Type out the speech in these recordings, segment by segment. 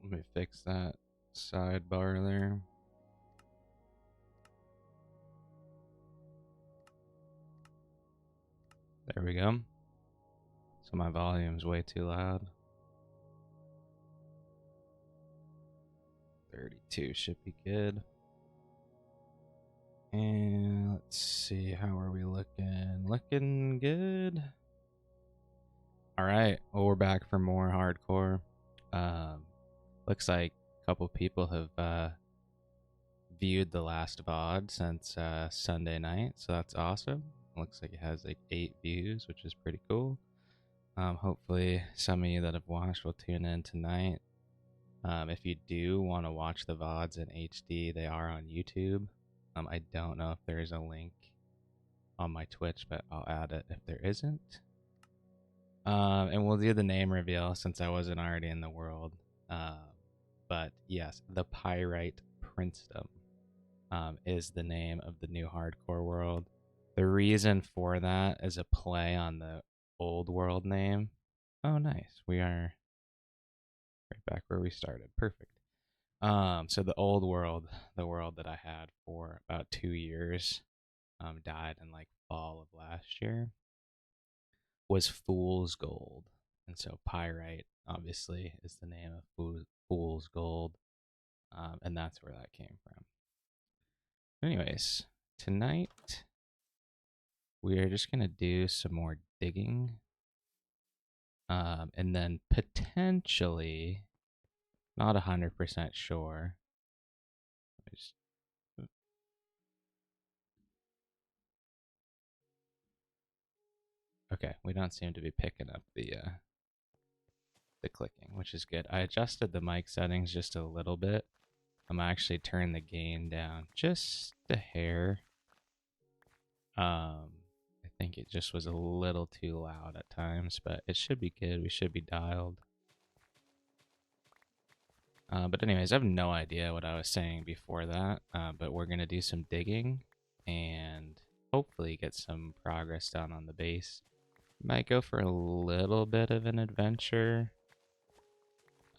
Let me fix that sidebar there. There we go. So my volume's way too loud. 32 should be good. And let's see, how are we looking? Looking good. All right, well, we're back for more hardcore. Looks like a couple people have viewed the last VOD since Sunday night, so that's awesome. Looks like it has like 8 views, which is pretty cool. Hopefully some of you that have watched will tune in tonight. If you do want to watch the VODs in HD, they are on YouTube. I don't know if there is a link on my Twitch, but I'll add it if there isn't. And we'll do the name reveal since I wasn't already in the world. But yes, the Pyrite Princedom is the name of the new hardcore world. The reason for that is a play on the old world name. Oh, nice. We are right back where we started. Perfect. So the old world, the world that I had for about 2 years, died in like fall of last year, was Fool's Gold. And so Pyrite, obviously, is the name of Fool's Gold. And that's where that came from. Anyways, tonight we are just going to do some more digging. And then potentially, not 100% sure. Okay, we don't seem to be picking up the clicking, which is good. I adjusted the mic settings just a little bit. I'm actually turning the gain down just a hair. I think it just was a little too loud at times, but it should be good. We should be dialed. But anyways, I have no idea what I was saying before that, but we're going to do some digging and hopefully get some progress done on the base. Might go for a little bit of an adventure.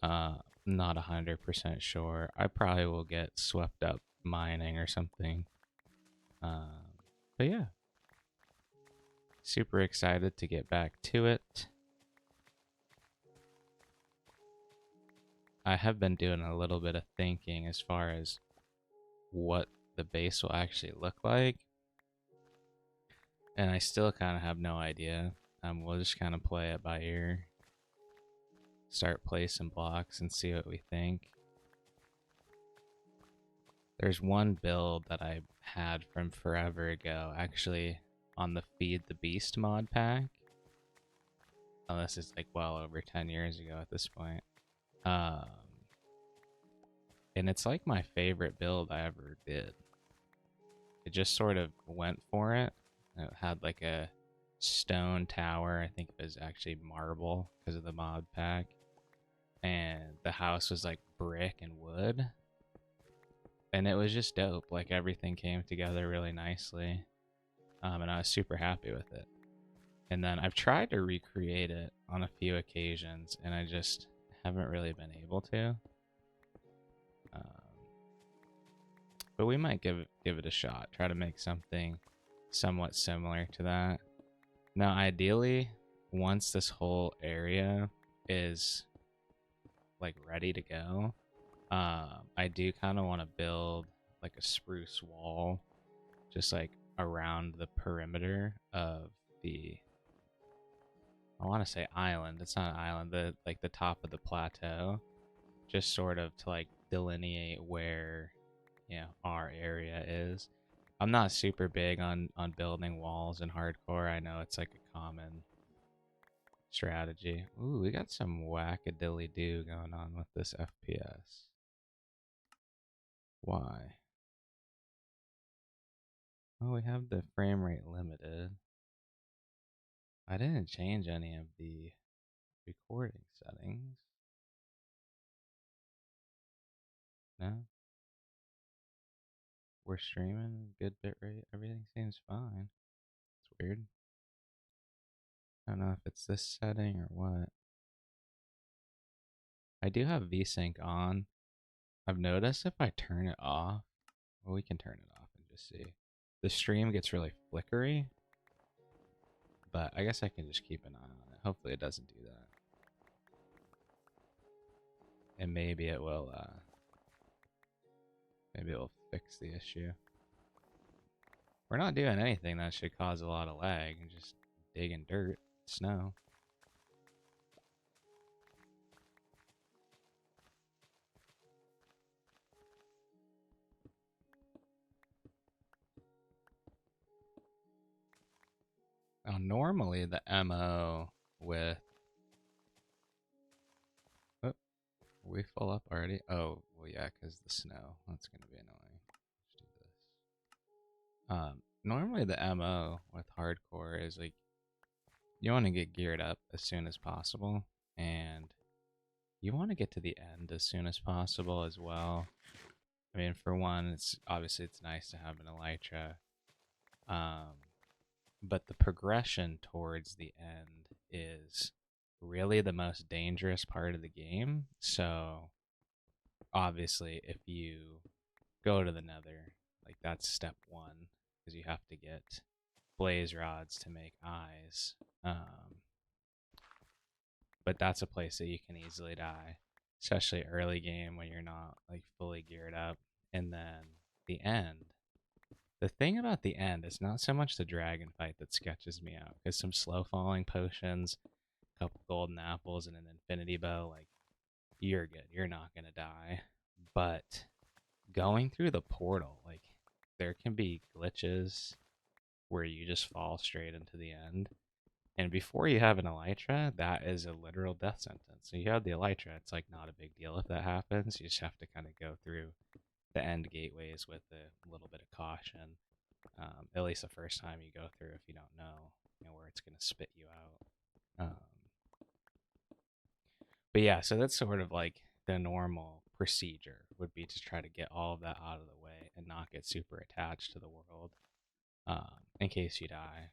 Not 100% sure. I probably will get swept up mining or something. But yeah. Super excited to get back to it. I have been doing a little bit of thinking as far as what the base will actually look like. And I still kind of have no idea. We'll just kind of play it by ear. Start placing blocks and see what we think. There's one build that I had from forever ago, actually on the Feed the Beast mod pack. Oh, this is like well over 10 years ago at this point. And it's like my favorite build I ever did. It just sort of went for it. It had like a stone tower. I think it was actually marble because of the mod pack. And the house was like brick and wood. And it was just dope. Like everything came together really nicely. And I was super happy with it. And then I've tried to recreate it on a few occasions, and I just haven't really been able to. But we might give it a shot. Try to make something somewhat similar to that. Now, ideally, once this whole area is like ready to go, I do kind of want to build like a spruce wall, just like around the perimeter of the, I want to say island. It's not an island. The top of the plateau, just sort of to like delineate where, you know, our area is. I'm not super big on building walls in hardcore. I know it's like a common strategy. Ooh, we got some wackadilly-doo going on with this FPS. Why? Oh, we have the frame rate limited. I didn't change any of the recording settings. No? We're streaming, good bit rate, everything seems fine. It's weird. I don't know if it's this setting or what. I do have VSync on. I've noticed if I turn it off, well, we can turn it off and just see. The stream gets really flickery, but I guess I can just keep an eye on it. Hopefully it doesn't do that. And maybe it will fix the issue. We're not doing anything that should cause a lot of lag. We're just digging dirt, snow. Now, normally the MO with... Oh, are we full up already? Oh, well, yeah, because the snow. That's going to be annoying. Let's do this. Normally the MO with hardcore is like, you want to get geared up as soon as possible, and you want to get to the end as soon as possible as well. I mean, for one, it's nice to have an elytra, but the progression towards the end is really the most dangerous part of the game. So obviously, if you go to the Nether, like that's step one, because you have to get blaze rods to make eyes. But that's a place that you can easily die, especially early game when you're not like fully geared up. And then the end. The thing about the end is not so much the dragon fight that sketches me out, because some slow falling potions, a couple golden apples, and an infinity bow, like, you're good. You're not gonna die. But going through the portal, like, there can be glitches where you just fall straight into the end. And before you have an elytra, that is a literal death sentence. So you have the elytra, it's like not a big deal if that happens. You just have to kind of go through the end gateways with a little bit of caution. At least the first time you go through, if you don't know, where it's going to spit you out. But yeah, so that's sort of like the normal procedure would be to try to get all of that out of the way and not get super attached to the world in case you die.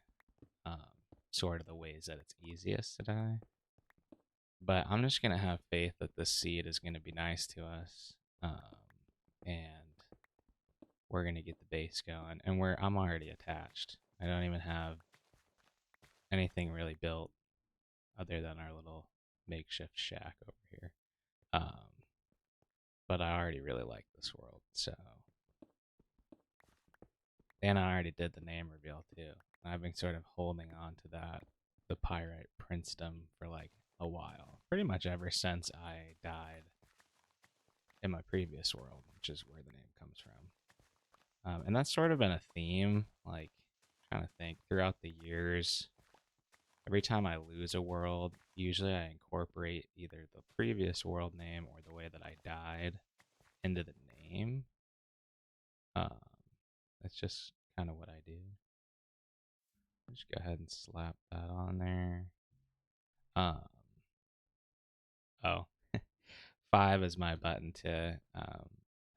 Sort of the ways that it's easiest to die. But I'm just going to have faith that this seed is going to be nice to us. And we're going to get the base going. And I'm already attached. I don't even have anything really built other than our little makeshift shack over here. But I already really like this world, so. And I already did the name reveal too. I've been sort of holding on to that, the Pyrite Princedom, for like a while. Pretty much ever since I died in my previous world, which is where the name comes from. And that's sort of been a theme, like, trying to think throughout the years. Every time I lose a world, usually I incorporate either the previous world name or the way that I died into the name. That's just kind of what I do. Just go ahead and slap that on there. Oh, 5 is my button to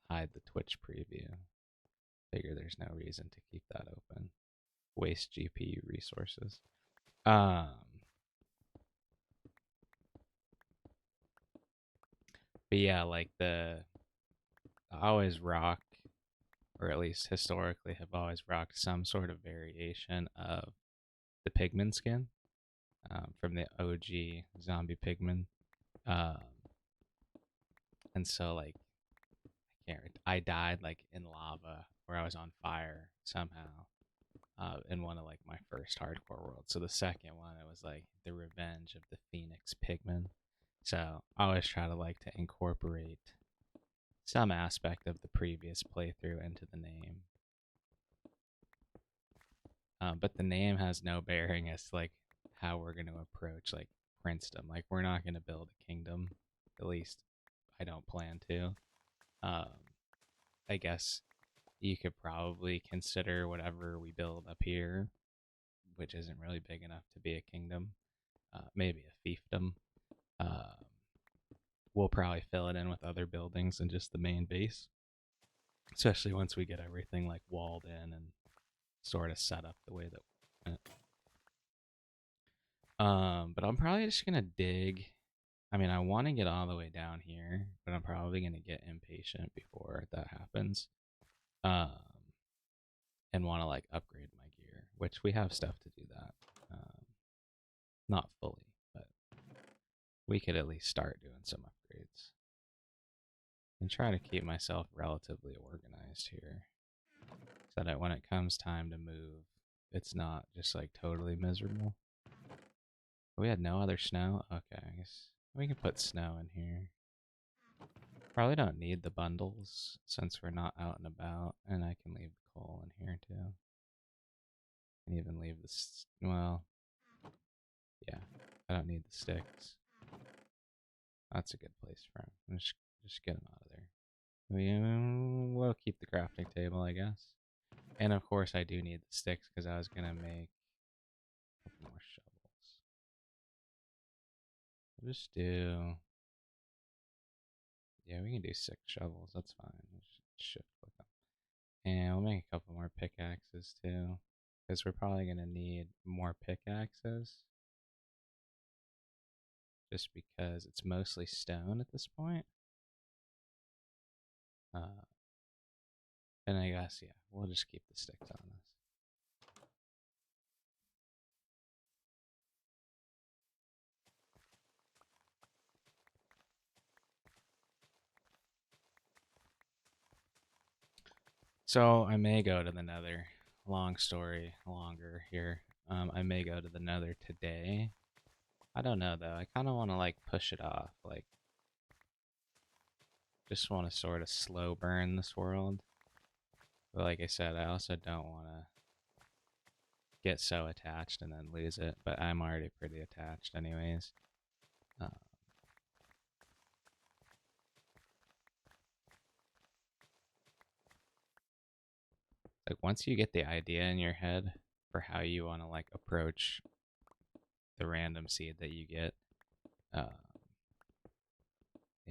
hide the Twitch preview. Figure there's no reason to keep that open. Waste GPU resources. But yeah, like I always rock, or at least historically have always rocked some sort of variation of the pigman skin from the OG zombie pigman. And so like I died like in lava, where I was on fire somehow in one of like my first hardcore worlds. So the second one, it was like the revenge of the Phoenix pigman. So I always try to incorporate some aspect of the previous playthrough into the name. But the name has no bearing as to like how we're going to approach like princedom. Like, we're not going to build a kingdom. At least I don't plan to. I guess you could probably consider whatever we build up here, which isn't really big enough to be a kingdom, maybe a fiefdom. We'll probably fill it in with other buildings and just the main base, especially once we get everything like walled in and sort of set up the way that. But I'm probably just gonna dig I mean, I want to get all the way down here, but I'm probably going to get impatient before that happens. Um, and want to like upgrade my gear, which we have stuff to do that. Not fully, but we could at least start doing some upgrades. And try to keep myself relatively organized here, so that when it comes time to move, it's not just like totally miserable. We had no other snow? Okay, I guess we can put snow in here. Probably don't need the bundles since we're not out and about, and I can leave the coal in here too. And even leave this, well, yeah, I don't need the sticks. That's a good place for him. Just get him out of there. We'll keep the crafting table, I guess. And of course I do need the sticks because I was going to make a couple more shovels. We'll just do... Yeah, we can do 6 shovels. That's fine. We'll shift click them. And we'll make a couple more pickaxes too, because we're probably going to need more pickaxes. Just because it's mostly stone at this point. And I guess, yeah, we'll just keep the sticks on this. So I may go to the nether. Long story longer here. I may go to the nether today. I don't know though. I kind of want to like push it off. Like, just want to sort of slow burn this world. But like I said, I also don't want to get so attached and then lose it. But I'm already pretty attached anyways. Like once you get the idea in your head for how you want to like approach the random seed that you get, and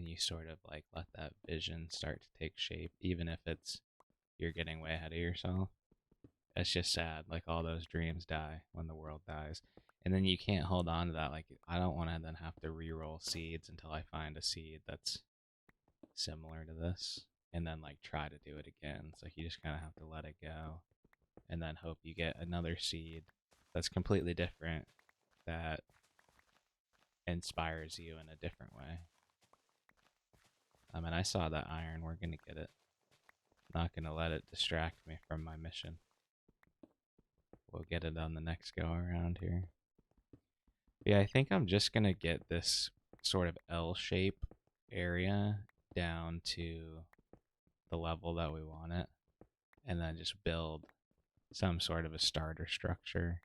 you sort of like let that vision start to take shape, even if it's you're getting way ahead of yourself. It's just sad. Like all those dreams die when the world dies. And then you can't hold on to that. Like I don't want to then have to re-roll seeds until I find a seed that's similar to this and then like try to do it again. It's like you just kind of have to let it go and then hope you get another seed that's completely different that inspires you in a different way. I mean, I saw that iron. We're going to get it. Not going to let it distract me from my mission. We'll get it on the next go around here. Yeah, I think I'm just going to get this sort of L-shape area down to the level that we want it. And then just build some sort of a starter structure.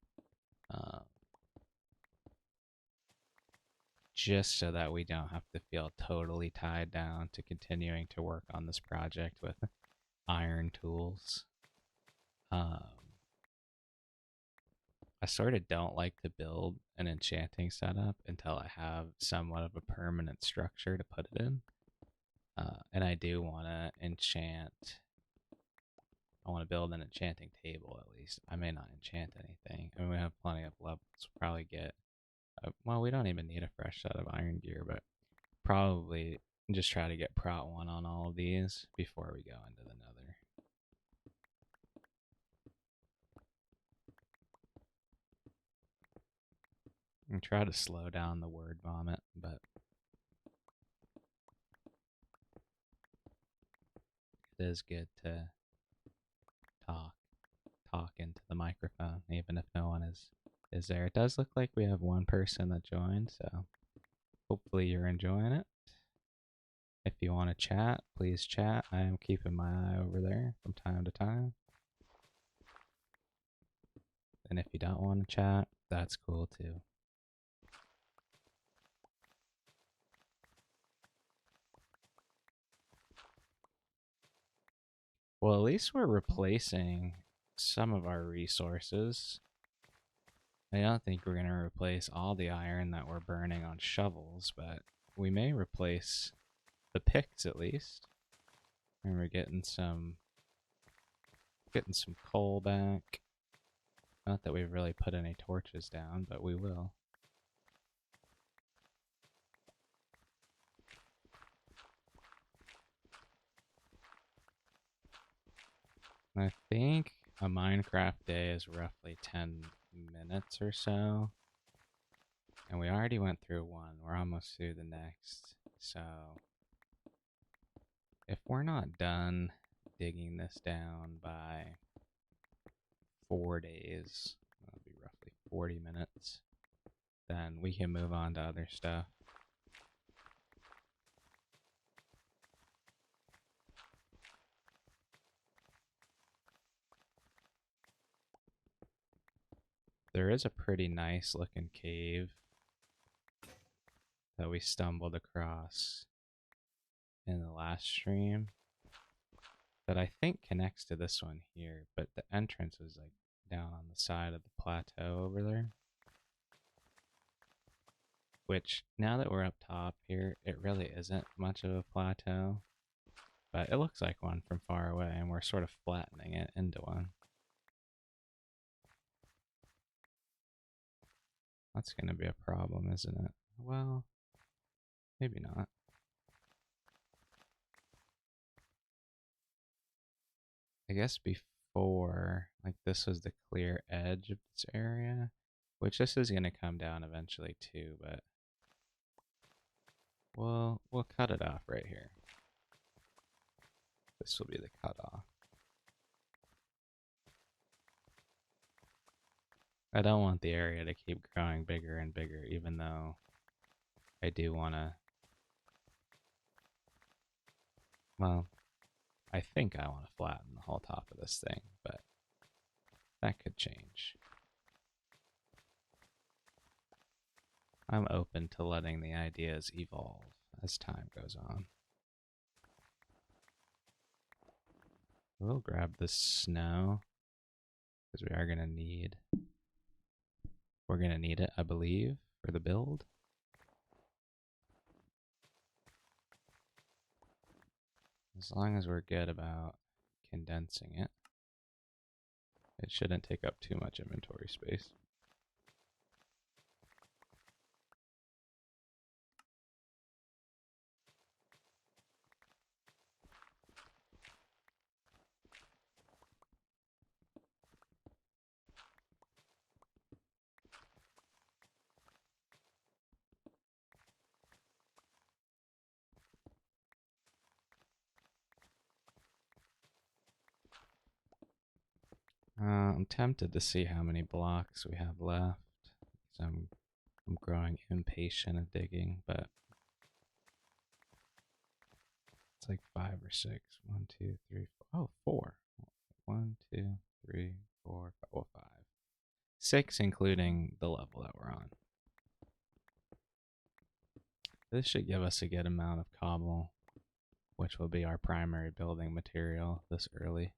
Just so that we don't have to feel totally tied down to continuing to work on this project with iron tools. I sort of don't like to build an enchanting setup until I have somewhat of a permanent structure to put it in. And I do want to enchant. I want to build an enchanting table at least. I may not enchant anything. I mean, we have plenty of levels. We'll probably get... well, we don't even need a fresh set of iron gear, but probably just try to get Prot 1 on all of these before we go into the nether. And try to slow down the word vomit, but it is good to talk into the microphone, even if no one is there. It does look like we have one person that joined, so hopefully you're enjoying it. If you want to chat, please chat. I am keeping my eye over there from time to time. And if you don't want to chat, that's cool too. Well, at least we're replacing some of our resources. I don't think we're going to replace all the iron that we're burning on shovels, but we may replace the picks at least. And we're getting some coal back. Not that we've really put any torches down, but we will. I think a Minecraft day is roughly 10 minutes or so. And we already went through one. We're almost through the next. So if we're not done digging this down by 4 days, that'll be roughly 40 minutes, then we can move on to other stuff. There is a pretty nice looking cave that we stumbled across in the last stream that I think connects to this one here, but the entrance was like down on the side of the plateau over there. Which, now that we're up top here, it really isn't much of a plateau, but it looks like one from far away, and we're sort of flattening it into one. That's going to be a problem, isn't it? Well, maybe not. I guess before, like, this was the clear edge of this area, which this is going to come down eventually too, but we'll cut it off right here. This will be the cutoff. I don't want the area to keep growing bigger and bigger, even though I do want to, well, I think I want to flatten the whole top of this thing, but that could change. I'm open to letting the ideas evolve as time goes on. We'll grab the snow, because we are going to need, we're going to need it, I believe, for the build. As long as we're good about condensing it, it shouldn't take up too much inventory space. I'm tempted to see how many blocks we have left. So I'm growing impatient of digging, but it's like 5 or 6. 1, 2, 3, 4. Oh, 4. 1, 2, 3, 4, 5. Well, 5. 6, including the level that we're on. This should give us a good amount of cobble, which will be our primary building material this early.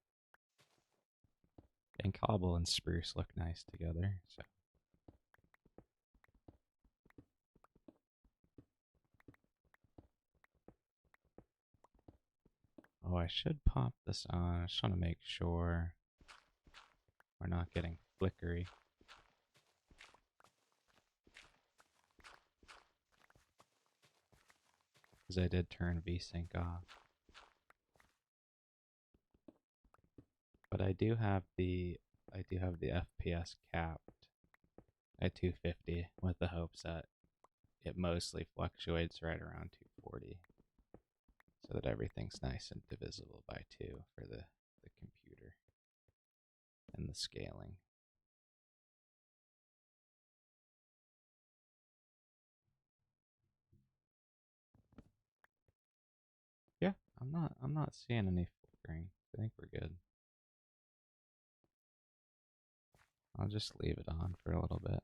And cobble and spruce look nice together, so. Oh, I should pop this on. I just want to make sure we're not getting flickery. Because I did turn VSync off. But I do have the FPS capped at 250 with the hopes that it mostly fluctuates right around 240. So that everything's nice and divisible by 2 for the computer and the scaling. Yeah, I'm not seeing any flickering. I think we're good. I'll just leave it on for a little bit.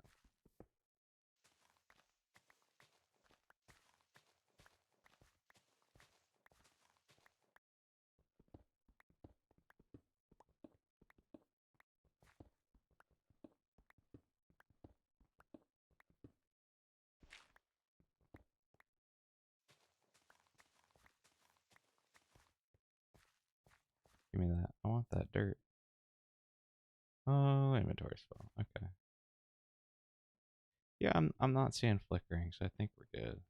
Give me that. I want that dirt. Oh, inventory's full. Okay. Yeah, I'm not seeing flickering, so I think we're good.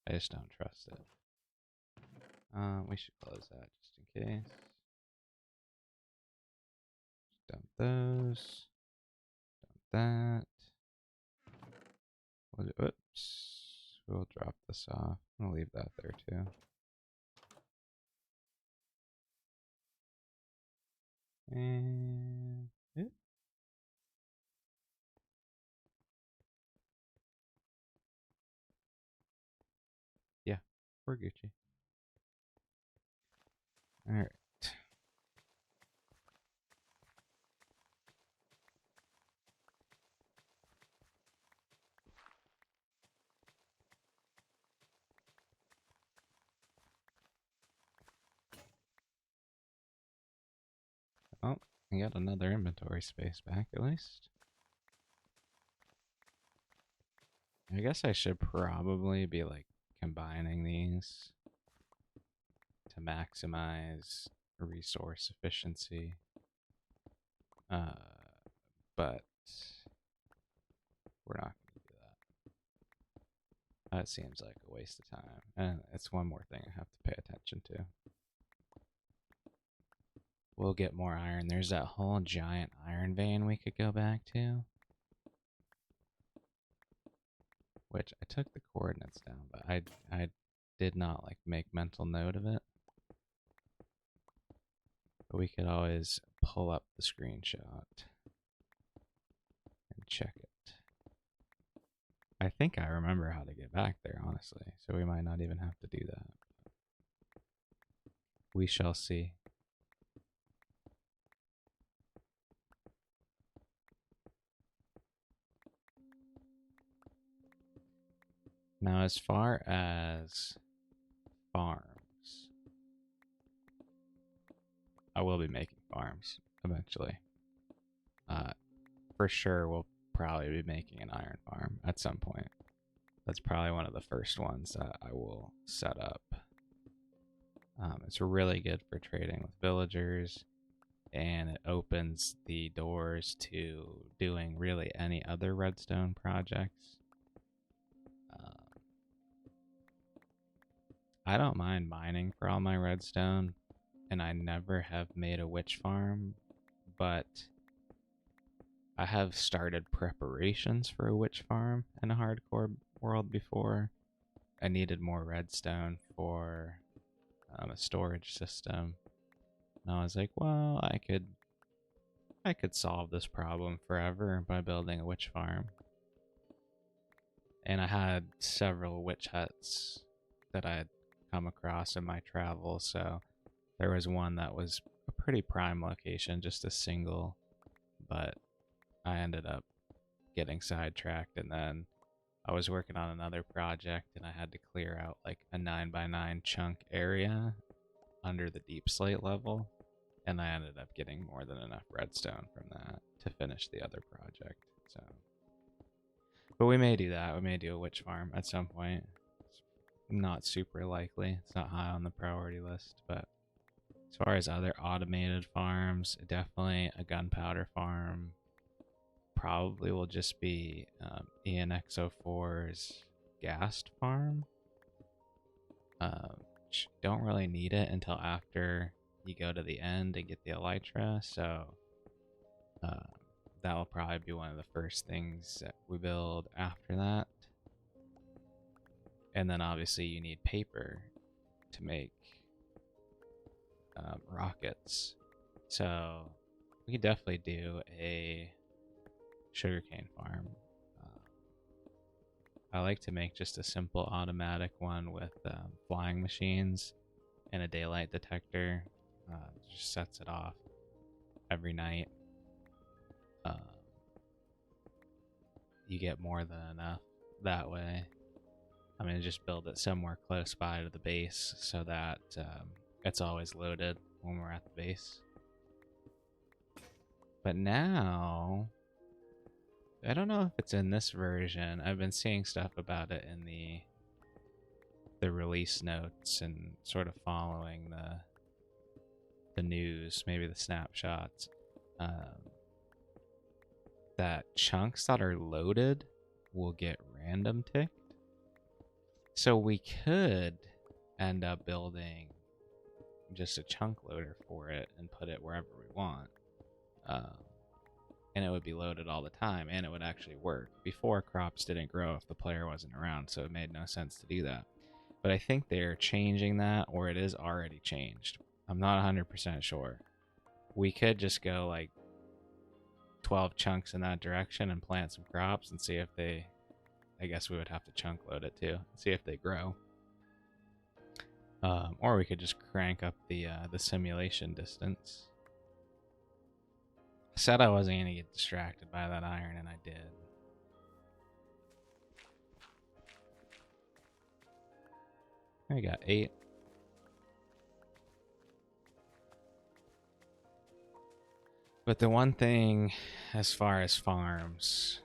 I just don't trust it. We should close that just in case. Dump those. Dump that. Oops. We'll drop this off. I'll leave that there too. And yeah, we're Gucci. All right. Oh, I got another inventory space back at least. I guess I should probably be like combining these to maximize resource efficiency. But we're not going to do that. That seems like a waste of time. And it's one more thing I have to pay attention to. We'll get more iron. There's that whole giant iron vein we could go back to. Which I took the coordinates down, but I did not like make mental note of it. But we could always pull up the screenshot and check it. I think I remember how to get back there, honestly, so we might not even have to do that. We shall see. Now, as far as farms, I will be making farms eventually. For sure, we'll probably be making an iron farm at some point. That's probably one of the first ones that I will set up. It's really good for trading with villagers, and it opens the doors to doing really any other redstone projects. I don't mind mining for all my redstone, and I never have made a witch farm, but I have started preparations for a witch farm in a hardcore world before. I needed more redstone for a storage system, and I was like, well, I could solve this problem forever by building a witch farm. And I had several witch huts that I had come across in my travels, so there was one that was a pretty prime location, just a single, but I ended up getting sidetracked, and then I was working on another project and I had to clear out like a 9x9 chunk area under the deep slate level, and I ended up getting more than enough redstone from that to finish the other project. So, but we may do that. We may do a witch farm at some point. It's not super likely. It's not high on the priority list, but as far as other automated farms, definitely a gunpowder farm. Probably will just be ENX04's ghast farm. Don't really need it until after you go to the end and get the elytra, so that will probably be one of the first things that we build after that. And then obviously you need paper to make rockets, so we could definitely do a sugarcane farm. I like to make just a simple automatic one with flying machines and a daylight detector. Just sets it off every night. You get more than enough that way. I'm going to just build it somewhere close by to the base so that it's always loaded when we're at the base. But now, I don't know if it's in this version. I've been seeing stuff about it in the release notes and sort of following the news, maybe the snapshots. That chunks that are loaded will get random ticked. So we could end up building just a chunk loader for it and put it wherever we want. Um, and it would be loaded all the time, and it would actually work. Before, crops didn't grow if the player wasn't around, so it made no sense to do that. But I think they're changing that, or it is already changed. I'm not 100% sure. We could just go like 12 chunks in that direction and plant some crops and see if they, I guess we would have to chunk load it too, see if they grow. Or we could just crank up the simulation distance. I said I wasn't gonna get distracted by that iron, and I did. I got 8. But the one thing, as far as farms,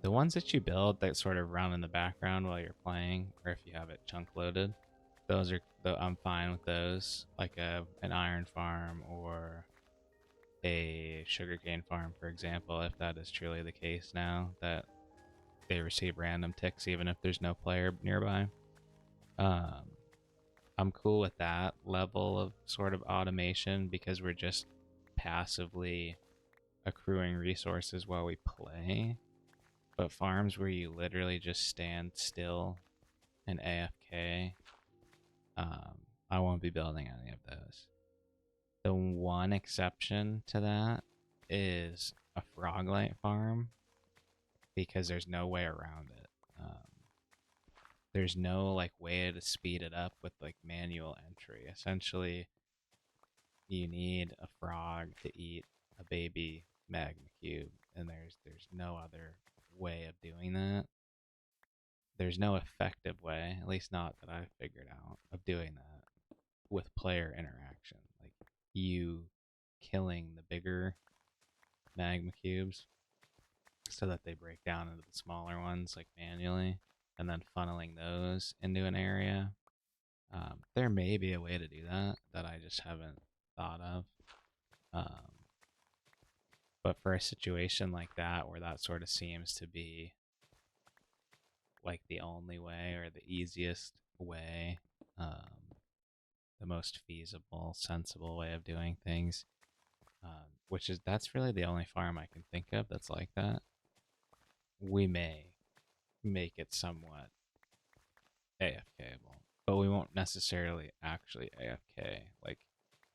the ones that you build that sort of run in the background while you're playing, or if you have it chunk loaded, those are I'm fine with those. Like an iron farm or a sugarcane farm, for example, if that is truly the case now that they receive random ticks even if there's no player nearby. I'm cool with that level of sort of automation because we're just passively accruing resources while we play. But farms where you literally just stand still and AFK, I won't be building any of those. The one exception to that is a froglight farm because there's no way around it. There's no like way to speed it up with like manual entry. Essentially, you need a frog to eat a baby magma cube, and there's no other way of doing that. There's no effective way, at least not that I've figured out, of doing that with player interaction. Like you killing the bigger magma cubes so that they break down into the smaller ones like manually, and then funneling those into an area. There may be a way to do that I just haven't thought of. Um, but for a situation like that, where that sort of seems to be like the only way or the easiest way, the most feasible, sensible way of doing things, that's really the only farm I can think of that's like that. We may make it somewhat AFKable, but we won't necessarily actually AFK, like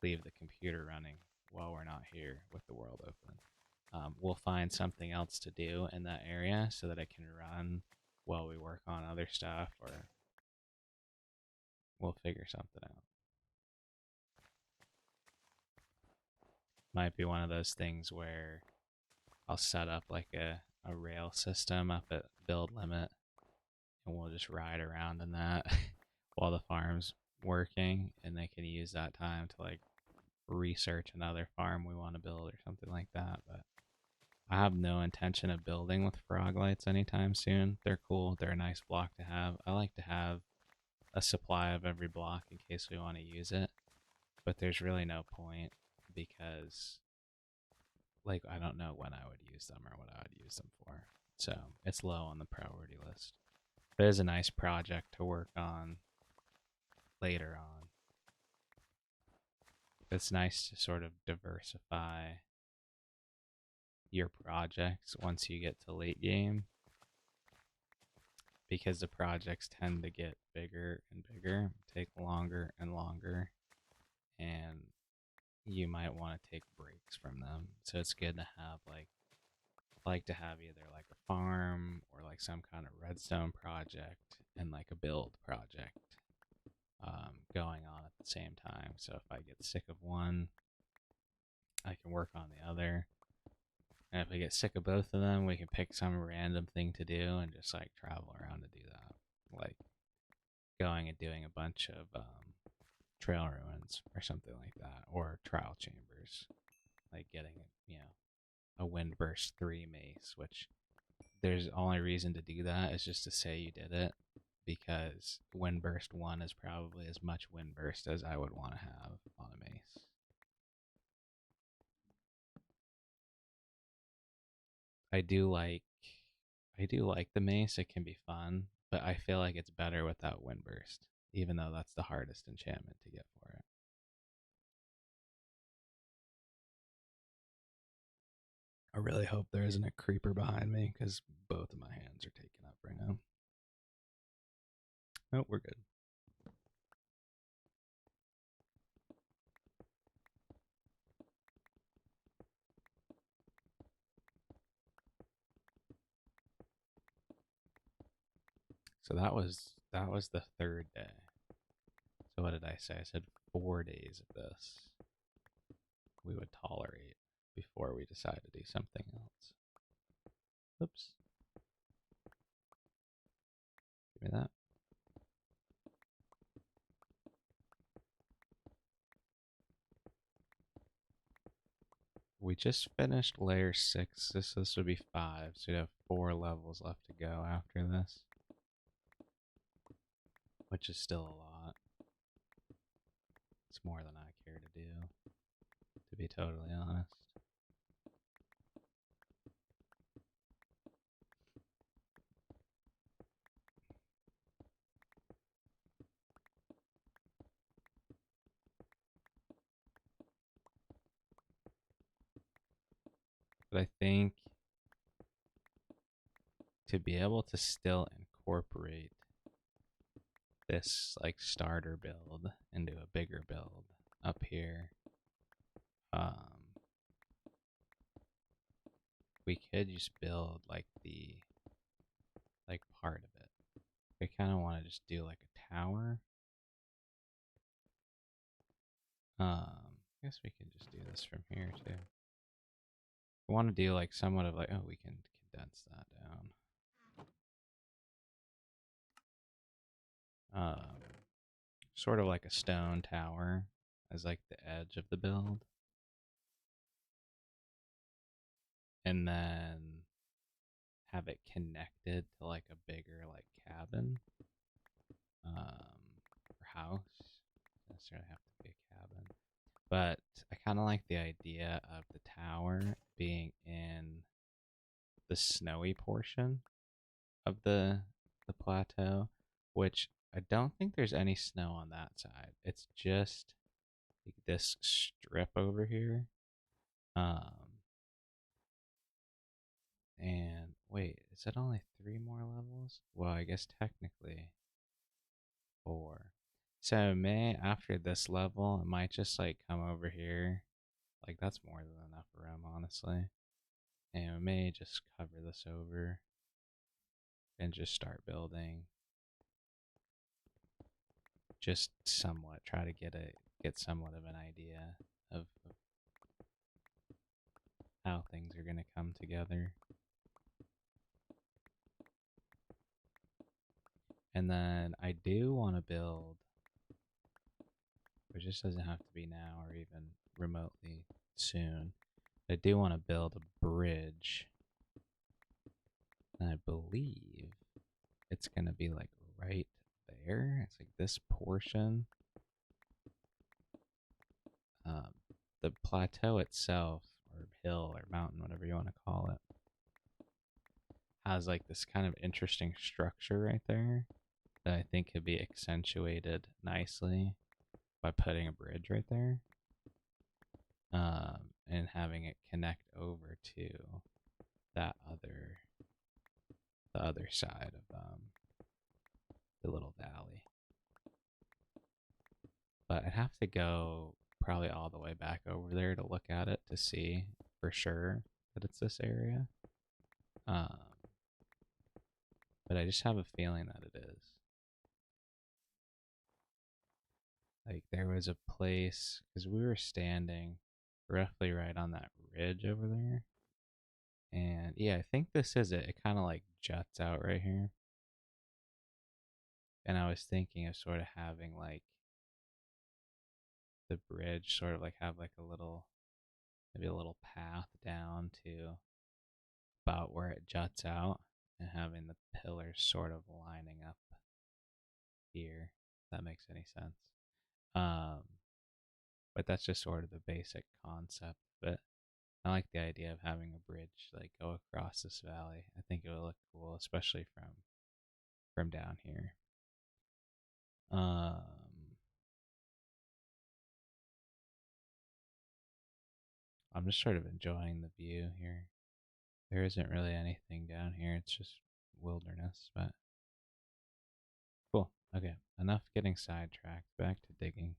leave the computer running while we're not here with the world open. We'll find something else to do in that area so that it can run while we work on other stuff, or we'll figure something out. Might be one of those things where I'll set up like a rail system up at build limit, and we'll just ride around in that while the farm's working, and they can use that time to like research another farm we want to build or something like that. But I have no intention of building with frog lights anytime soon. They're cool. They're a nice block to have. I like to have a supply of every block in case we want to use it. But there's really no point because like I don't know when I would use them or what I would use them for. So it's low on the priority list. But it is a nice project to work on later on. It's nice to sort of diversify your projects once you get to late game, because the projects tend to get bigger and bigger, take longer and longer, and you might want to take breaks from them. So it's good to have like to have either like a farm or like some kind of redstone project and like a build project going on at the same time. So if I get sick of one, I can work on the other. And if I get sick of both of them, we can pick some random thing to do and just like travel around to do that. Like going and doing a bunch of trail ruins or something like that, or trial chambers, like getting a Windburst 3 mace, which there's only reason to do that is just to say you did it, because Windburst 1 is probably as much Windburst as I would want to have on a mace. I do like the mace. It can be fun, but I feel like it's better without Windburst. even though that's the hardest enchantment to get for it. I really hope there isn't a creeper behind me because both of my hands are taken up right now. Oh, we're good. So that was the third day. So what did I say? I said 4 days of this we would tolerate before we decide to do something else. Oops. Give me that. We just finished layer 6. This would be 5, so we have 4 levels left to go after this, which is still a lot. It's more than I care to do, to be totally honest. But I think to be able to still incorporate this like starter build into a bigger build up here, we could just build like the like part of it. I kind of want to just do like a tower. I guess we can just do this from here too. I want to do like somewhat of like, oh, we can condense that down. Sort of like a stone tower as like the edge of the build. And then have it connected to like a bigger like cabin. Or house. Doesn't necessarily have to be a cabin. But I kind of like the idea of the tower being in the snowy portion of the plateau, which I don't think there's any snow on that side. It's just like this strip over here. And wait, is it only 3 more levels? Well, I guess technically 4. So may after this level, it might just like come over here. Like that's more than enough room, honestly. And we may just cover this over and just start building. Just somewhat try to get somewhat of an idea of how things are gonna come together. And then I do want to build, which just doesn't have to be now or even remotely soon. I do want to build a bridge. And I believe it's going to be like right there. It's like this portion. The plateau itself, or hill or mountain, whatever you want to call it, has like this kind of interesting structure right there that I think could be accentuated nicely by putting a bridge right there. And having it connect over to that the other side of the little valley. But I'd have to go probably all the way back over there to look at it to see for sure that it's this area. But I just have a feeling that it is. Like there was a place, because we were standing roughly right on that ridge over there. And yeah, I think this is it. It kind of like juts out right here. And I was thinking of sort of having like the bridge sort of like have like a little, maybe a little path down to about where it juts out and having the pillars sort of lining up here. If that makes any sense. But that's just sort of the basic concept. But I like the idea of having a bridge like go across this valley. I think it would look cool, especially from down here. Um, I'm just sort of enjoying the view here. There isn't really anything down here. It's just wilderness, but cool. Okay, enough getting sidetracked. Back to digging.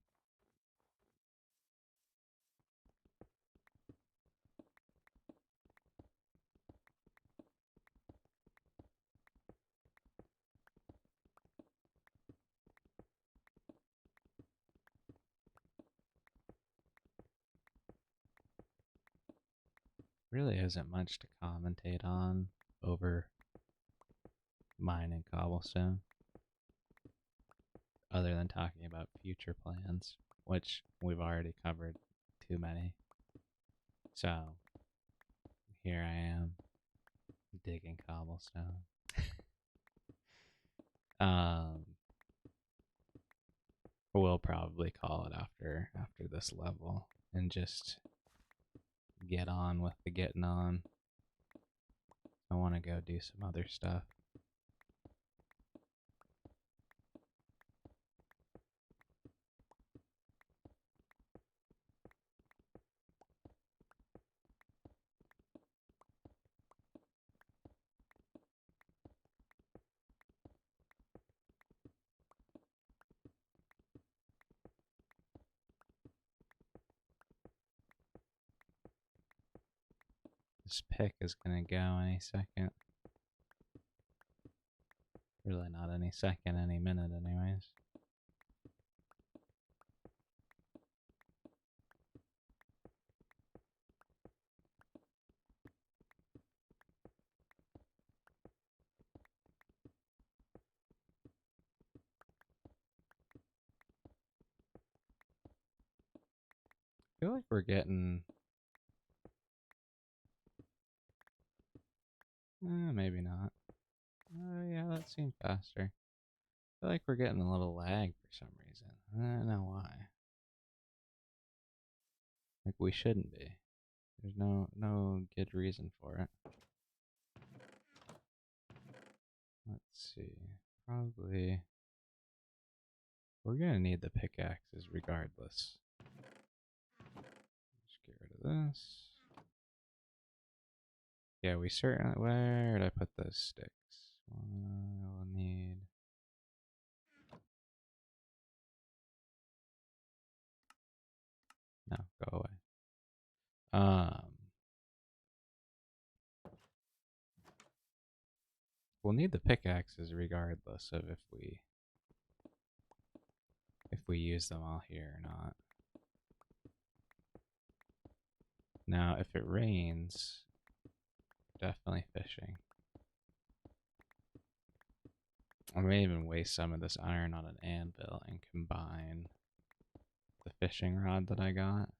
Really isn't much to commentate on over mine and cobblestone, other than talking about future plans, which we've already covered too many. So here I am digging cobblestone. um, we'll probably call it after this level and just get on with the getting on. I want to go do some other stuff. This pick is gonna go any second. Really not any second, any minute anyways. I feel like we're getting... maybe not. Yeah, that seemed faster. I feel like we're getting a little lag for some reason. I don't know why. Like we shouldn't be. There's no good reason for it. Let's see. Probably we're gonna need the pickaxes regardless. Just get rid of this. Yeah, we certainly... Where did I put those sticks? We'll need... No, go away. We'll need the pickaxes regardless of if we use them all here or not. Now, if it rains, definitely fishing. I may even waste some of this iron on an anvil and combine the fishing rod that I got.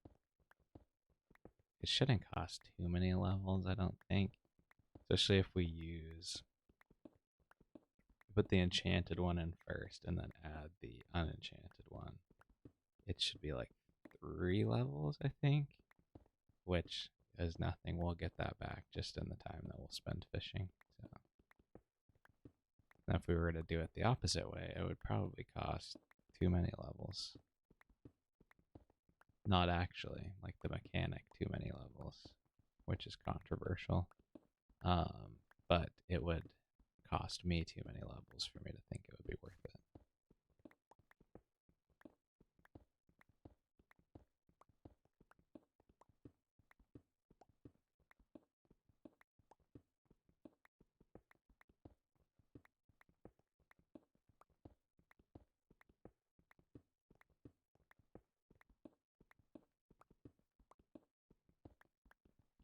It shouldn't cost too many levels, I don't think. Especially if we put the enchanted one in first and then add the unenchanted one. It should be like 3 levels, I think. Which is nothing. We'll get that back just in the time that we'll spend fishing. So. Now, if we were to do it the opposite way, it would probably cost too many levels. Not actually, like the mechanic, too many levels, which is controversial. But it would cost me too many levels for me to think it would be worth it.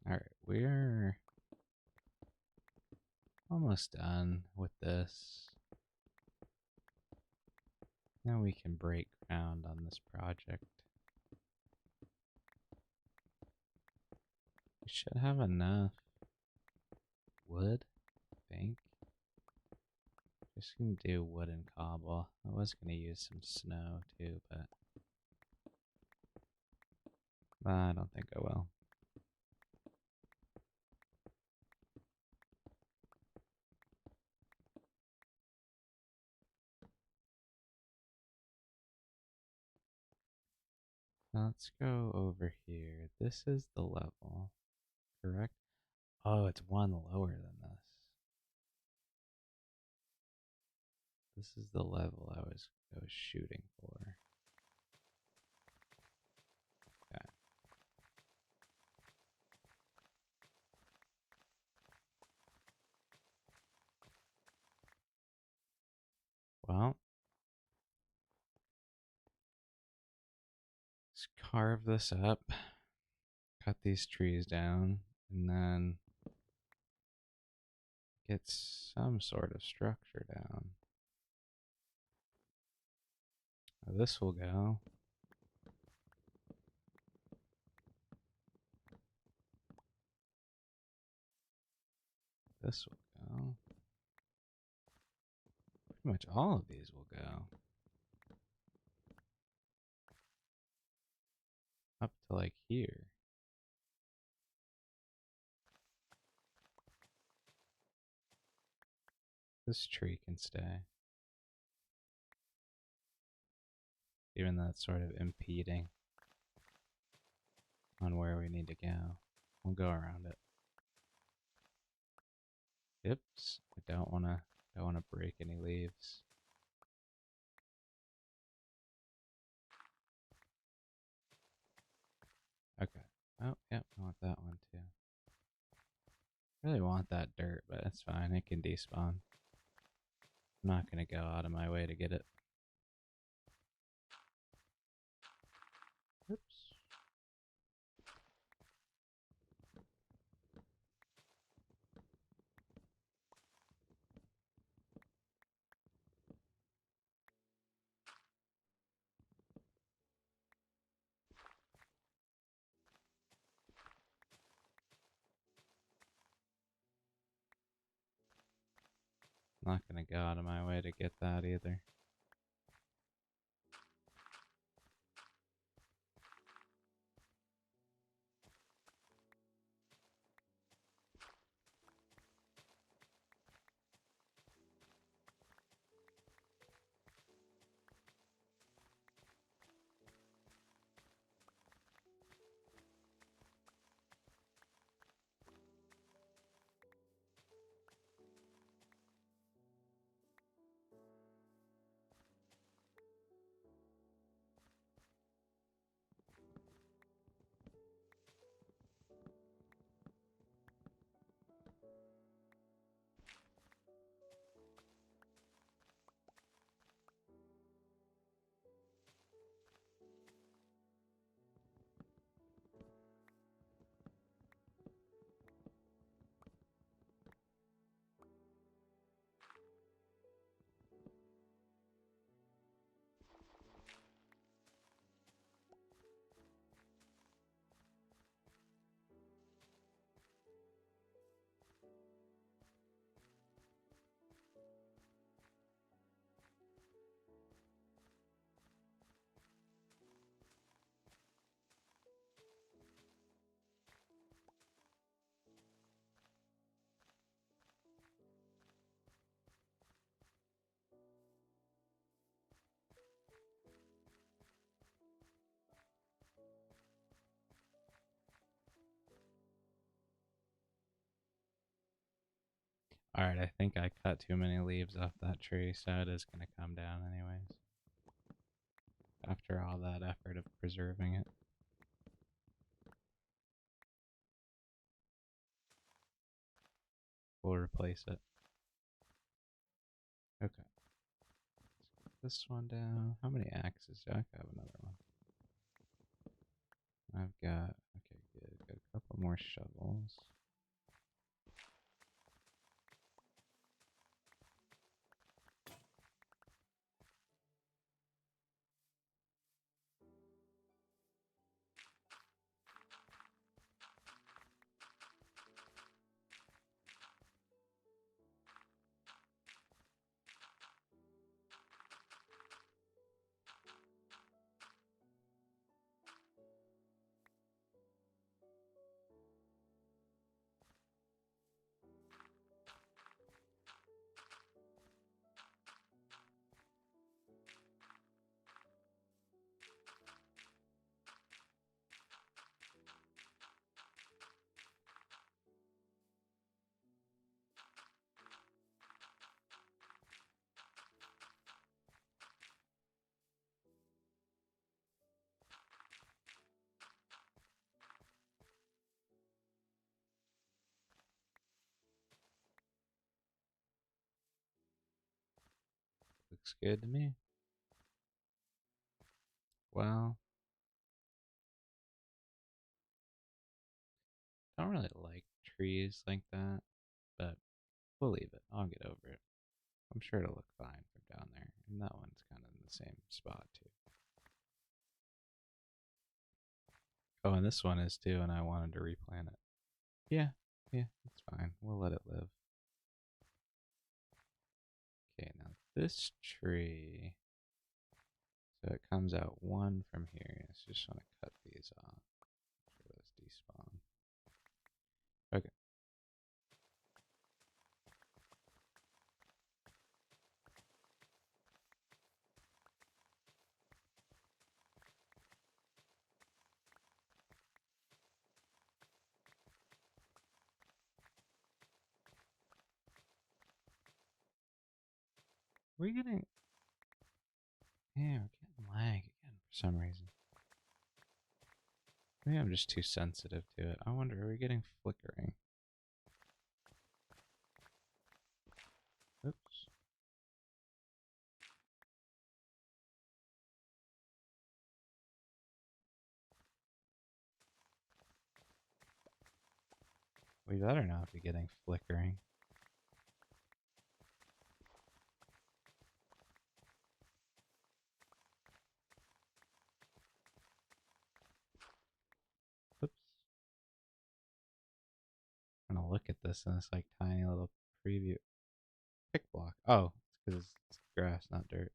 Alright, we're almost done with this. Now we can break ground on this project. We should have enough wood, I think. Just gonna do wood and cobble. I was gonna use some snow too, but I don't think I will. Now let's go over here. This is the level, correct? Oh, it's one lower than this. This is the level I was shooting for. Okay. Well, let's carve this up, cut these trees down, and then get some sort of structure down. Now this will go. This will go. Pretty much all of these will go. Up to like here. This tree can stay. Even though it's sort of impeding on where we need to go. We'll go around it. Oops, I don't wanna break any leaves. Okay. Oh, yep, I want that one too. Really want that dirt, but it's fine. It can despawn. I'm not gonna go out of my way to get it. Oops. Not gonna go out of my way to get that either. Alright, I think I cut too many leaves off that tree, so it is gonna come down anyways. After all that effort of preserving it. We'll replace it. Okay. Let's get this one down. How many axes do I have? Another one. I've got, okay, good. Got a couple more shovels. Looks good to me. Well, I don't really like trees like that, but we'll leave it. I'll get over it. I'm sure it'll look fine from down there. And that one's kind of in the same spot, too. Oh, and this one is too, and I wanted to replant it. Yeah, yeah, it's fine. We'll let it live. Okay, now this tree. So it comes out one from here. I just want to cut these off. Sure those despawn. Okay. We're getting. Yeah, we're getting lag again for some reason. Maybe I'm just too sensitive to it. I wonder, are we getting flickering? Oops. We better not be getting flickering. Oops. I'm gonna look at this in this like tiny little preview. Pick block. Oh, it's because it's grass, not dirt.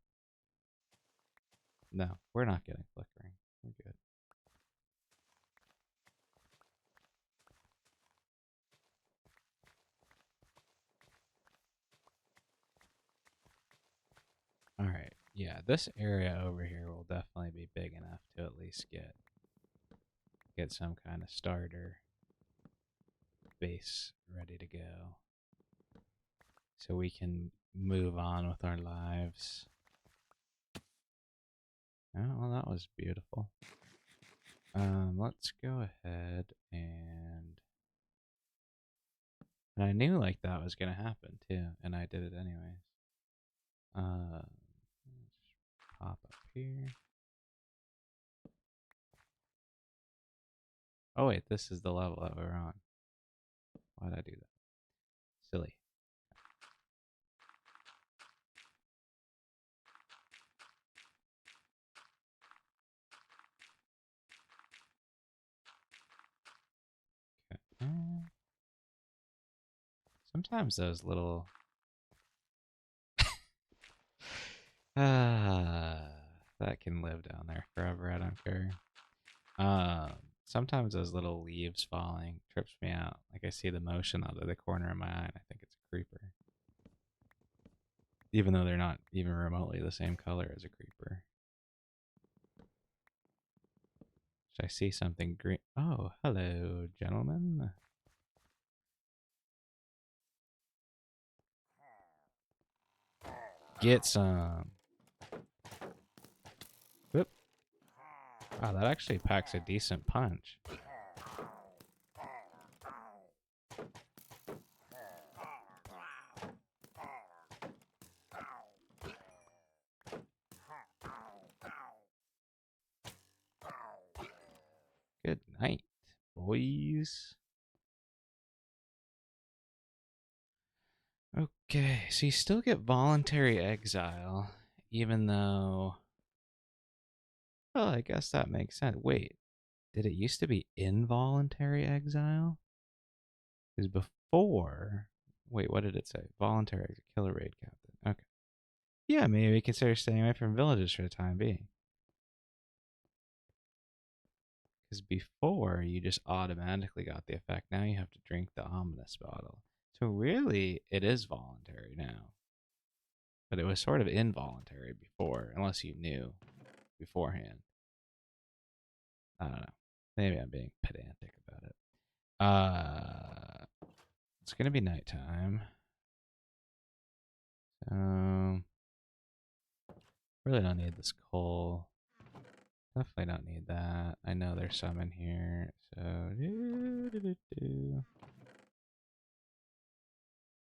No, we're not getting flickering. We're good. Alright, yeah, this area over here will definitely be big enough to at least get some kind of starter base ready to go. So we can move on with our lives. Oh, well, that was beautiful. Let's go ahead and I knew like that was gonna happen too, and I did it anyways. Let's pop up here. Oh wait, this is the level that we're on. Why'd I do that? Silly. Okay. Sometimes those little that can live down there forever. I don't care. Sometimes those little leaves falling trips me out. Like I see the motion out of the corner of my eye, and I think it's a creeper, even though they're not even remotely the same color as a creeper. Should I see something green? Oh, hello, gentlemen. Get some. Whoop. Wow, that actually packs a decent punch. Good night, boys. Okay, so you still get voluntary exile, even though... Well, I guess that makes sense. Wait, did it used to be involuntary exile? Because before... Wait, what did it say? Voluntary exile, killer raid captain. Okay. Yeah, maybe consider staying away from villages for the time being. Because before, you just automatically got the effect. Now you have to drink the ominous bottle. So really, it is voluntary now. But it was sort of involuntary before, unless you knew beforehand. I don't know. Maybe I'm being pedantic about it. It's gonna be nighttime. So really don't need this coal. Definitely don't need that. I know there's some in here. So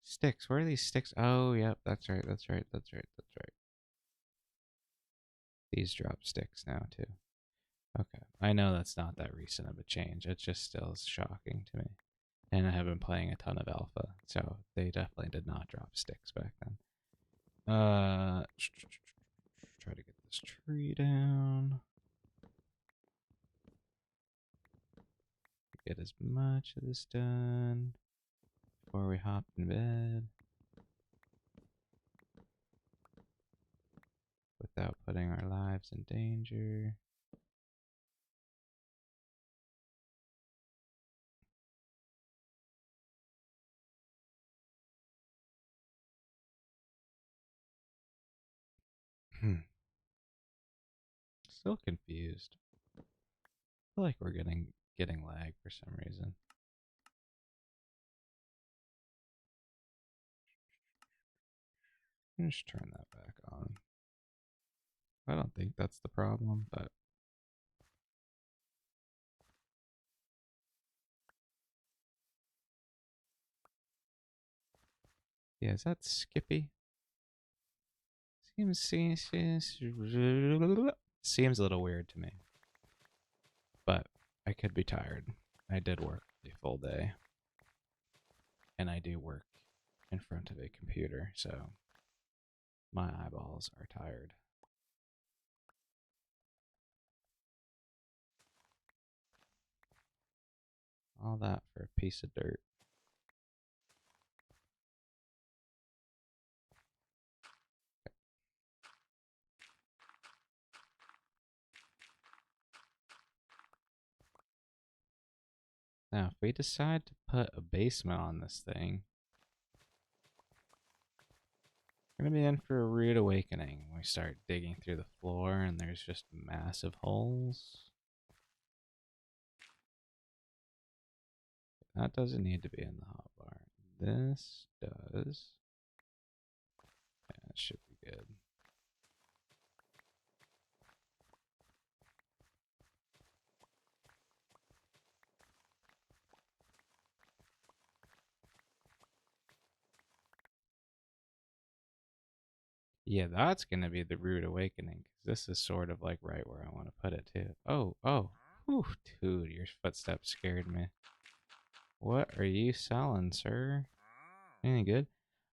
sticks. Where are these sticks? Oh, yep. That's right. That's right. That's right. That's right. These drop sticks now too. Okay, I know that's not that recent of a change. It just still is shocking to me. And I have been playing a ton of alpha, so they definitely did not drop sticks back then. Try to get this tree down. Get as much of this done before we hop in bed. Without putting our lives in danger. Still confused. I feel like we're getting lag for some reason. Just turn that back on. I don't think that's the problem, but yeah, is that Skippy? Seems a little weird to me. But I could be tired. I did work a full day. And I do work in front of a computer, so my eyeballs are tired. All that for a piece of dirt. Now, if we decide to put a basement on this thing, we're going to be in for a rude awakening. We start digging through the floor and there's just massive holes. That doesn't need to be in the hotbar. This does. Yeah, it should be good. Yeah, that's going to be the rude awakening, because this is sort of like right where I want to put it too. Oh. Whew, dude, your footsteps scared me. What are you selling, sir? Any good?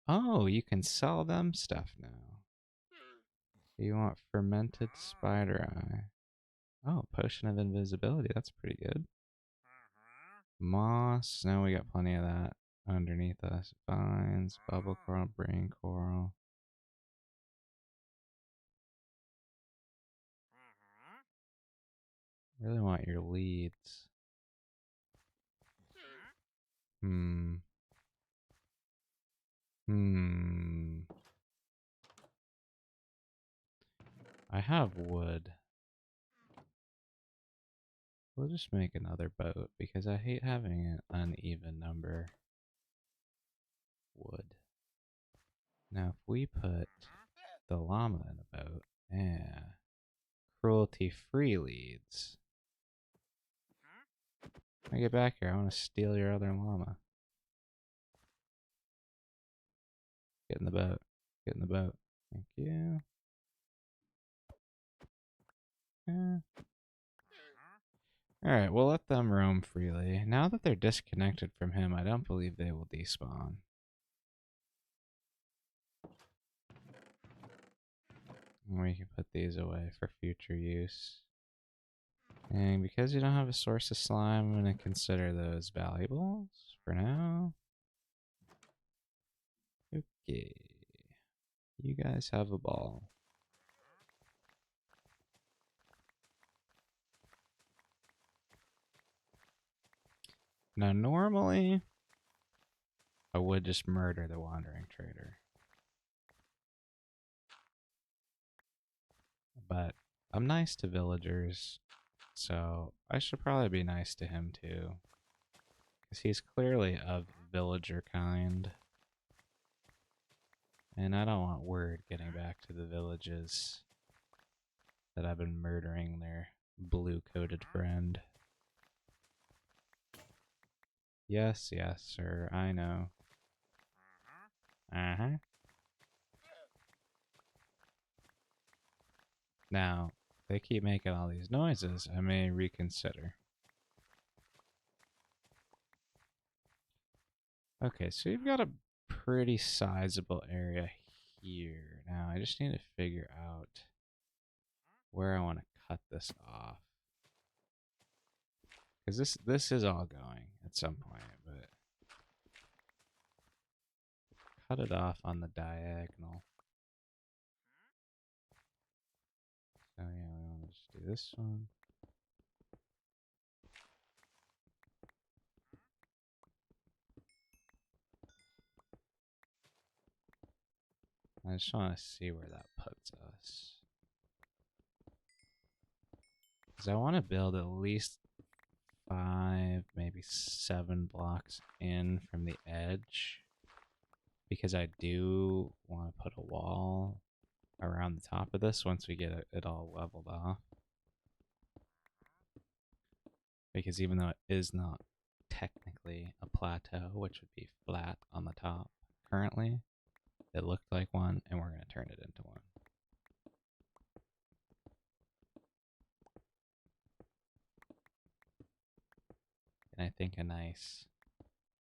Oh, you can sell them stuff now. You want fermented spider eye. Oh, potion of invisibility. That's pretty good. Moss. Now we got plenty of that underneath us. Vines, bubble coral, brain coral. Really want your leads. Hmm. I have wood. We'll just make another boat because I hate having an uneven number. Wood. Now, if we put the llama in a boat, yeah, cruelty-free leads. When I get back here, I want to steal your other llama. Get in the boat. Get in the boat. Thank you. Yeah. Alright, we'll let them roam freely. Now that they're disconnected from him, I don't believe they will despawn. We can put these away for future use. And because you don't have a source of slime, I'm going to consider those valuables for now. Okay. You guys have a ball. Now, normally, I would just murder the wandering trader. But I'm nice to villagers, so I should probably be nice to him too. Because he's clearly of villager kind. And I don't want word getting back to the villages that I've been murdering their blue-coated friend. Yes, sir, I know. Uh-huh. Now, they keep making all these noises. I may reconsider. Okay, so you've got a pretty sizable area here. Now, I just need to figure out where I want to cut this off. Because this is all going at some point, but cut it off on the diagonal. So yeah, we want to just do this one. I just want to see where that puts us. Because I want to build at least 5, maybe 7 blocks in from the edge. Because I do want to put a wall around the top of this once we get it all leveled off. Because even though it is not technically a plateau, which would be flat on the top currently, it looked like one, and we're going to turn it into one. And I think a nice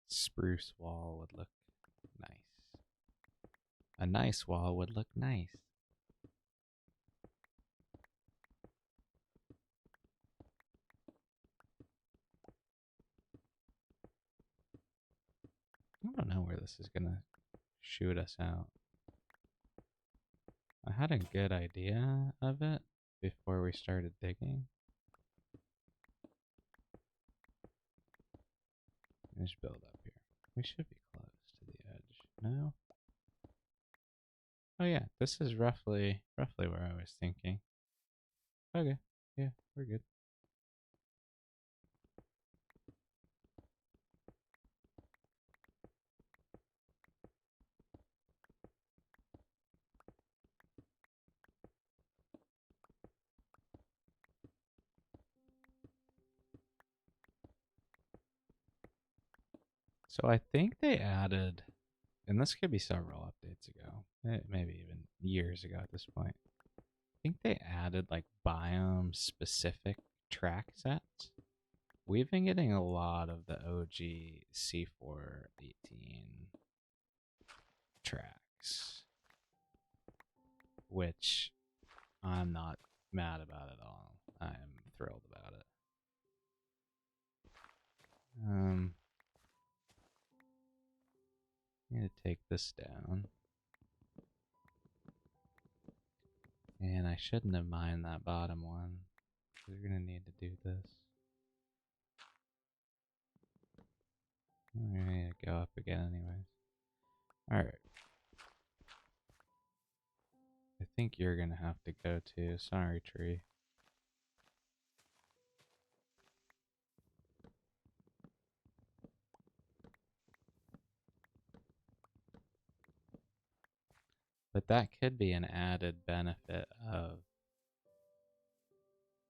spruce wall would look nice. A nice wall would look nice. I don't know where this is going to shoot us out. I had a good idea of it before we started digging. Just build up here. We should be close to the edge. No? Oh yeah, this is roughly where I was thinking. Okay, yeah, we're good. So I think they added, and this could be several updates ago, maybe even years ago at this point. I think they added like biome specific track sets. We've been getting a lot of the OG C418 tracks, which I'm not mad about at all. I am thrilled about it. I need to take this down. And I shouldn't have mined that bottom one. We're gonna need to do this. We're gonna need to go up again anyways. Alright. I think you're gonna have to go too. Sorry, tree. But that could be an added benefit of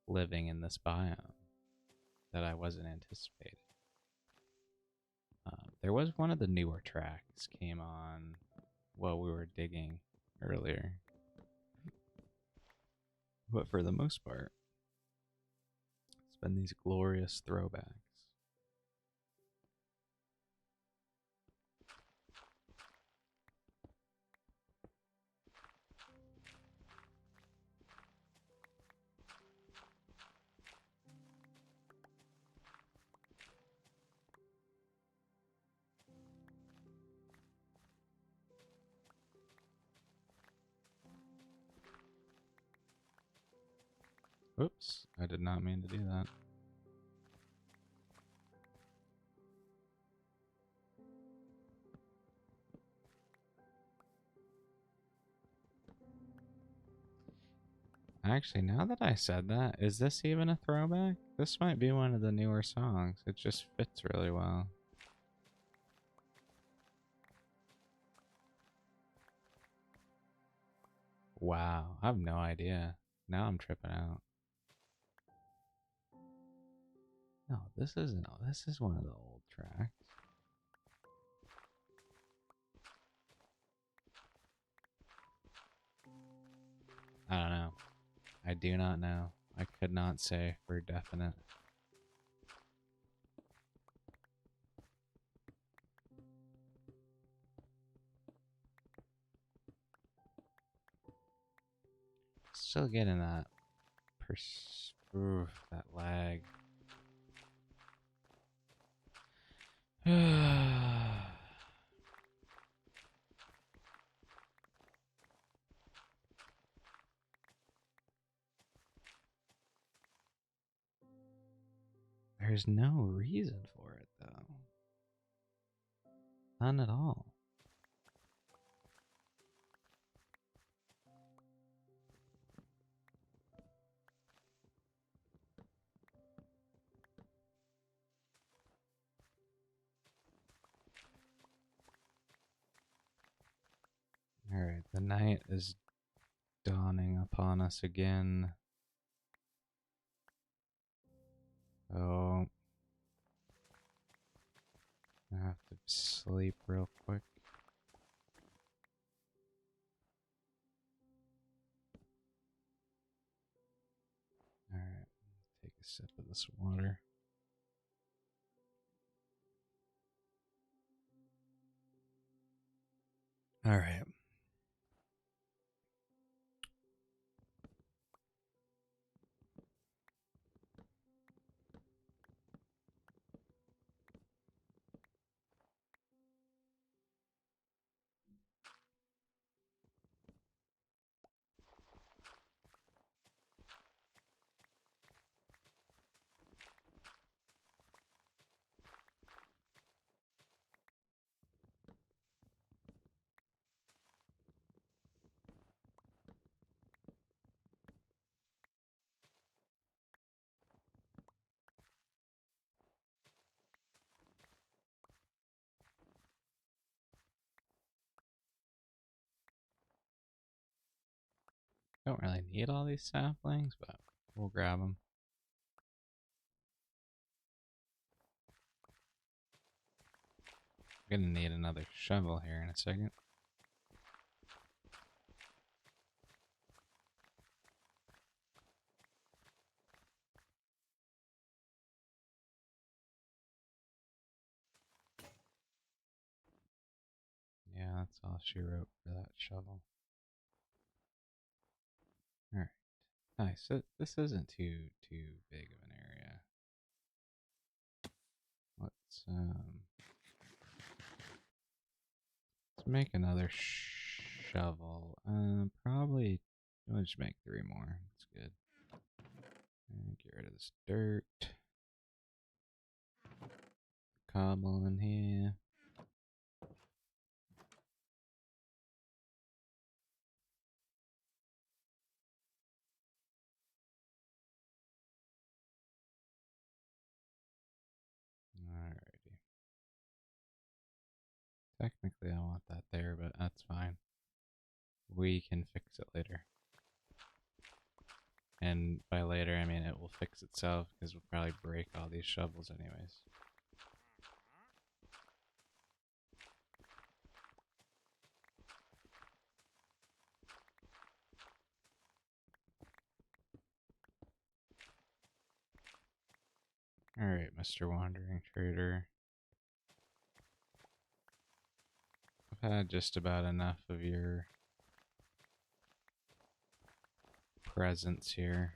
living in this biome that I wasn't anticipating. There was one of the newer tracks came on while we were digging earlier. But for the most part, it's been these glorious throwbacks. Oops, I did not mean to do that. Actually, now that I said that, is this even a throwback? This might be one of the newer songs. It just fits really well. Wow, I have no idea. Now I'm tripping out. No, this isn't. This is one of the old tracks. I don't know. I do not know. I could not say for definite. Still getting that that lag. There's no reason for it, though. None at all. Alright, the night is dawning upon us again. Oh. I have to sleep real quick. Alright, take a sip of this water. Alright. Don't really need all these saplings, but we'll grab them. I'm gonna need another shovel here in a second. Yeah, that's all she wrote for that shovel. Alright. Nice. This isn't too big of an area. Let's make another shovel. Probably we'll just make 3 more. That's good. And get rid of this dirt. Cobble in here. Alrighty. Technically, I want that there, but that's fine. We can fix it later. And by later, I mean it will fix itself, because we'll probably break all these shovels anyways. Alright, Mr. Wandering Trader. I've had just about enough of your presence here.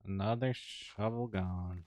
Another shovel gone.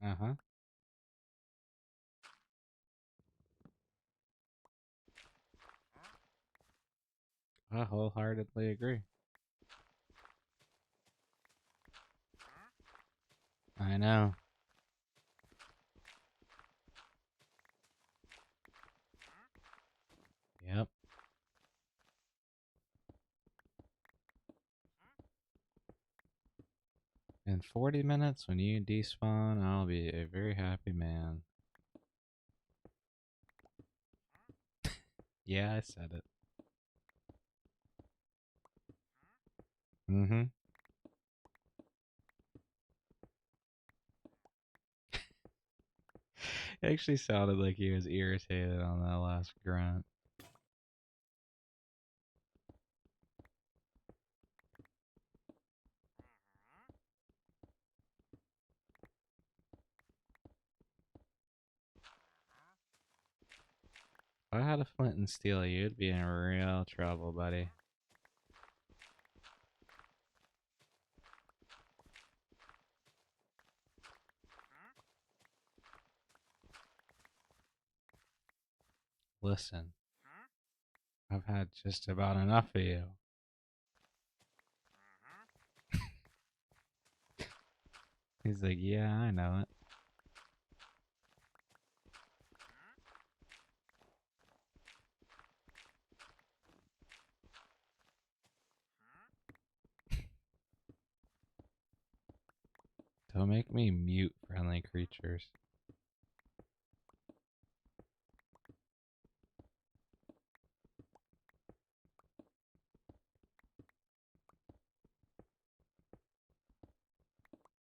Uh-huh. I wholeheartedly agree. I know. Yep. In 40 minutes, when you despawn, I'll be a very happy man. Yeah, I said it. Mm-hmm. It actually sounded like he was irritated on that last grunt. If I had a flint and steel, you'd be in real trouble, buddy. Listen, I've had just about enough of you. He's like, yeah, I know it. Don't make me mute friendly creatures.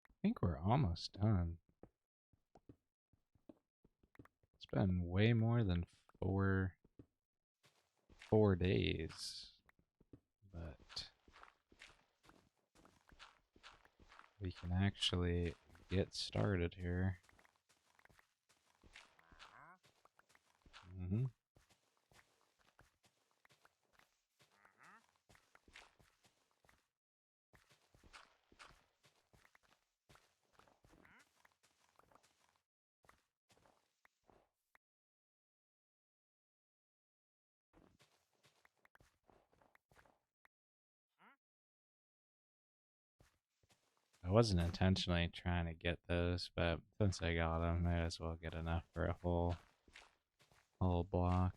I think we're almost done. It's been way more than four days, but we can actually get started here. Mm-hmm. I wasn't intentionally trying to get those, but since I got them, might as well get enough for a whole block.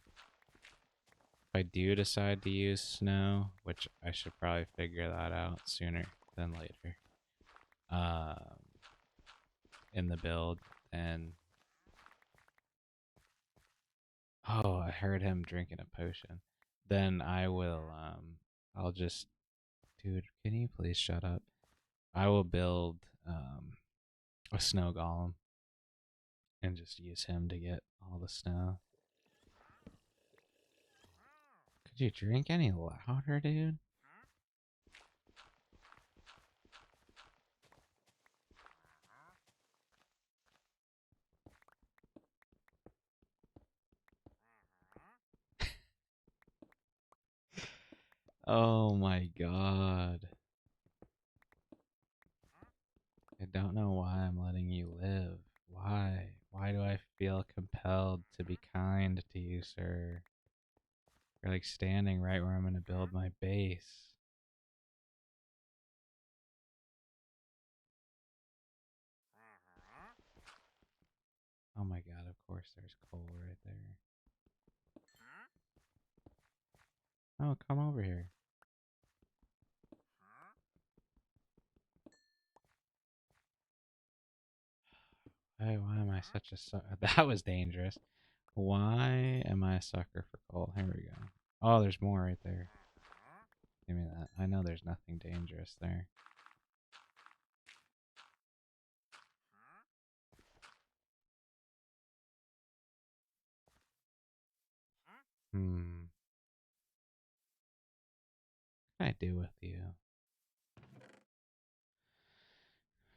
If I do decide to use snow, which I should probably figure that out sooner than later, in the build, and oh, I heard him drinking a potion. Then I will, I'll just, dude, can you please shut up? I will build, a snow golem and just use him to get all the snow. Could you drink any louder, dude? Oh my god. I don't know why I'm letting you live. Why? Why do I feel compelled to be kind to you, sir? You're like standing right where I'm gonna build my base. Oh my god, of course there's coal right there. Oh, come over here. Hey, why am I such a sucker? That was dangerous. Why am I a sucker for coal? Here we go. Oh, there's more right there. Give me that. I know there's nothing dangerous there. Hmm. What can I do with you?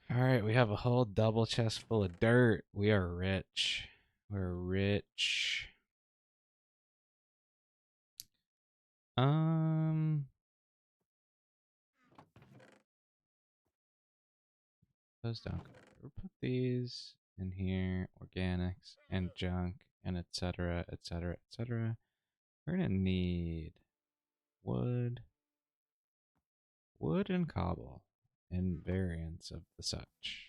Alright, we have a whole double chest full of dirt. We are rich. We're rich. Those don't go. We'll put these in here, organics and junk and etc, etc, etc. We're gonna need wood, wood and cobble, and variants of the such.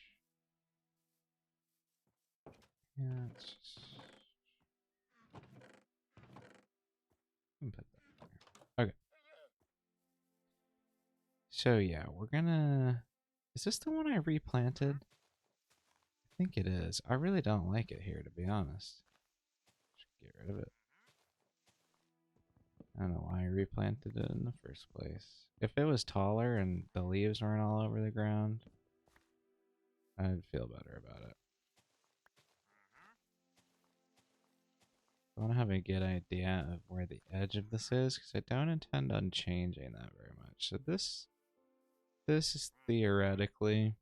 Yeah, let's just put that there. Okay. So yeah, we're gonna. Is this the one I replanted? I think it is. I really don't like it here, to be honest. Should get rid of it. I don't know why I replanted it in the first place. If it was taller and the leaves weren't all over the ground, I'd feel better about it. I want to have a good idea of where the edge of this is, because I don't intend on changing that very much. So this is theoretically.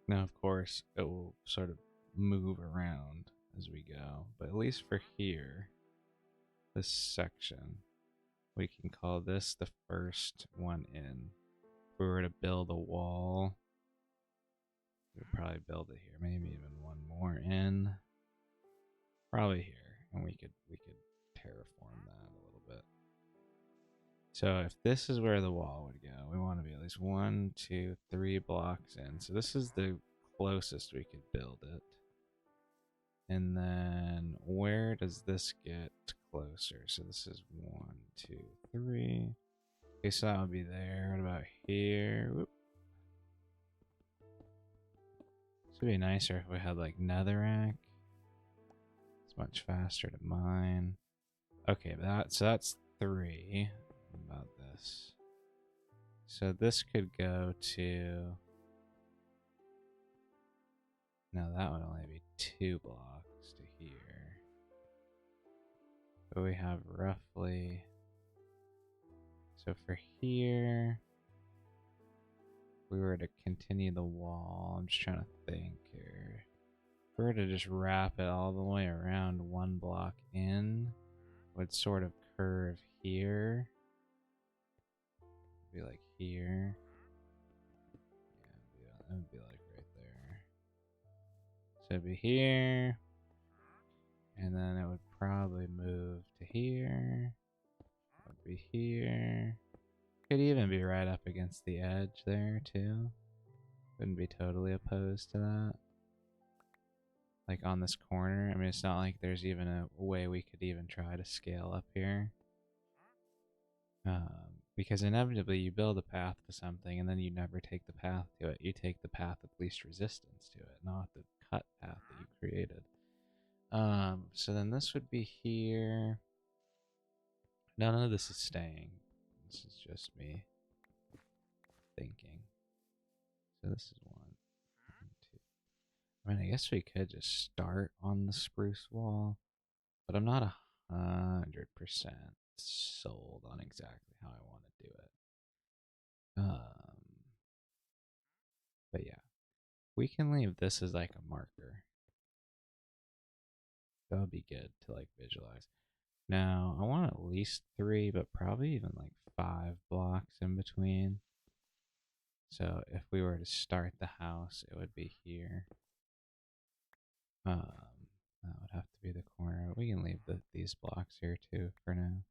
Now, of course, it will sort of move around as we go, but at least for here, this section, we can call this the first one in. If we were to build a wall, we'd probably build it here, maybe even one more in, probably here, and we could terraform that a little bit. So if this is where the wall would go, we want to be at least 1, 2, 3 blocks in. So this is the closest we could build it. And then where does this get closer? So this is 1, 2, 3. Okay, so that would be there. What about here? Whoop. This would be nicer if we had like netherrack. It's much faster to mine. Okay, so that's 3. What about this? So this could go to. No, that would only be 2 blocks to here. But we have roughly. So for here, if we were to continue the wall, I'm just trying to think here. If we were to just wrap it all the way around 1 block in, would sort of curve here. Be like here. Yeah, that would be like right there. So it'd be here. And then it would probably move to here. It would be here. Could even be right up against the edge there too. Wouldn't be totally opposed to that. Like on this corner. I mean, it's not like there's even a way we could even try to scale up here. Because inevitably you build a path to something and then you never take the path to it. You take the path of least resistance to it, not the cut path that you created. So then this would be here. None of this is staying. This is just me thinking. So this is one, two. I mean, I guess we could just start on the spruce wall, but I'm not 100% sold on exactly how I want to do it. But yeah, we can leave this as like a marker. That would be good to like visualize. Now, I want at least 3, but probably even like 5 blocks in between. So if we were to start the house, it would be here. That would have to be the corner. We can leave these blocks here too for now.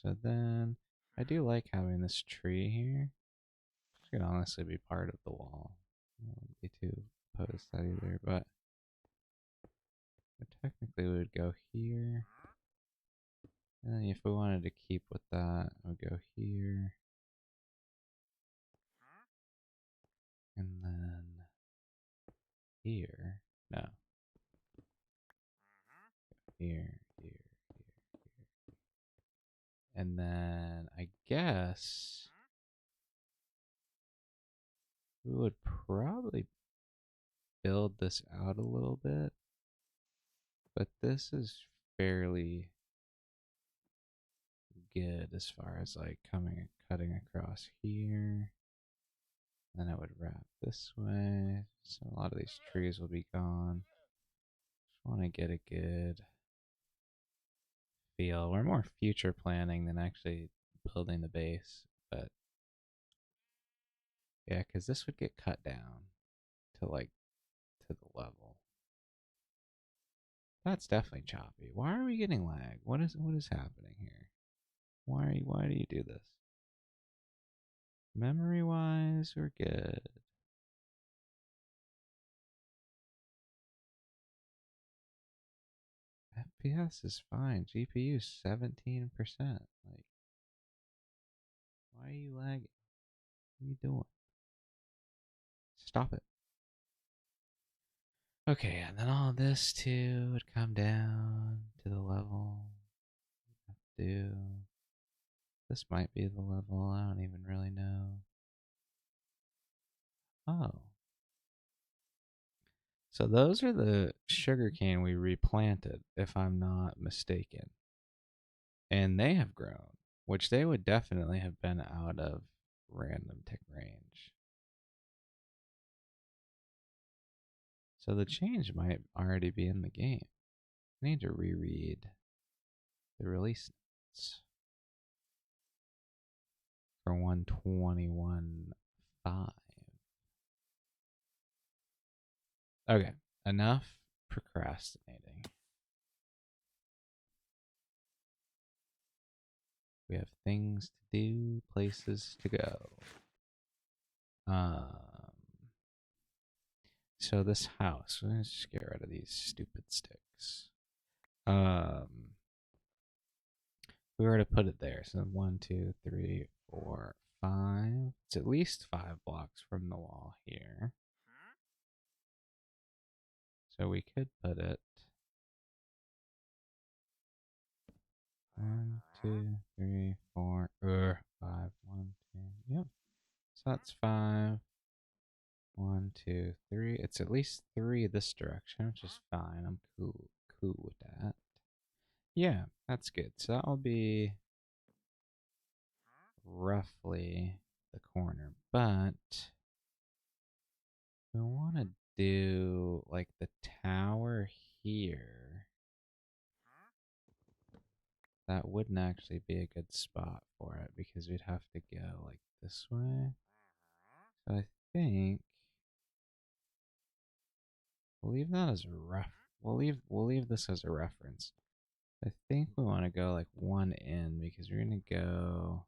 So then I do like having this tree here. It could honestly be part of the wall. I wouldn't be too opposed to that either, but technically we would go here. And then if we wanted to keep with that, I would go here. And then here. No. Here, here, here. And then I guess we would probably build this out a little bit. But this is fairly good as far as like cutting across here. Then I would wrap this way. So a lot of these trees will be gone. Just want to get a good feel. We're more future planning than actually building the base, but yeah, because this would get cut down to like to the level. That's definitely choppy. Why are we getting lag? What is happening here? Why do you do this? Memory wise, we're good. FPS is fine. GPU 17%. Like, why are you lagging? What are you doing? Stop it. Okay, and then all this too would come down to the level. This might be the level. I don't even really know. Oh. So those are the sugarcane we replanted, if I'm not mistaken. And they have grown, which they would definitely have been out of random tick range. So the change might already be in the game. I need to reread the release notes for 121.5. Okay, enough procrastinating. We have things to do, places to go. So this house, let's just get rid of these stupid sticks. We were to put it there. So 1, 2, 3, 4, 5. It's at least 5 blocks from the wall here. So we could put it 1, 2, 3, 4, 5. 1, 2. Yep. So that's 5. 1, 2, 3. It's at least 3 this direction, which is fine. I'm cool with that. Yeah, that's good. So that'll be roughly the corner, but we want to do like the tower here. That wouldn't actually be a good spot for it because we'd have to go like this way. So I think we'll leave that as a we'll leave this as a reference. I think we want to go like one in because we're gonna go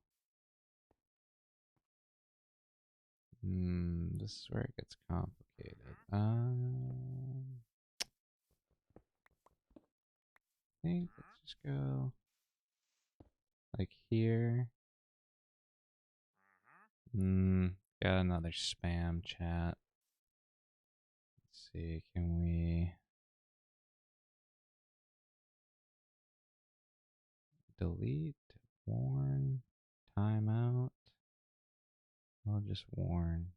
This is where it gets complicated. I think let's just go like here. Got another spam chat. Let's see, can we delete, warn, timeout? I'll just warn.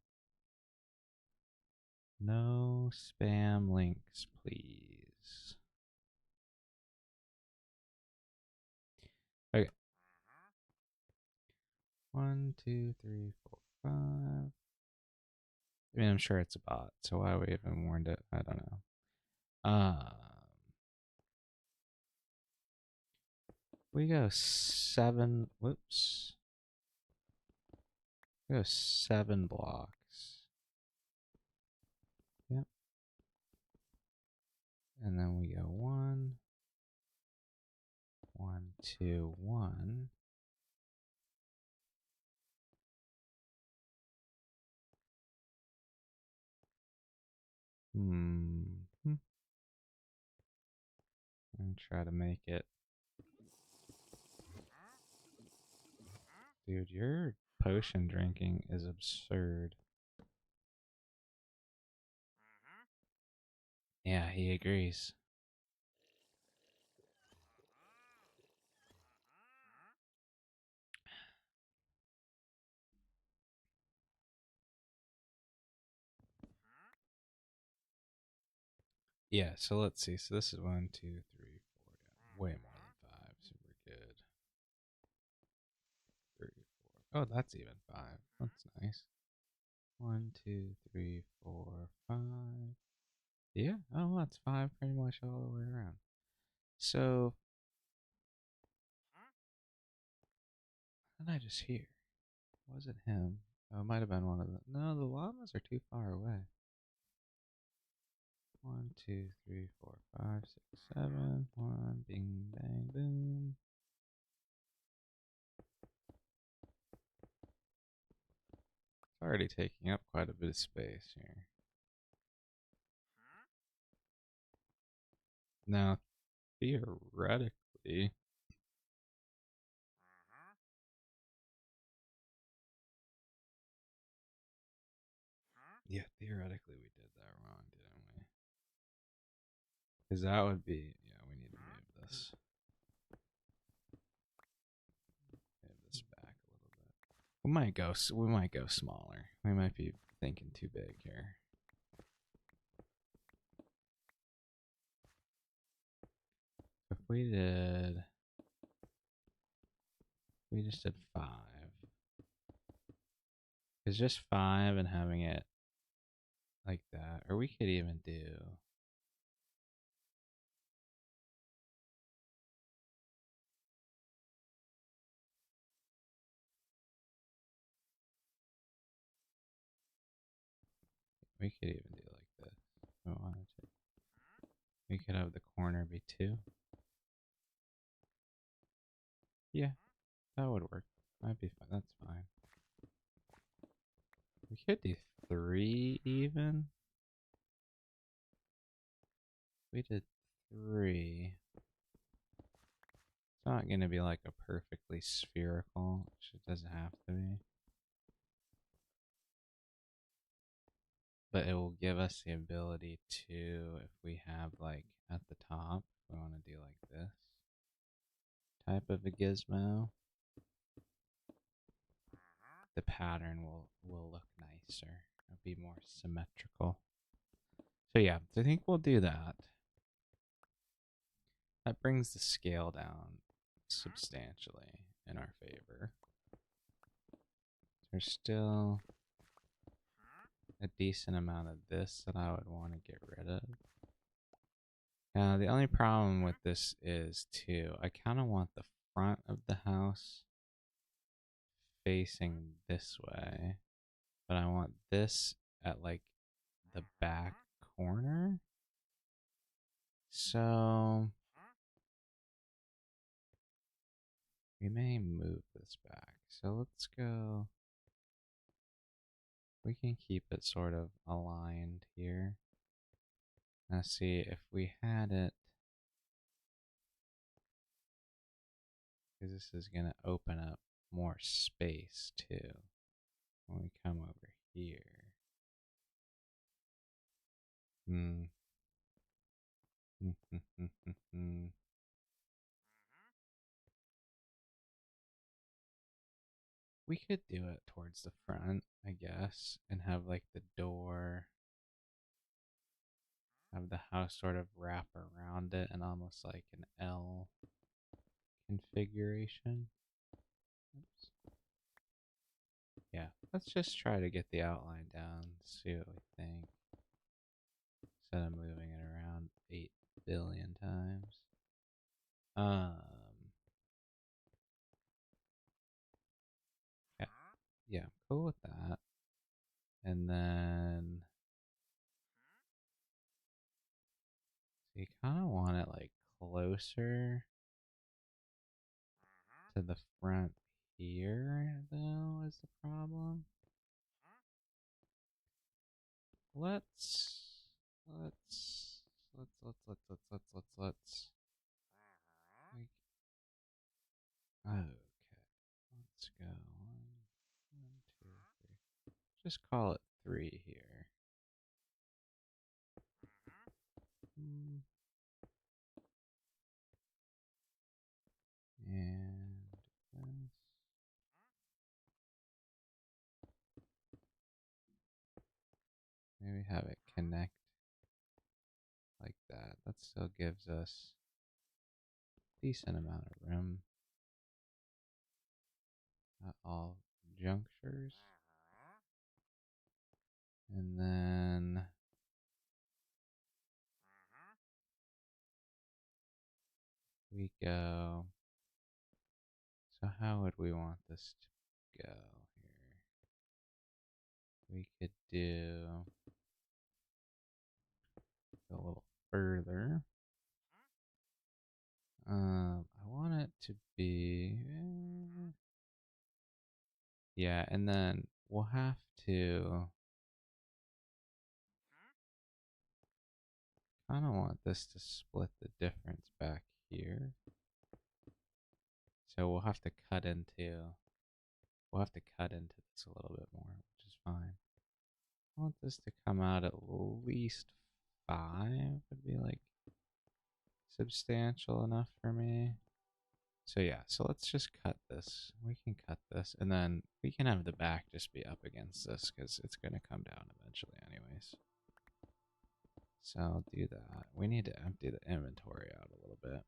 No spam links, please. Okay. 1, 2, 3, 4, 5. I mean, I'm sure it's a bot, so why we even warned it? I don't know. We go 7. Whoops. We go 7 blocks. Yep. And then we go 1, 1, 2, 1. And try to make it. Dude, your potion drinking is absurd. Yeah, he agrees. Yeah, so let's see. So this is 1, 2, 3, 4. Yeah, way more than 5, so we're good. 3, 4. Oh, that's even 5. That's nice. 1, 2, 3, 4, 5. Yeah, oh, that's 5 pretty much all the way around. So, what did I just hear? Was it him? Oh, it might have been one of the. No, the llamas are too far away. 1, 2, 3, 4, 5, 6, 7. 1, bing, bang, boom. It's already taking up quite a bit of space here. Now, theoretically, yeah, theoretically we did that wrong, didn't we? Because that would be, yeah, we need to move this. Move this back a little bit. We might go smaller. We might be thinking too big here. If we just did 5. It's just 5 and having it like that. Or we could even do. We could even do like this if we wanted to. We could have the corner be 2. Yeah, that would work. Might be fine. That's fine. We could do 3 even. We did 3. It's not going to be like a perfectly spherical, which it doesn't have to be. But it will give us the ability to, if we have like at the top, we want to do like this type of a gizmo, the pattern will look nicer. It'll be more symmetrical. So yeah, I think we'll do that. That brings the scale down substantially in our favor. There's still a decent amount of this that I would want to get rid of. Now, the only problem with this is, too, I kind of want the front of the house facing this way, but I want this at, like, the back corner. So, we may move this back. So, let's go We can keep it sort of aligned here. Now see if we had it, because this is going to open up more space too when we come over here. We could do it towards the front, I guess, and have like the door, have the house sort of wrap around it and almost like an L configuration. Oops. Yeah, let's just try to get the outline down, see what we think, instead of moving it around 8 billion times. Yeah, yeah, cool with that. And then, so you kind of want it like closer to the front here, though, is the problem. Let's like, okay, let's go. One, two, three. Just call it 3 here. And this. Maybe have it connect like that. That still gives us a decent amount of room at all junctures. And then we go. So how would we want this to go here? We could do a little further. I want it to be, yeah, and then we'll have to kind of want this to split the difference back here. So we'll have to cut into this a little bit more, which is fine. I want this to come out at least 5 would be like substantial enough for me. So yeah, so let's just cut this. We can cut this, and then we can have the back just be up against this because it's going to come down eventually anyways. So I'll do that. We need to empty the inventory out a little bit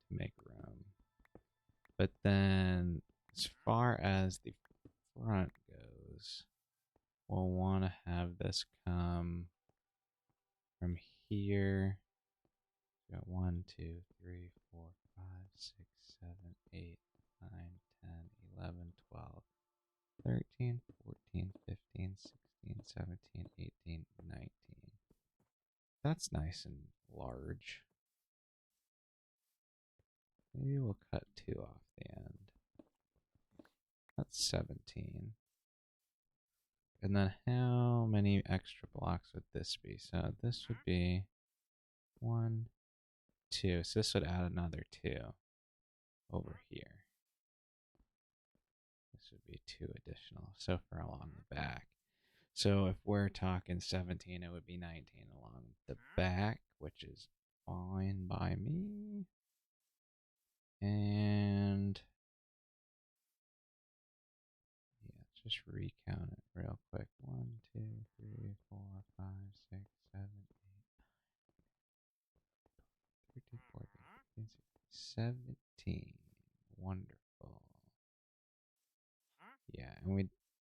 to make room. But then as far as the front goes, we'll want to have this come from here. We got 1, 2, 3, 4, 5, 6, 7, 8, 9, 10, 11, 12, 13, 14, 15, 16, 17, 18, 19. That's nice and large. Maybe we'll cut 2 off the end. That's 17. And then how many extra blocks would this be? So this would be 1, 2. So this would add another 2 over here. This would be 2 additional. So for along the back. So if we're talking 17, it would be 19 along the back, which is fine by me. And yeah, just recount it real quick. 1, 2, 3, 4, 5, 6, 7, 8, 13, 14, 15, 16, 17. Wonderful. Yeah, and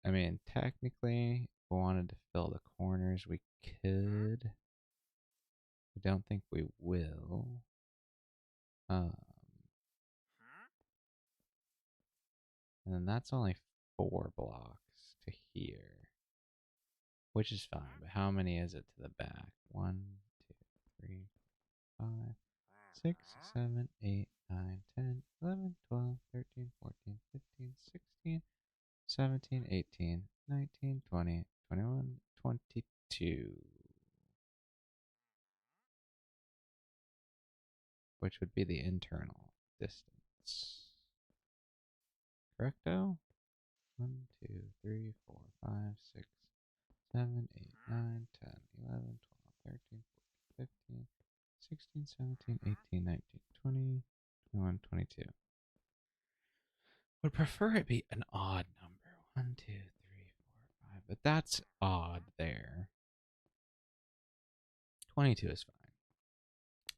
I mean, technically, if we wanted to fill the corners, we could. I don't think we will. And then that's only 4 blocks to here, which is fine. But how many is it to the back? 1, 2, 3, 5, 6, 7, 8, 9, 10, 11, 12, 13, 14, 15, 16, 17, 18, 19, 2, which would be the internal distance. Correcto? 1, 2, 3, 4, 5, 6, 7, 8, 9, 10, 11, 12, 13, 14, 15, 16, 17, 18, 19, 20, 21, 22. Would prefer it be an odd number. 1, 2, 3, 4, 5. But that's odd there. 22 is fine.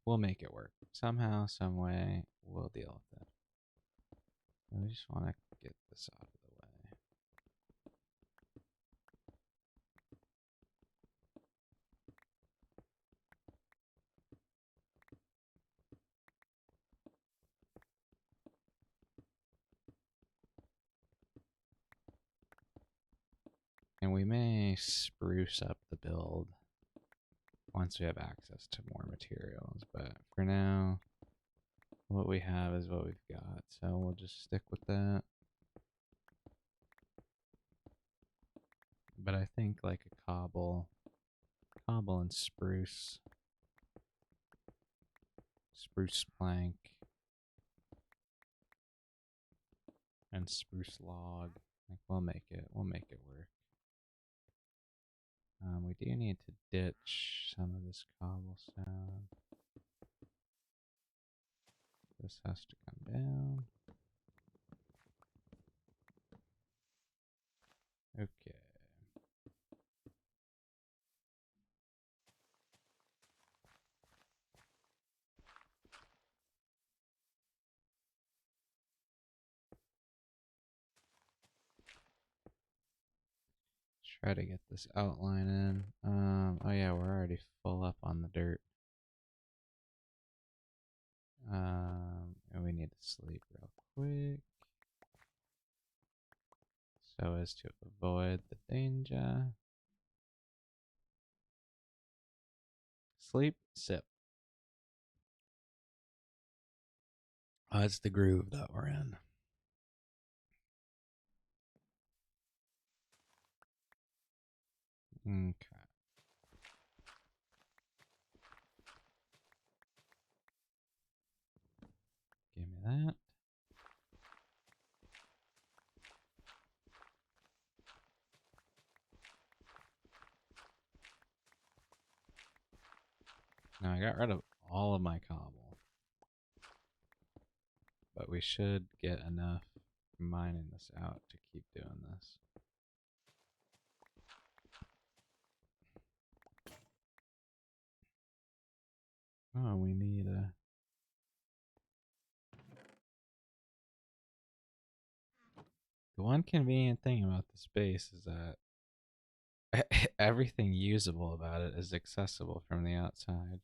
We'll make it work. Somehow, some way, we'll deal with it. We just want to get this out of the way. And we may spruce up the build once we have access to more materials. But for now, what we have is what we've got. So we'll just stick with that. But I think like a cobble and spruce plank, and spruce log. Like we'll make it work. We do need to ditch some of this cobblestone. This has to come down. Okay. Try to get this outline in. Oh yeah, we're already full up on the dirt. And we need to sleep real quick so as to avoid the danger. Sleep, sip. Oh, it's the groove that we're in. Okay. Give me that. Now I got rid of all of my cobble. But we should get enough mining this out to keep doing this. Oh, we need a... The one convenient thing about this base is that everything usable about it is accessible from the outside.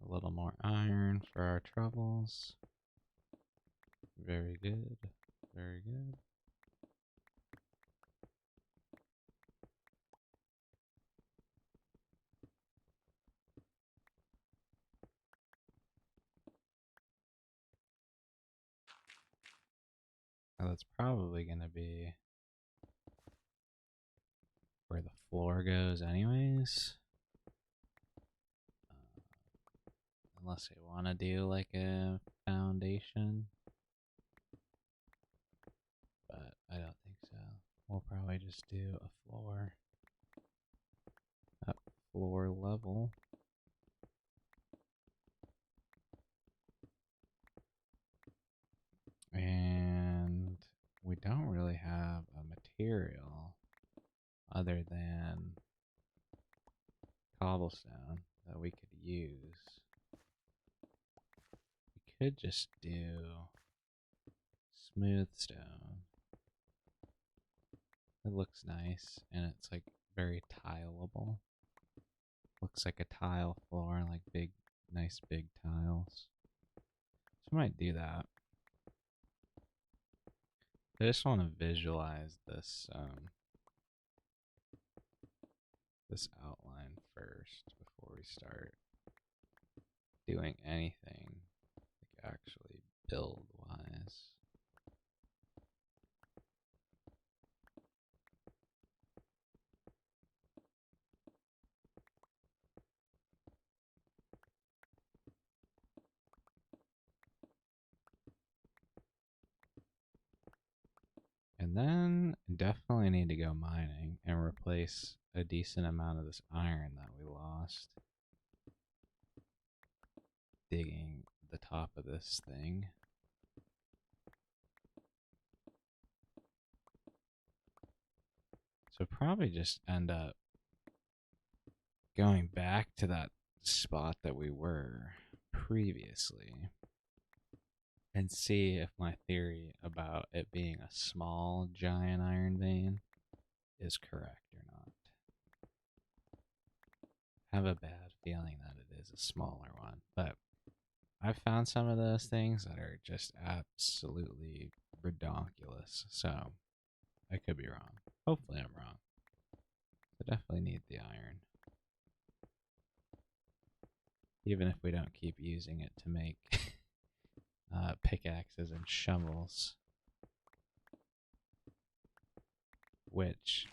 A little more iron for our troubles. Very good. Very good. Now that's probably going to be where the floor goes anyways. Unless we want to do like a foundation. But I don't think so. We'll probably just do a floor. Up floor level. And we don't really have a material other than cobblestone that we could use. We could just do smooth stone. It looks nice and it's like very tileable. Looks like a tile floor, like big, nice big tiles. So I might do that. I just want to visualize this outline first before we start doing anything like actually build wise. And then definitely need to go mining and replace a decent amount of this iron that we lost digging the top of this thing. So probably just end up going back to that spot that we were previously and see if my theory about it being a small giant iron vein is correct or not. I have a bad feeling that it is a smaller one, but I've found some of those things that are just absolutely redonkulous, so I could be wrong. Hopefully I'm wrong. I definitely need the iron. Even if we don't keep using it to make pickaxes and shovels. Which,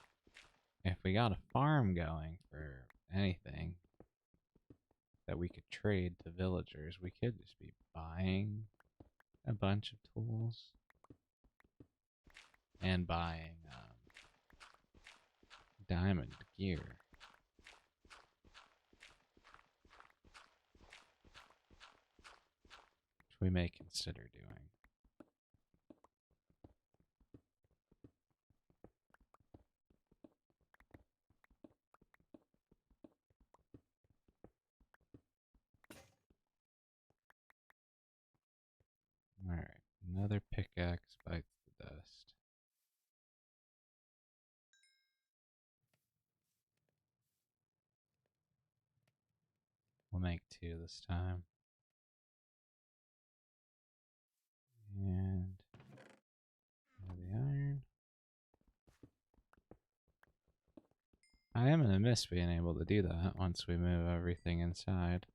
if we got a farm going for anything that we could trade to villagers, we could just be buying a bunch of tools and buying diamond gear. Which we may consider doing. Alright, another pickaxe bites the dust. We'll make 2 this time. And the iron. I am gonna miss being able to do that once we move everything inside.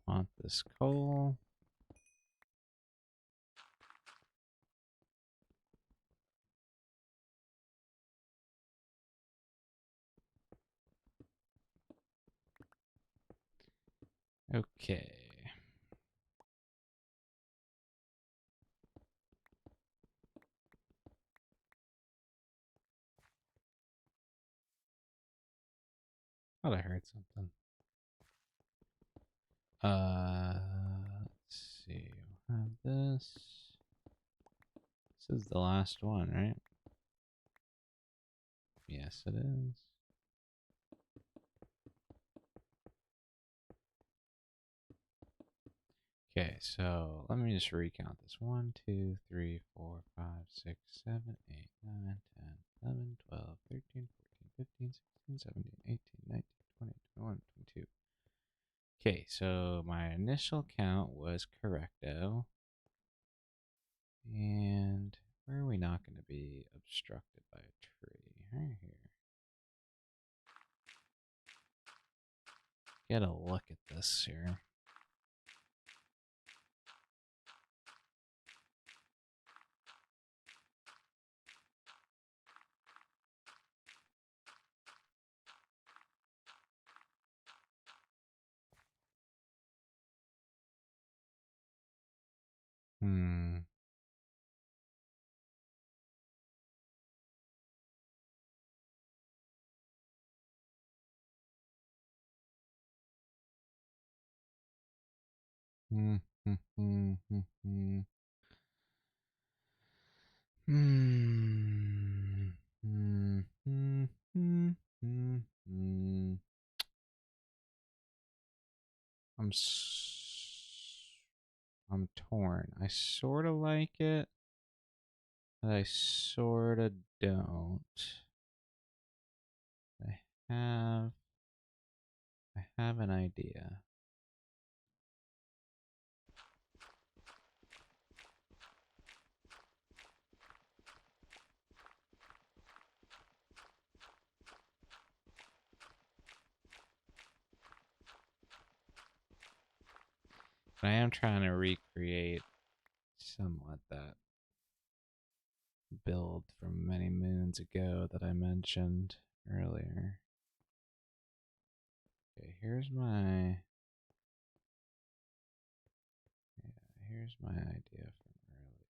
Want this coal. Okay. Thought I heard something. Let's see. We'll have this. This is the last one, right? Yes, it is. Okay, so let me just recount this. 1, 2, 3, 4, 5, 6, 7, 8, 9, 10, 11, 12, 13, 14, 15, 16, 17, 18, 19, 20, 21, 22. Okay, so my initial count was correcto. And where are we not going to be obstructed by a tree? Right here. Get a look at this here. Hmm. Hmm. Hmm. Hmm. Hmm. Hmm. Hmm. Hmm. Hmm. Hmm. Hmm. I'm I'm torn. I sort of like it, but I sort of don't. I have I have an idea. But I am trying to recreate somewhat that build from many moons ago that I mentioned earlier. Okay, here's my idea from earlier.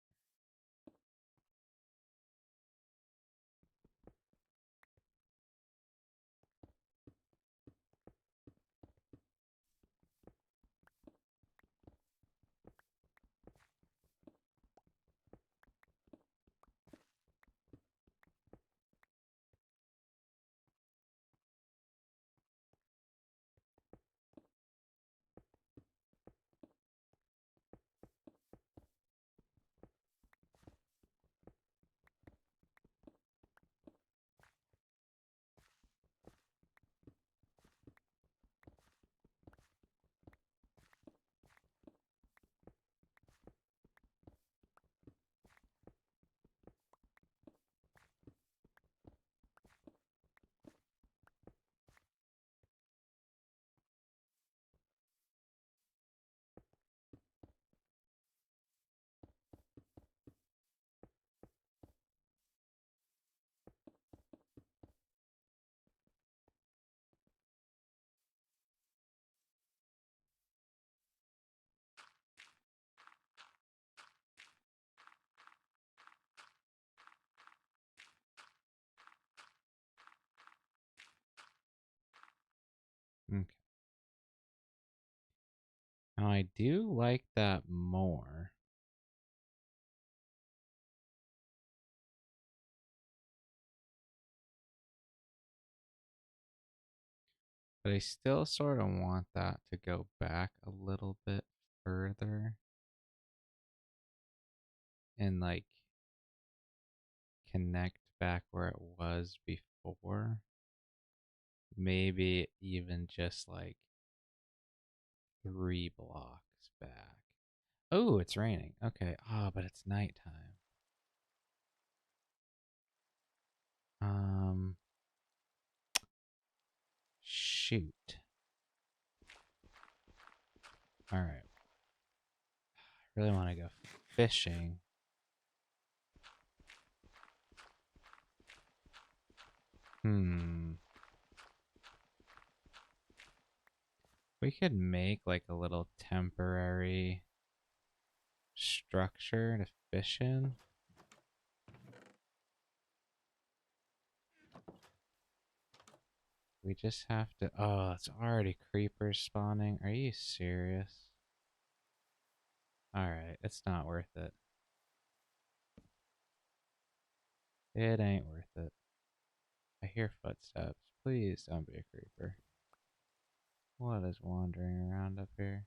Okay. Now I do like that more. But I still sort of want that to go back a little bit further and like connect back where it was before. Maybe even just like 3 blocks back. Oh, it's raining. Okay. Ah, but it's nighttime. Um, shoot. All right. I really want to go fishing. Hmm. We could make like a little temporary structure to fish in. We just have to. Oh, it's already creepers spawning. Are you serious? Alright, it's not worth it. It ain't worth it. I hear footsteps. Please don't be a creeper. What is wandering around up here?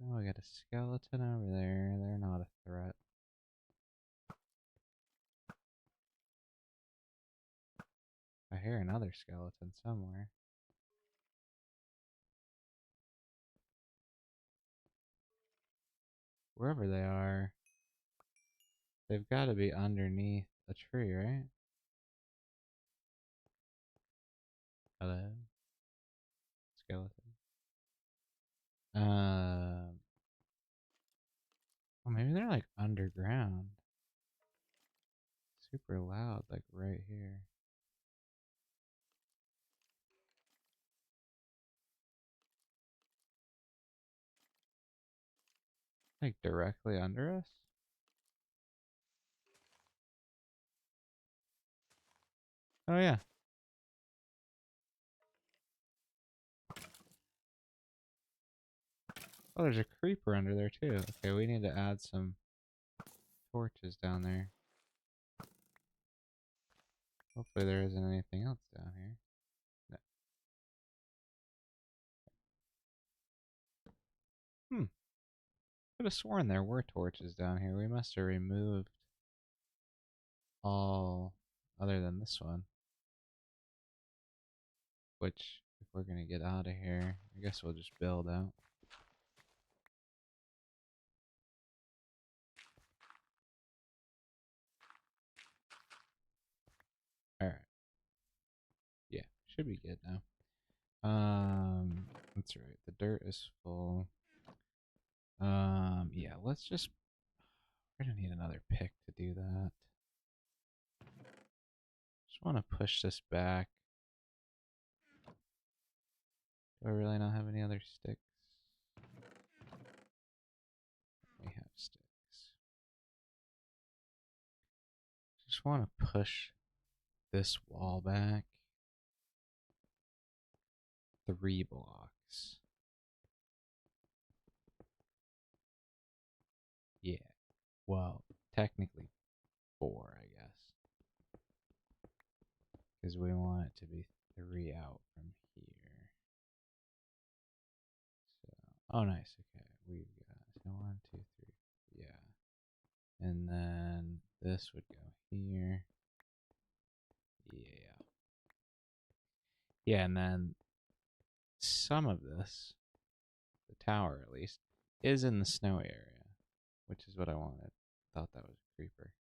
Oh, we got a skeleton over there. They're not a threat. I hear another skeleton somewhere. Wherever they are, they've got to be underneath a tree, right? Hello? Skeleton. Oh, maybe they're like underground. Super loud, like right here. Like directly under us? Oh, yeah. Oh, there's a creeper under there too. Okay, we need to add some torches down there. Hopefully there isn't anything else down here. No. Could have sworn there were torches down here. We must have removed all other than this one. Which, if we're gonna get out of here, I guess we'll just build out. Alright. Yeah, should be good now. That's right. The dirt is full. Yeah, let's just... We're gonna need another pick to do that. Just want to push this back. Do I really not have any other sticks? We have sticks. Just want to push this wall back 3 blocks. Yeah. Well, technically 4, I guess. Because we want it to be 3 out from here. So, oh nice, okay. We've got so 1, 2, 3, yeah. And then this would go here. Yeah. Yeah, and then some of this, the tower at least, is in the snow area, which is what I wanted. Thought that was a creeper.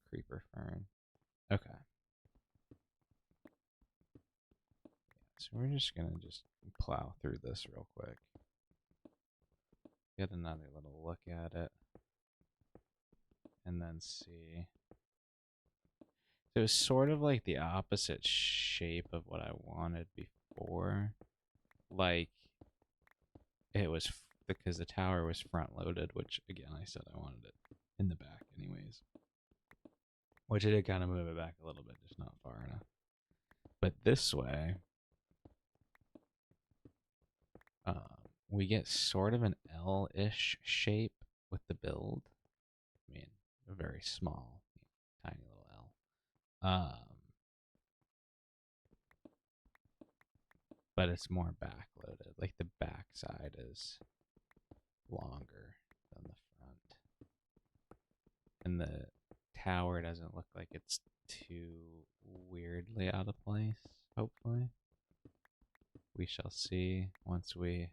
Creeper fern. Okay. So we're just gonna plow through this real quick. Get another little look at it. And then see. So it was sort of like the opposite shape of what I wanted before. Like, it was because the tower was front loaded, which again, I said I wanted it in the back anyways. Which I did kind of move it back a little bit, just not far enough. But this way, we get sort of an L-ish shape with the build. I mean, a very small, tiny little L. But it's more backloaded. Like the back side is longer than the front. And the tower doesn't look like it's too weirdly out of place, hopefully. We shall see once we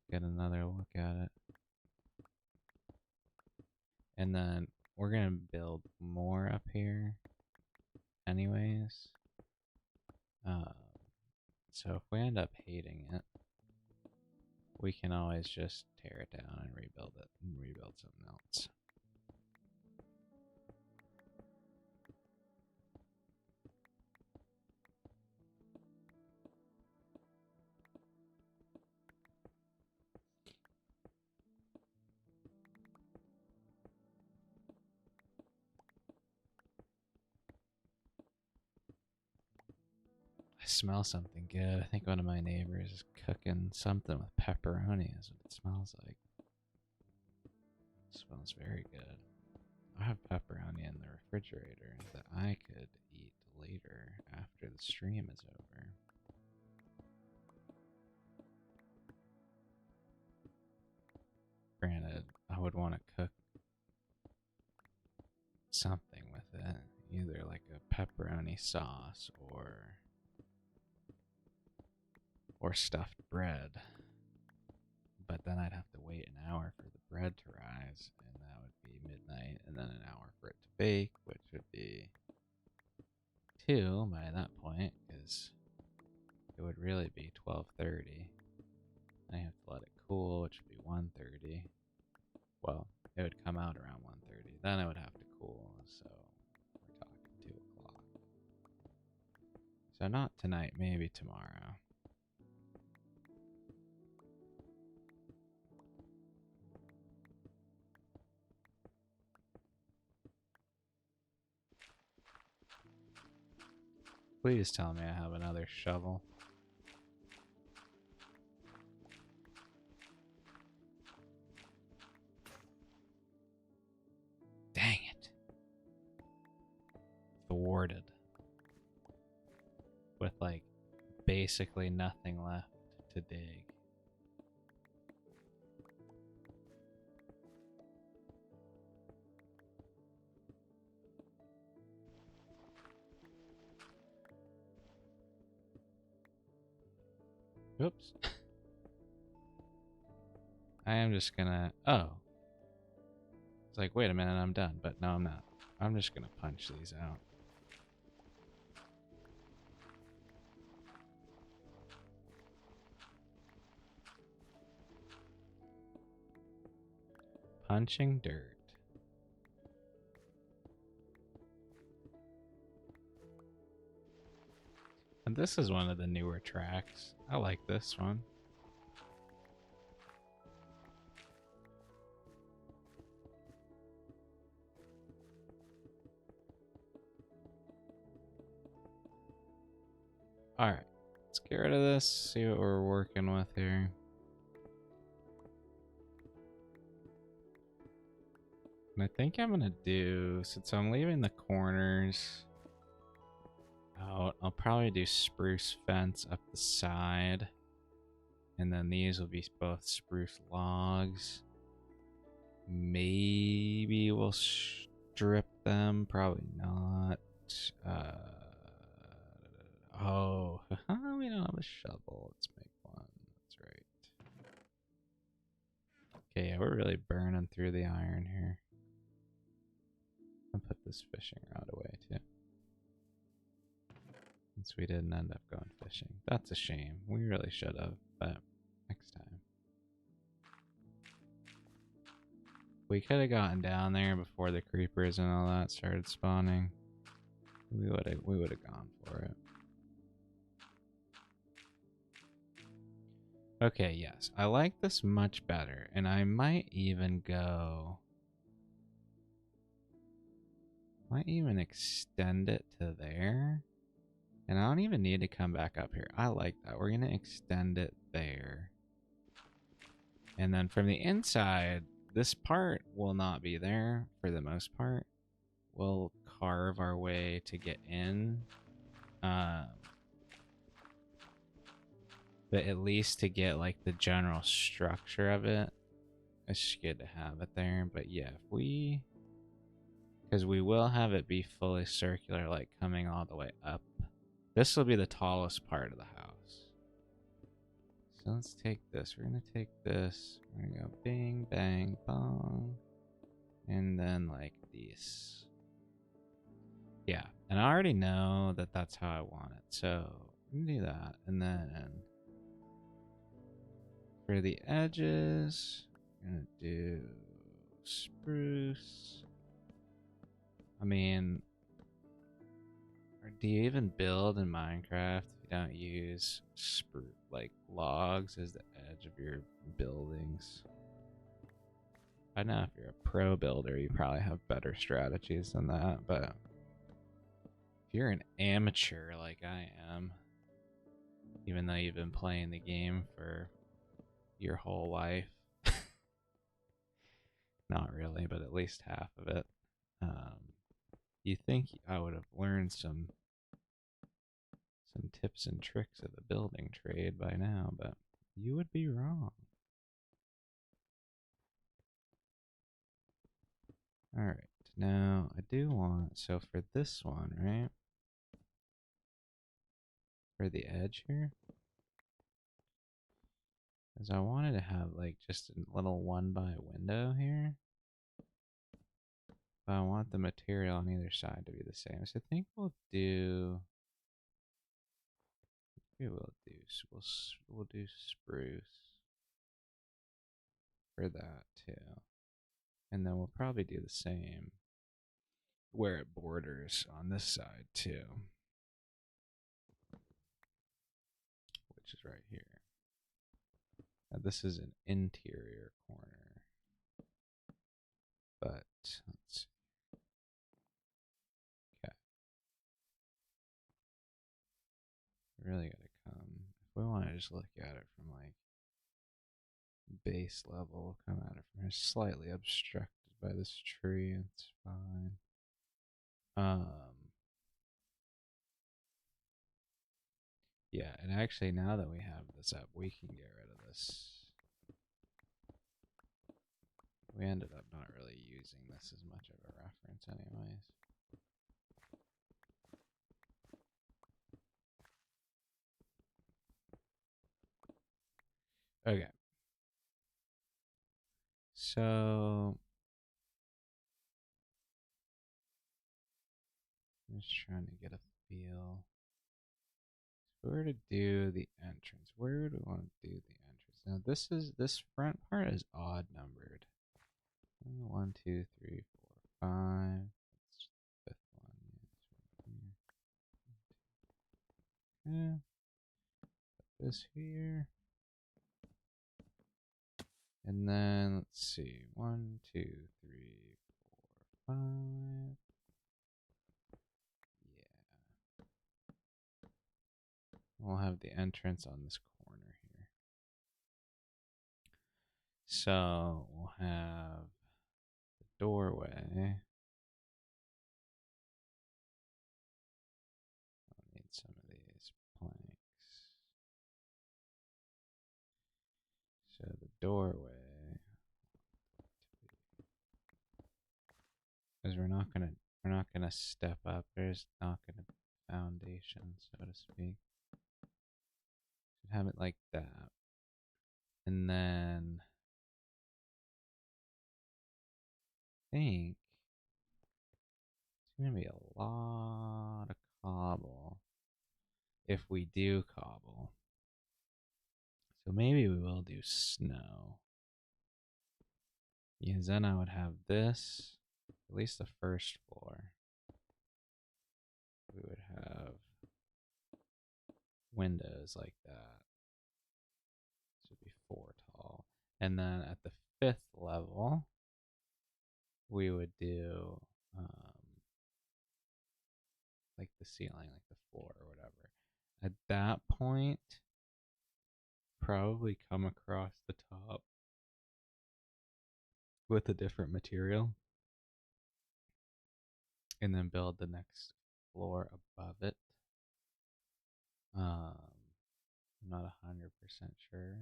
get another look at it. And then we're going to build more up here anyways. So if we end up hating it, we can always just tear it down and rebuild it and rebuild something else. I smell something good. I think one of my neighbors is cooking something with pepperoni is what it smells like. It smells very good. I have pepperoni in the refrigerator that I could eat later after the stream is over. Granted, I would want to cook something with it. Either like a pepperoni sauce or stuffed bread. But then I'd have to wait an hour for the bread to rise, and that would be midnight, and then an hour for it to bake, which would be 2 by that point, because it would really be 12:30. I have to let it cool, which would be 1:30. Well, it would come out around 1:30. Then it would have to cool, so we're talking 2 o'clock. So not tonight, maybe tomorrow. Please tell me I have another shovel. with like basically nothing left to dig. Oops. I am just gonna, oh. It's like, wait a minute, I'm done, but no, I'm not. I'm just gonna punch these out. Punching dirt. And this is one of the newer tracks. I like this one. Alright, let's get rid of this, see what we're working with here. And I think I'm gonna do, since I'm leaving the corners out, I'll probably do spruce fence up the side. And then these will be both spruce logs. Maybe we'll strip them, probably not. Oh, we don't have a shovel. Let's make one. That's right. Okay, yeah, we're really burning through the iron here. I'll put this fishing rod away too. Since we didn't end up going fishing. That's a shame. We really should have, but next time. We could have gotten down there before the creepers and all that started spawning. We would have gone for it. Okay, yes. I like this much better, and I might even go... Might even extend it to there. And I don't even need to come back up here. I like that. We're going to extend it there. And then from the inside, this part will not be there for the most part. We'll carve our way to get in. But at least to get like the general structure of it, it's just good to have it there. But yeah, if we... Because we will have it be fully circular, like coming all the way up. This will be the tallest part of the house. So let's take this. We're going to take this. We're going to go bing, bang, bong. And then like these. Yeah. And I already know that that's how I want it. So we can do that. And then for the edges, we're going to do spruce. I mean, do you even build in Minecraft if you don't use like logs as the edge of your buildings? I know if you're a pro builder, you probably have better strategies than that, but if you're an amateur like I am, even though you've been playing the game for your whole life, not really, but at least half of it, you think I would have learned some tips and tricks of the building trade by now, but you would be wrong. Alright, now I do want, so for this one, right? For the edge here, because I wanted to have like just a little 1x window here. But I want the material on either side to be the same. So I think we'll do, we'll do spruce for that too. And then we'll probably do the same where it borders on this side too. Which is right here. Now this is an interior corner. But let's see. Okay. Really gotta come. If we want to just look at it from like base level, come at it from here. Slightly obstructed by this tree. It's fine. Yeah, and actually now that we have this up, we can get rid of this. We ended up not really using this as much of a reference anyways. Okay. So I'm just trying to get a feel. If we were to do the entrance, where do we want to do the entrance? Now this front part is odd numbered. 1, 2, 3, 4, 5. That's the fifth one. Yeah. Put this here. And then let's see. 1, 2, 3, 4, 5. Yeah. We'll have the entrance on this corner here. So we'll have the doorway. I'll need some of these planks. So the doorway, because we're not gonna step up. There's not gonna be foundation, so to speak. Should have it like that, and then I think it's gonna be a lot of cobble if we do cobble. So maybe we will do snow. Because then I would have this, at least the first floor. We would have windows like that. This would be 4 tall. And then at the 5th level, we would do like the ceiling, like the floor or whatever. At that point, probably come across the top with a different material and then build the next floor above it. I'm not 100% sure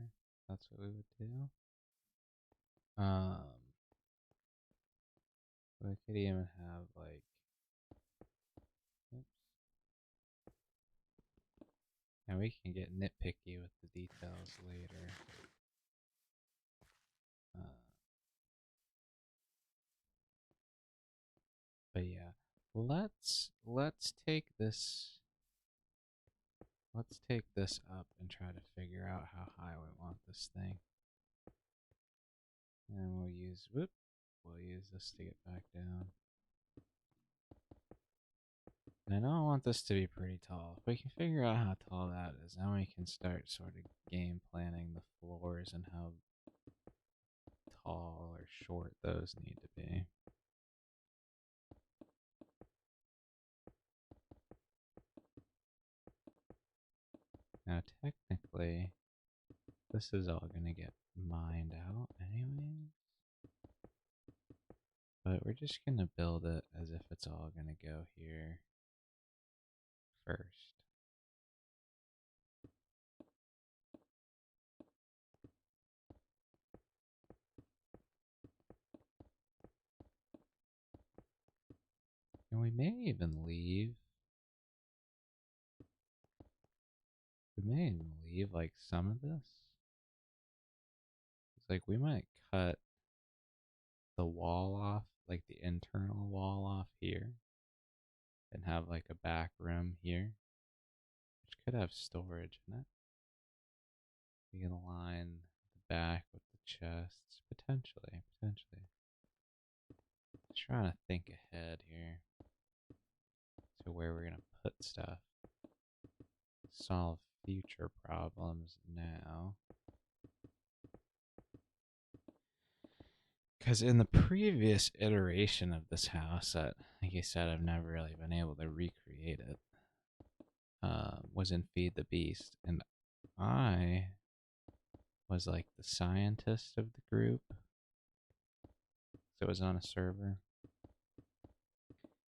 that's what we would do. We could even have like, oops. And we can get nitpicky with the details later. But yeah, let's take this. Let's take this up and try to figure out how high we want this thing. And we'll use this to get back down. And I know I want this to be pretty tall. If we can figure out how tall that is, then we can start sort of game planning the floors and how tall or short those need to be. Now technically, this is all going to get mined out anyways. But we're just going to build it as if it's all going to go here first. And we may even leave. We may even leave like some of this. It's like we might cut the wall off, like the internal wall off here, and have like a back room here, which could have storage in it. We can line the back with the chests, potentially. Just trying to think ahead here to where we're gonna put stuff. Solve future problems now. Because in the previous iteration of this house, that, like I said, I've never really been able to recreate it, was in Feed the Beast. And I was like the scientist of the group. So it was on a server.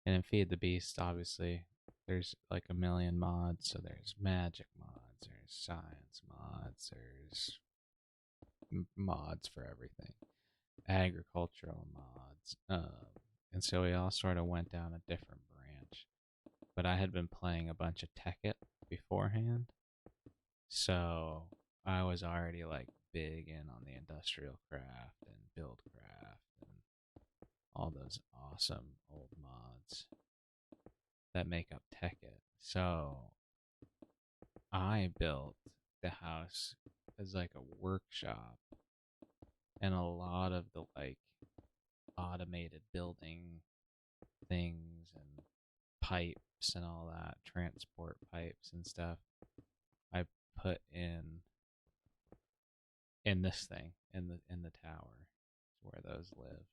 And in Feed the Beast, obviously, there's like a million mods. So there's magic mods, there's science mods, there's mods for everything, agricultural mods. And so we all sort of went down a different branch. But I had been playing a bunch of Tekkit beforehand, so I was already like big in on the industrial craft and build craft and all those awesome old mods that make up Tekkit. So I built the house as like a workshop, and a lot of the like automated building things and pipes and all that, transport pipes and stuff, I put in this thing in the tower where those lived.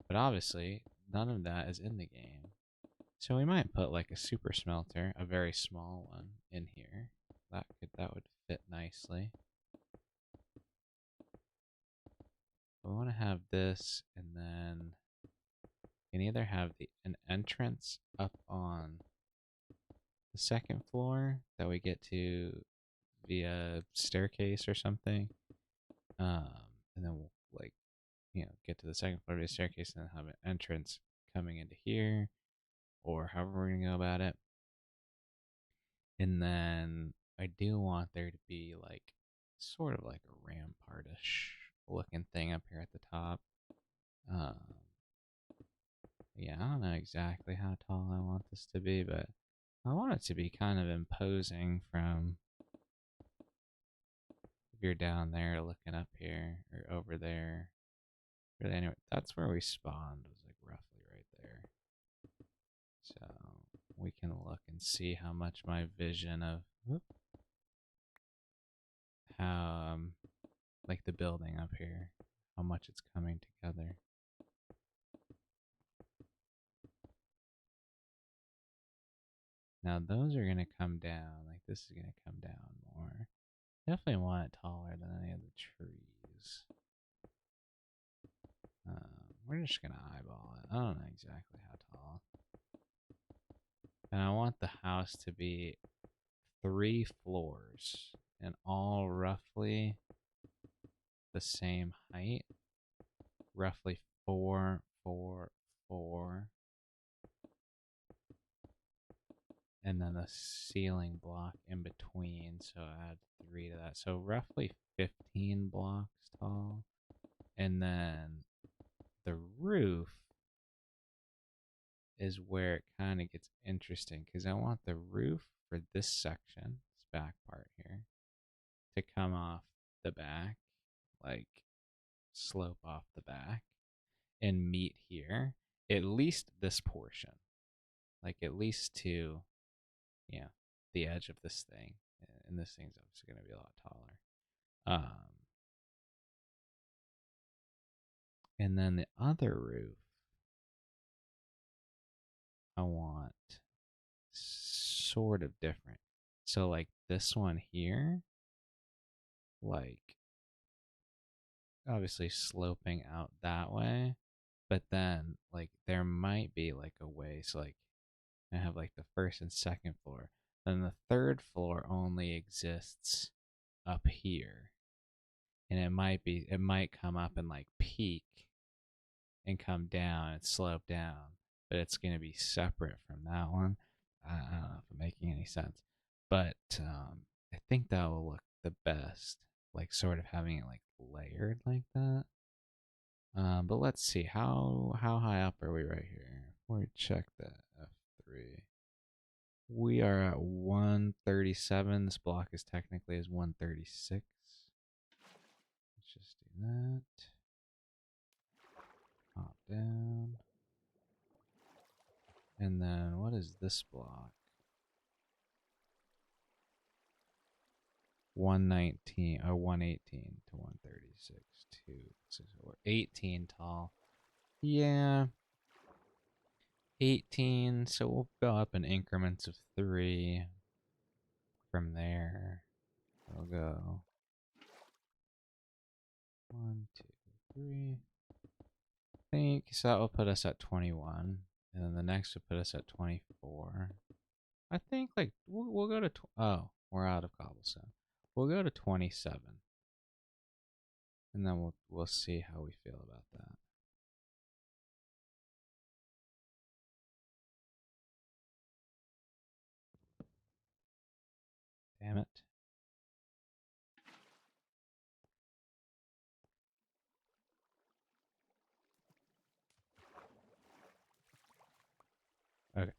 But obviously, none of that is in the game. So we might put like a super smelter, a very small one, in here. That would fit nicely. We want to have this, and then you can either have an entrance up on the second floor that we get to via staircase or something, and then we'll like get to the second floor via staircase, and then have an entrance coming into here, or however we're gonna go about it. And then I do want there to be like sort of like a rampartish looking thing up here at the top. Yeah, I don't know exactly how tall I want this to be, but I want it to be kind of imposing from if you're down there looking up here or over there. But anyway, that's where we spawned, was like roughly right there. So we can look and see how much my vision of how like the building up here, how much it's coming together. Now those are gonna come down, like this is gonna come down more. Definitely want it taller than any of the trees. We're just gonna eyeball it. I don't know exactly how tall. And I want the house to be 3 floors and all roughly the same height. Roughly 4, 4, 4. And then a ceiling block in between, so add 3 to that. So roughly 15 blocks tall. And then the roof is where it kind of gets interesting, because I want the roof for this section, this back part here, to come off the back, like slope off the back and meet here, at least this portion, like at least to the edge of this thing. And this thing's obviously going to be a lot taller. And then the other roof I want sort of different. So like this one here, like obviously sloping out that way, but then like there might be like a way, so like I have like the first and second floor, then the third floor only exists up here, and it might come up and like peak and come down and slope down, but it's going to be separate from that one. I don't know if I'm making any sense, but I think that will look the best, like sort of having it like layered like that. But let's see, how high up are we right here? We check the F3. We are at 137. This block is technically is 136. Let's just do that. Pop down. And then what is this block? 119 or 118 to 136. 2, 6, 4, 18 tall. Yeah. 18. So we'll go up in increments of 3. From there, we'll go 1, 2, 3. I think so. That will put us at 21, and then the next will put us at 24. I think like we'll go to oh We're out of cobblestone. We'll go to 27. And then we'll see how we feel about that. Damn it. Okay.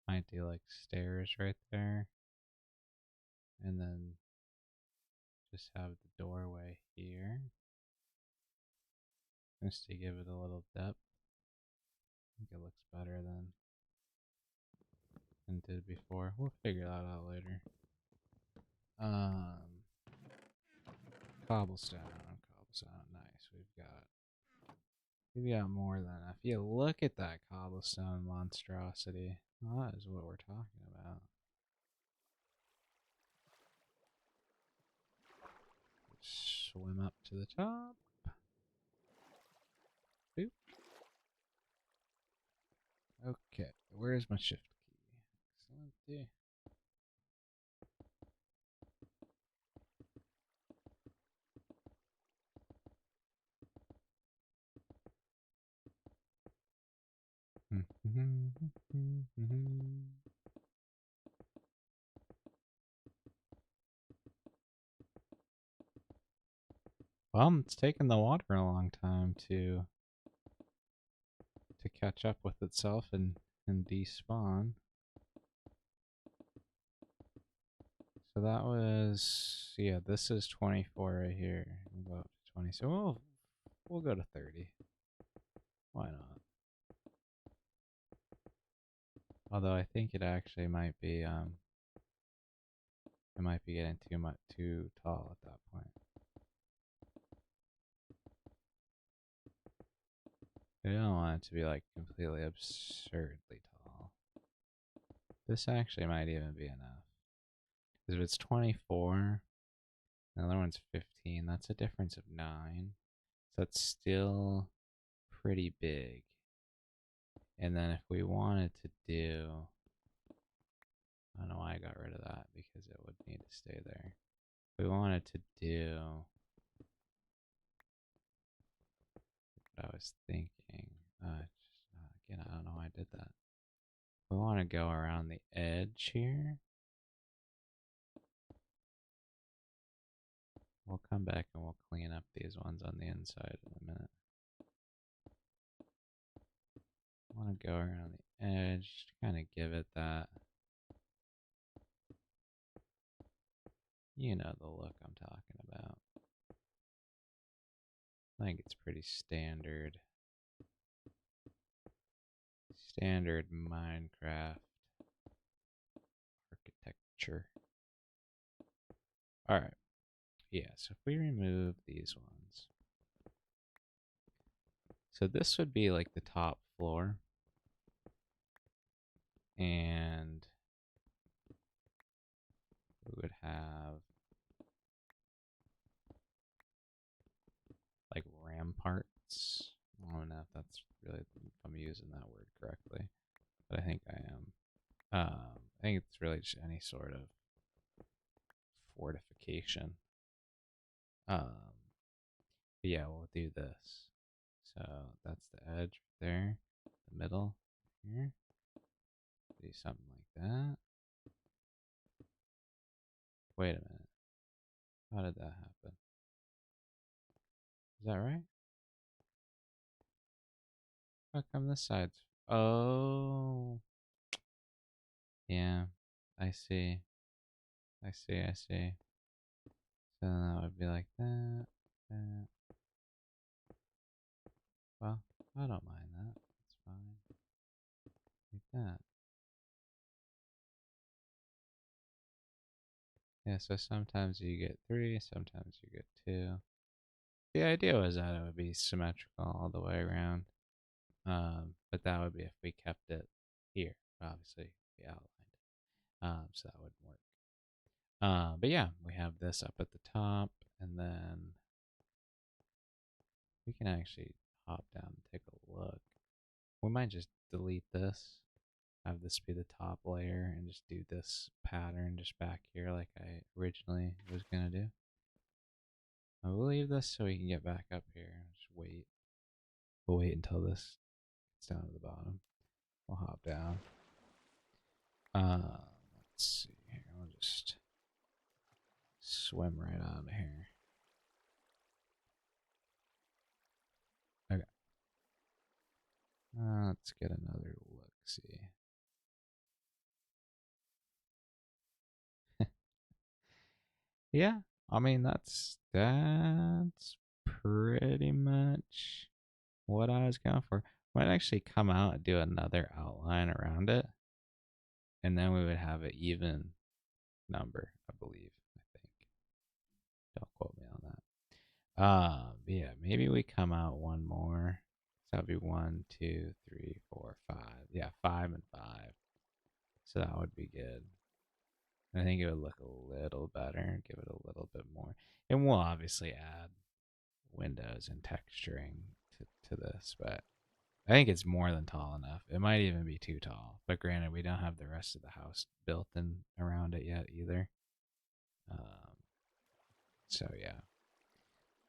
Might do like stairs right there. And then just have the doorway here. Just to give it a little depth. I think it looks better than it did before. We'll figure that out later. Cobblestone. Nice. We've got more than enough. Yeah, look at that cobblestone monstrosity. Well, that is what we're talking about. Swim up to the top. Boop. Okay, where's my shift key? Excellent. Well, it's taken the water a long time to catch up with itself and despawn. So that was, yeah, this is 24 right here. We'll go up to 20. So we'll go to 30. Why not? Although I think it actually might be it might be getting too tall at that point. I don't want it to be like completely absurdly tall. This actually might even be enough. Because if it's 24, the other one's 15, that's a difference of 9. So that's still pretty big. And then if we wanted to do, I don't know why I got rid of that because it would need to stay there. If we wanted to do what I was thinking, again, I don't know why I did that. We want to go around the edge here. We'll come back and we'll clean up these ones on the inside in a minute. I want to go around the edge to kind of give it that, you know, the look I'm talking about. I think it's pretty standard. Standard Minecraft architecture. Alright. Yeah, so if we remove these ones. So this would be like the top floor. And we would have like ramparts. I don't know if that's really, if I'm using that word correctly, but I think I am. I think it's really just any sort of fortification. Yeah, we'll do this. So that's the edge there, the middle here. Do something like that. Wait a minute. How did that happen? Is that right? How come this side's... Oh. Yeah, I see. I see. So that would be like that, that. Well, I don't mind that. It's fine. Like that. Yeah, so sometimes you get 3, sometimes you get 2. The idea was that it would be symmetrical all the way around. But that would be if we kept it here. Obviously, we outlined it. So that wouldn't work. But yeah, we have this up at the top, and then we can actually hop down and take a look. We might just delete this, have this be the top layer, and just do this pattern just back here like I originally was gonna do. I will leave this so we can get back up here. Just wait. We'll wait until this gets down to the bottom. We'll hop down. Let's see here. We'll just swim right out of here. Okay. Let's get another look. See. Yeah, I mean that's pretty much what I was going for. Might actually come out and do another outline around it, and then we would have an even number, I believe. I think. Don't quote me on that. Yeah, maybe we come out one more. So that'd be 1, 2, 3, 4, 5. Yeah, 5 and 5. So that would be good. I think it would look a little better, give it a little bit more. And we'll obviously add windows and texturing to this, but I think it's more than tall enough. It might even be too tall. But granted, we don't have the rest of the house built in around it yet either. So yeah.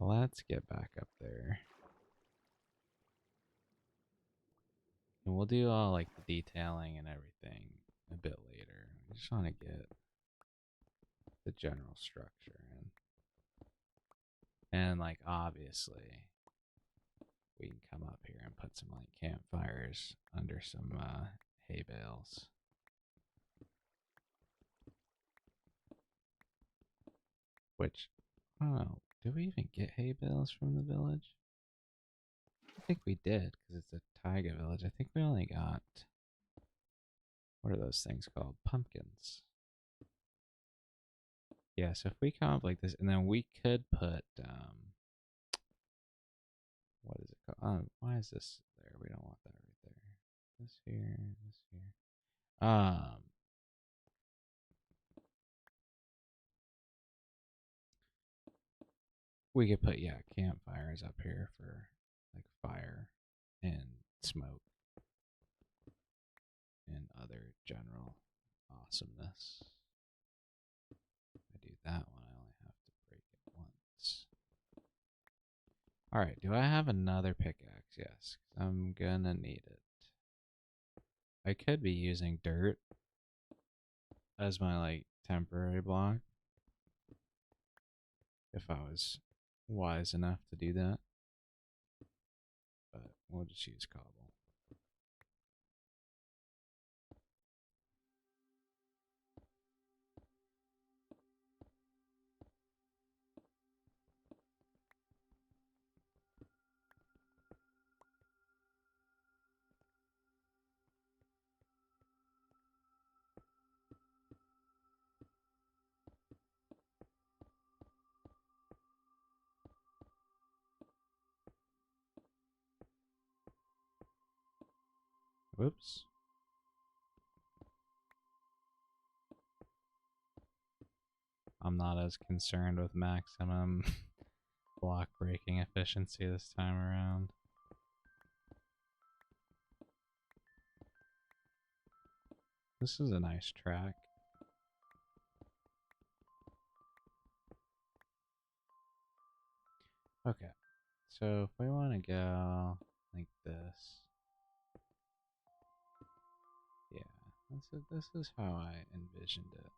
Let's get back up there. And we'll do all like the detailing and everything a bit later. I just want to get the general structure in. And like obviously we can come up here and put some like campfires under some hay bales. Which, I don't know, do we even get hay bales from the village? I think we did, because it's a taiga village. I think we only got, what are those things called? Pumpkins. Yeah, so if we come up like this, and then we could put, what is it called? Why is this there? We don't want that right there. This here, this here. We could put, yeah, campfires up here for like fire and smoke and other general awesomeness. If I do that one, I only have to break it once. Alright, do I have another pickaxe? Yes, I'm gonna need it. I could be using dirt as my like temporary block if I was wise enough to do that. But we'll just use cobble. Whoops. I'm not as concerned with maximum block breaking efficiency this time around. This is a nice track. Okay, so if we want to go like this, yeah, this is how I envisioned it.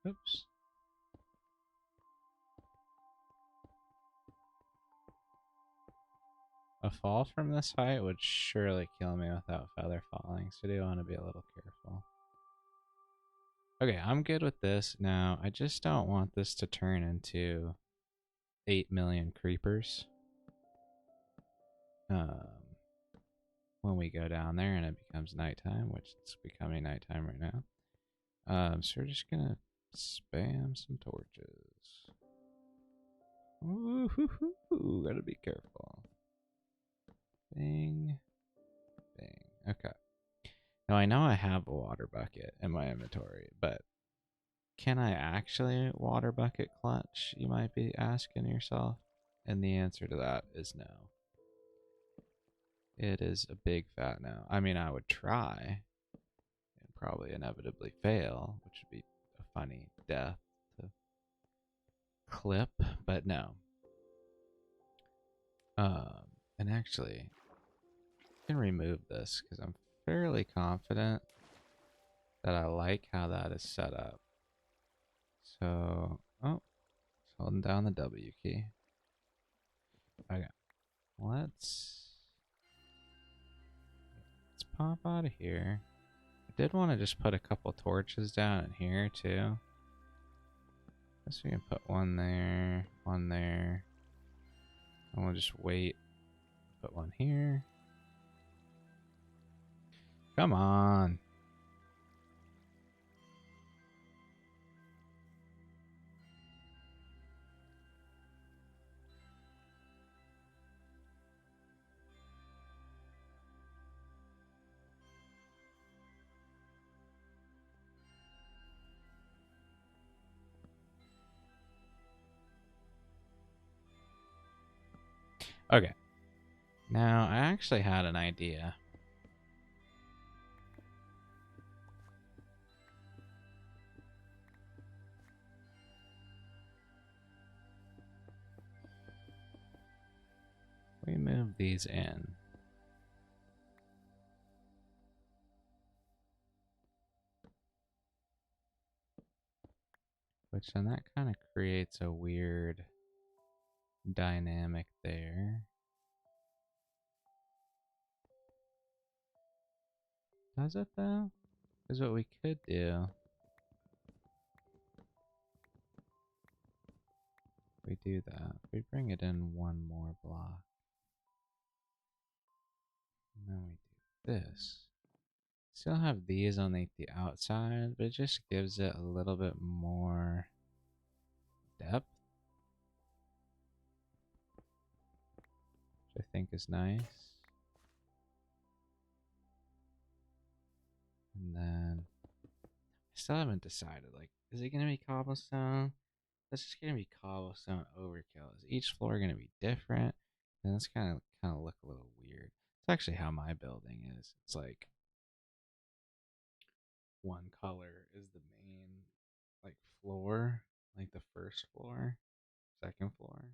Oops. A fall from this height would surely kill me without feather falling, so I do want to be a little careful. Okay, I'm good with this now. I just don't want this to turn into 8 million creepers. When we go down there and it becomes nighttime, which it's becoming nighttime right now. So we're just gonna spam some torches. Ooh, gotta be careful. Bing, bing. Okay. Now I know I have a water bucket in my inventory, but can I actually water bucket clutch? You might be asking yourself. And the answer to that is no. It is a big fat no. I mean, I would try and probably inevitably fail, which would be a funny death to clip, but no. And actually, I can remove this because I'm fairly confident that I like how that is set up. So, oh, it's holding down the W key. Okay, let's pop out of here. I did want to just put a couple torches down in here too. Guess we can put one there, and we'll just wait. Put one here. Come on. Okay. Now, I actually had an idea. We move these in. Which then that kind of creates a weird dynamic there. Does it though? Because what we could do, we do that. We bring it in one more block. And then we do this. Still have these on the outside, but it just gives it a little bit more depth, which I think is nice. And then I still haven't decided, like, is it gonna be cobblestone? That's just gonna be cobblestone overkill. Is each floor gonna be different? And that's kind of look a little weird. It's actually how my building is. It's like one color is the main like floor, like the first floor, second floor,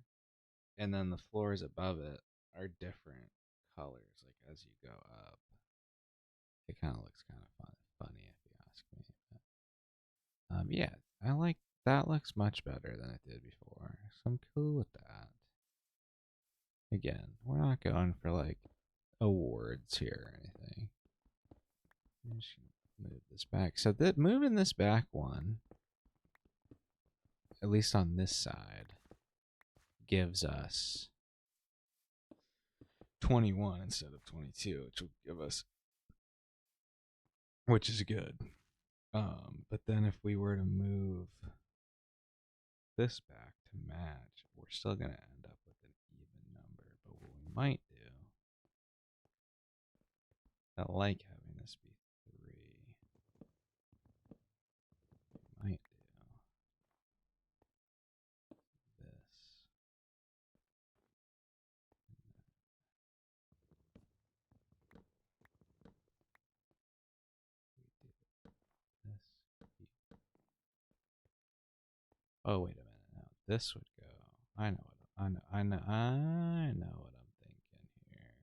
and then the floors above it are different colors. Like as you go up, it kind of looks kind of funny if you ask me. But, yeah, I like that. Looks much better than it did before, so I'm cool with that. Again, we're not going for like awards here or anything. I'm just gonna move this back. So that moving this back one, at least on this side, gives us 21 instead of 22, which will give us, which is good. But then if we were to move this back to match, we're still gonna end up with an even number. But what we might do, I like having this be 3. We might do this. We do this. Oh wait a minute. Now this would go. I know what I know what I'm thinking here.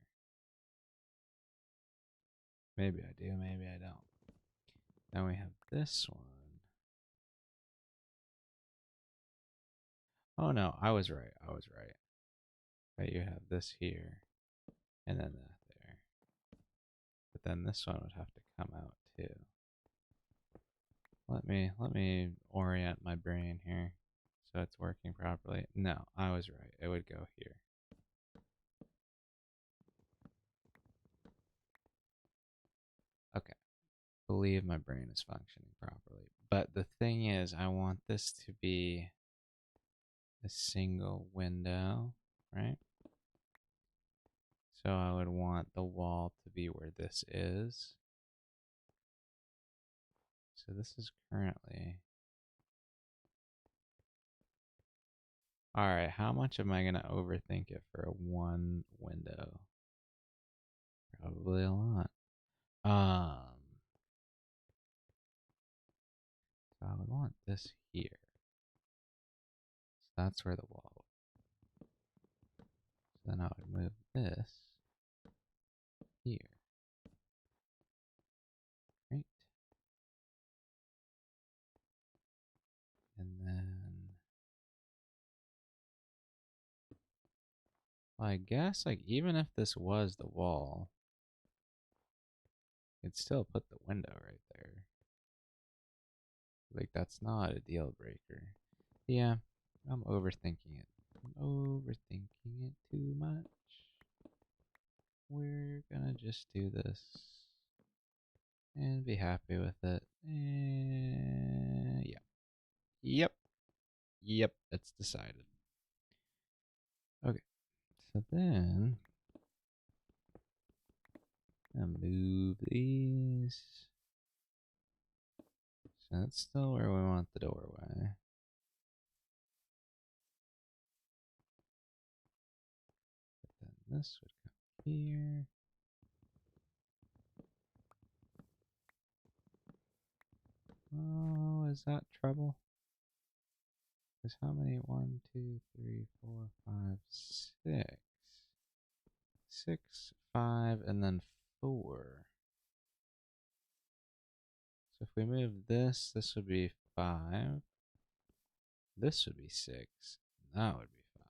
Maybe I do, maybe I don't. Then we have this one. Oh no, I was right. I was right. Right, you have this here, and then that there. But then this one would have to come out too. Let me orient my brain here. so it's working properly. No, I was right. It would go here. Okay. Believe my brain is functioning properly. But the thing is, I want this to be a single window, right? So I would want the wall to be where this is. So this is currently... Alright, how much am I going to overthink it for a one window? Probably a lot. So I would want this here. So that's where the wall would. So then I would move this here. Right? And then... Well, I guess, like, even if this was the wall, you'd still put the window right there. Like, that's not a deal breaker. Yeah, I'm overthinking it. I'm overthinking it too much. We're gonna just do this and be happy with it. And yeah. Yep, it's decided. Okay, so then I'll move these. So that's still where we want the doorway. But then this would come here. Oh, is that trouble? Because how many? 1, 2, 3, 4, 5, 6. 6, 5, and then 4. So if we move this, this would be 5. This would be 6. That would be 5.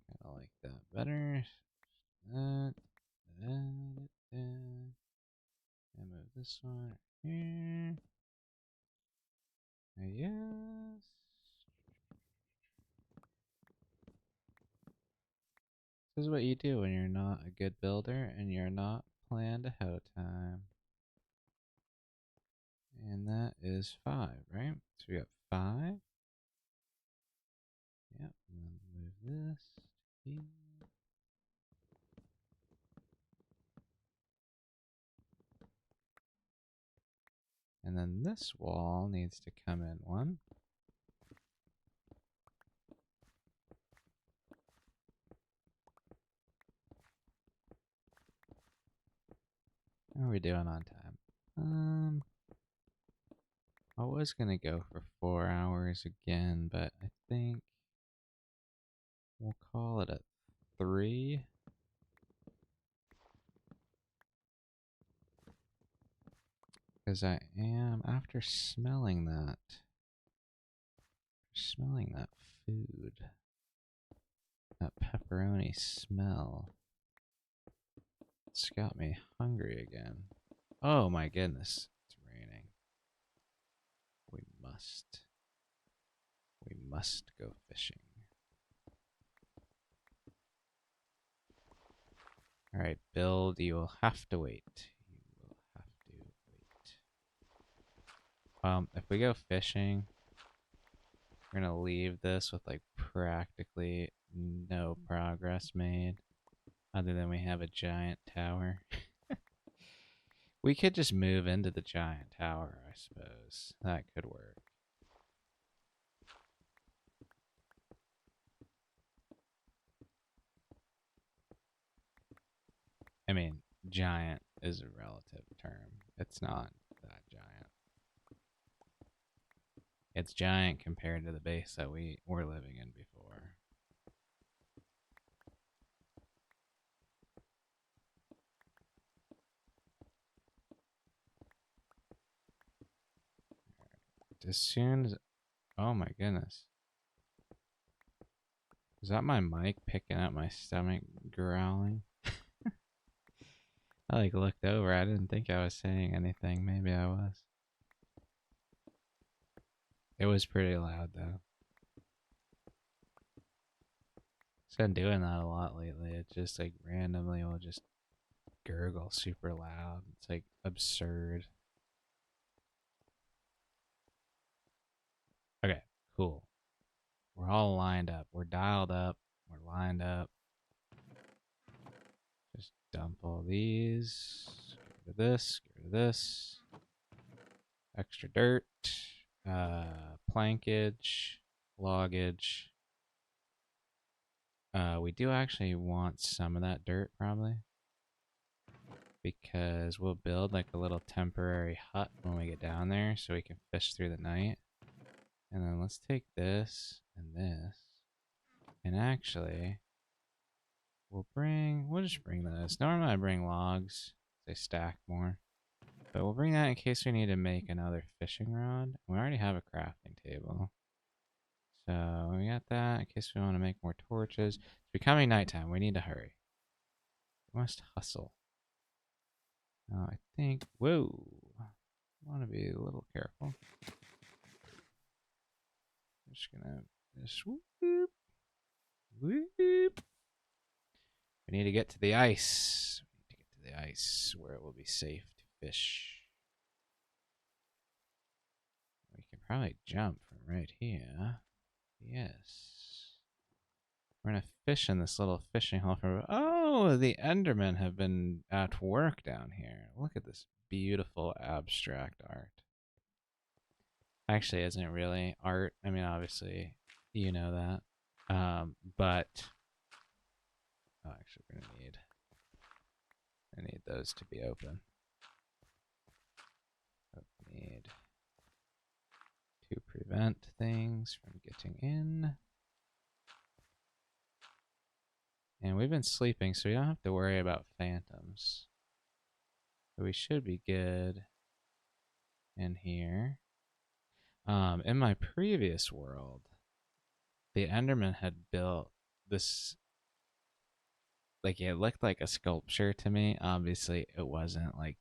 Kind of like that better. That, and move this one here. Yes. This is what you do when you're not a good builder and you're not planned ahead of time. And that is 5, right? So we got 5. Yep, and then move this to here. And then this wall needs to come in 1. How are we doing on time? I was gonna go for 4 hours again, but I think we'll call it at 3. Because I am, after smelling that food, that pepperoni smell, it's got me hungry again. Oh my goodness, it's raining. We must go fishing. Alright, build, you will have to wait. You will have to wait. If we go fishing, we're gonna leave this with like practically no progress made. Other than we have a giant tower. We could just move into the giant tower, I suppose. That could work. I mean, giant is a relative term. It's not that giant. It's giant compared to the base that we were living in before. As soon as... Oh my goodness. Is that my mic picking up my stomach growling? I like looked over. I didn't think I was saying anything. Maybe I was. It was pretty loud though. It's been doing that a lot lately. It just like randomly will just gurgle super loud. It's like absurd. Okay, cool. We're all lined up. We're dialed up. We're lined up. Just dump all these. Get rid of this. Get rid of this. Extra dirt. Plankage. Loggage. We do actually want some of that dirt probably, because we'll build like a little temporary hut when we get down there so we can fish through the night. And then let's take this and this. And actually, we'll just bring this. Normally I bring logs. They stack more. But we'll bring that in case we need to make another fishing rod. We already have a crafting table. So we got that in case we want to make more torches. It's becoming nighttime. We need to hurry. We must hustle. Now I think, whoa, I want to be a little careful. I'm just gonna just whoop, whoop. We need to get to the ice. We need to get to the ice where it will be safe to fish. We can probably jump from right here. Yes. We're gonna fish in this little fishing hole for. Oh, the Endermen have been at work down here. Look at this beautiful abstract art. Actually, isn't really art. I mean, obviously, you know that. But oh, actually, we're gonna need. I need those to be open. Need to prevent things from getting in. And we've been sleeping, so we don't have to worry about phantoms. So we should be good in here. In my previous world, the Enderman had built this, like, it looked like a sculpture to me. Obviously, it wasn't. Like,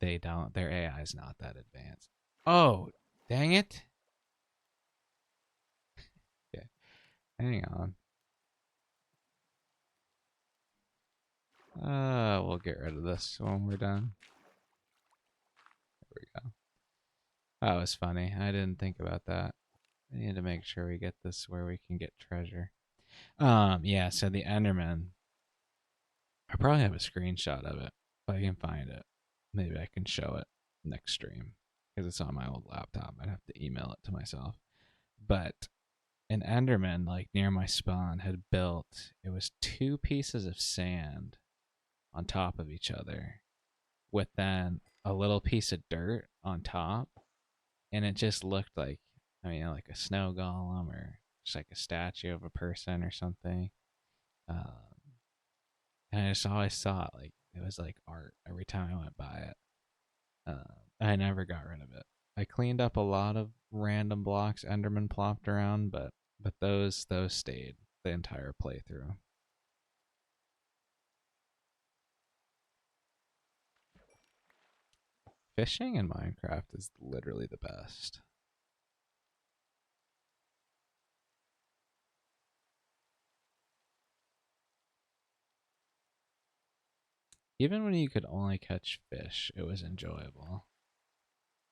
their AI is not that advanced. Oh, dang it. Okay, hang on. We'll get rid of this when we're done. There we go. That was funny. I didn't think about that. We need to make sure we get this where we can get treasure. Yeah, so the Enderman. I probably have a screenshot of it. If I can find it, maybe I can show it next stream. Because it's on my old laptop. I'd have to email it to myself. But an Enderman, like near my spawn, had built, it was 2 pieces of sand on top of each other with then a little piece of dirt on top, and it just looked like, I mean, like a snow golem or just like a statue of a person or something. And I just always saw it like it was like art every time I went by it. I never got rid of it. I cleaned up a lot of random blocks Enderman plopped around, but those stayed the entire playthrough. Fishing in Minecraft is literally the best. Even when you could only catch fish, it was enjoyable.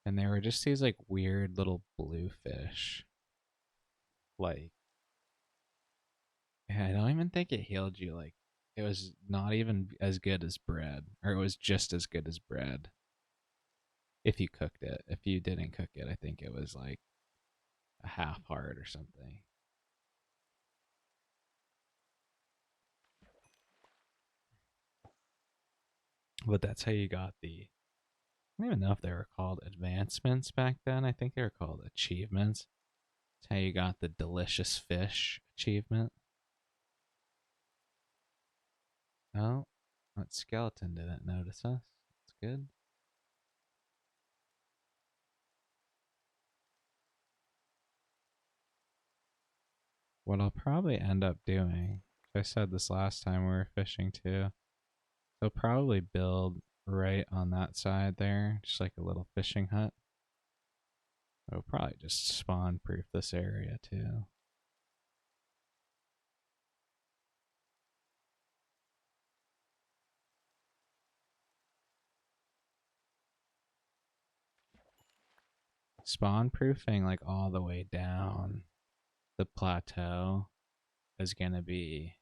And there were just these like weird little blue fish. Like, I don't even think it healed you. Like, it was not even as good as bread, or it was just as good as bread. If you cooked it. If you didn't cook it, I think it was like a half heart or something. But that's how you got the. I don't even know if they were called advancements back then. I think they were called achievements. That's how you got the delicious fish achievement. Oh, that skeleton didn't notice us. That's good. What I'll probably end up doing, I said this last time we were fishing too, they'll probably build right on that side there, just like a little fishing hut. We'll probably just spawn proof this area too. Spawn proofing like all the way down the plateau is going to be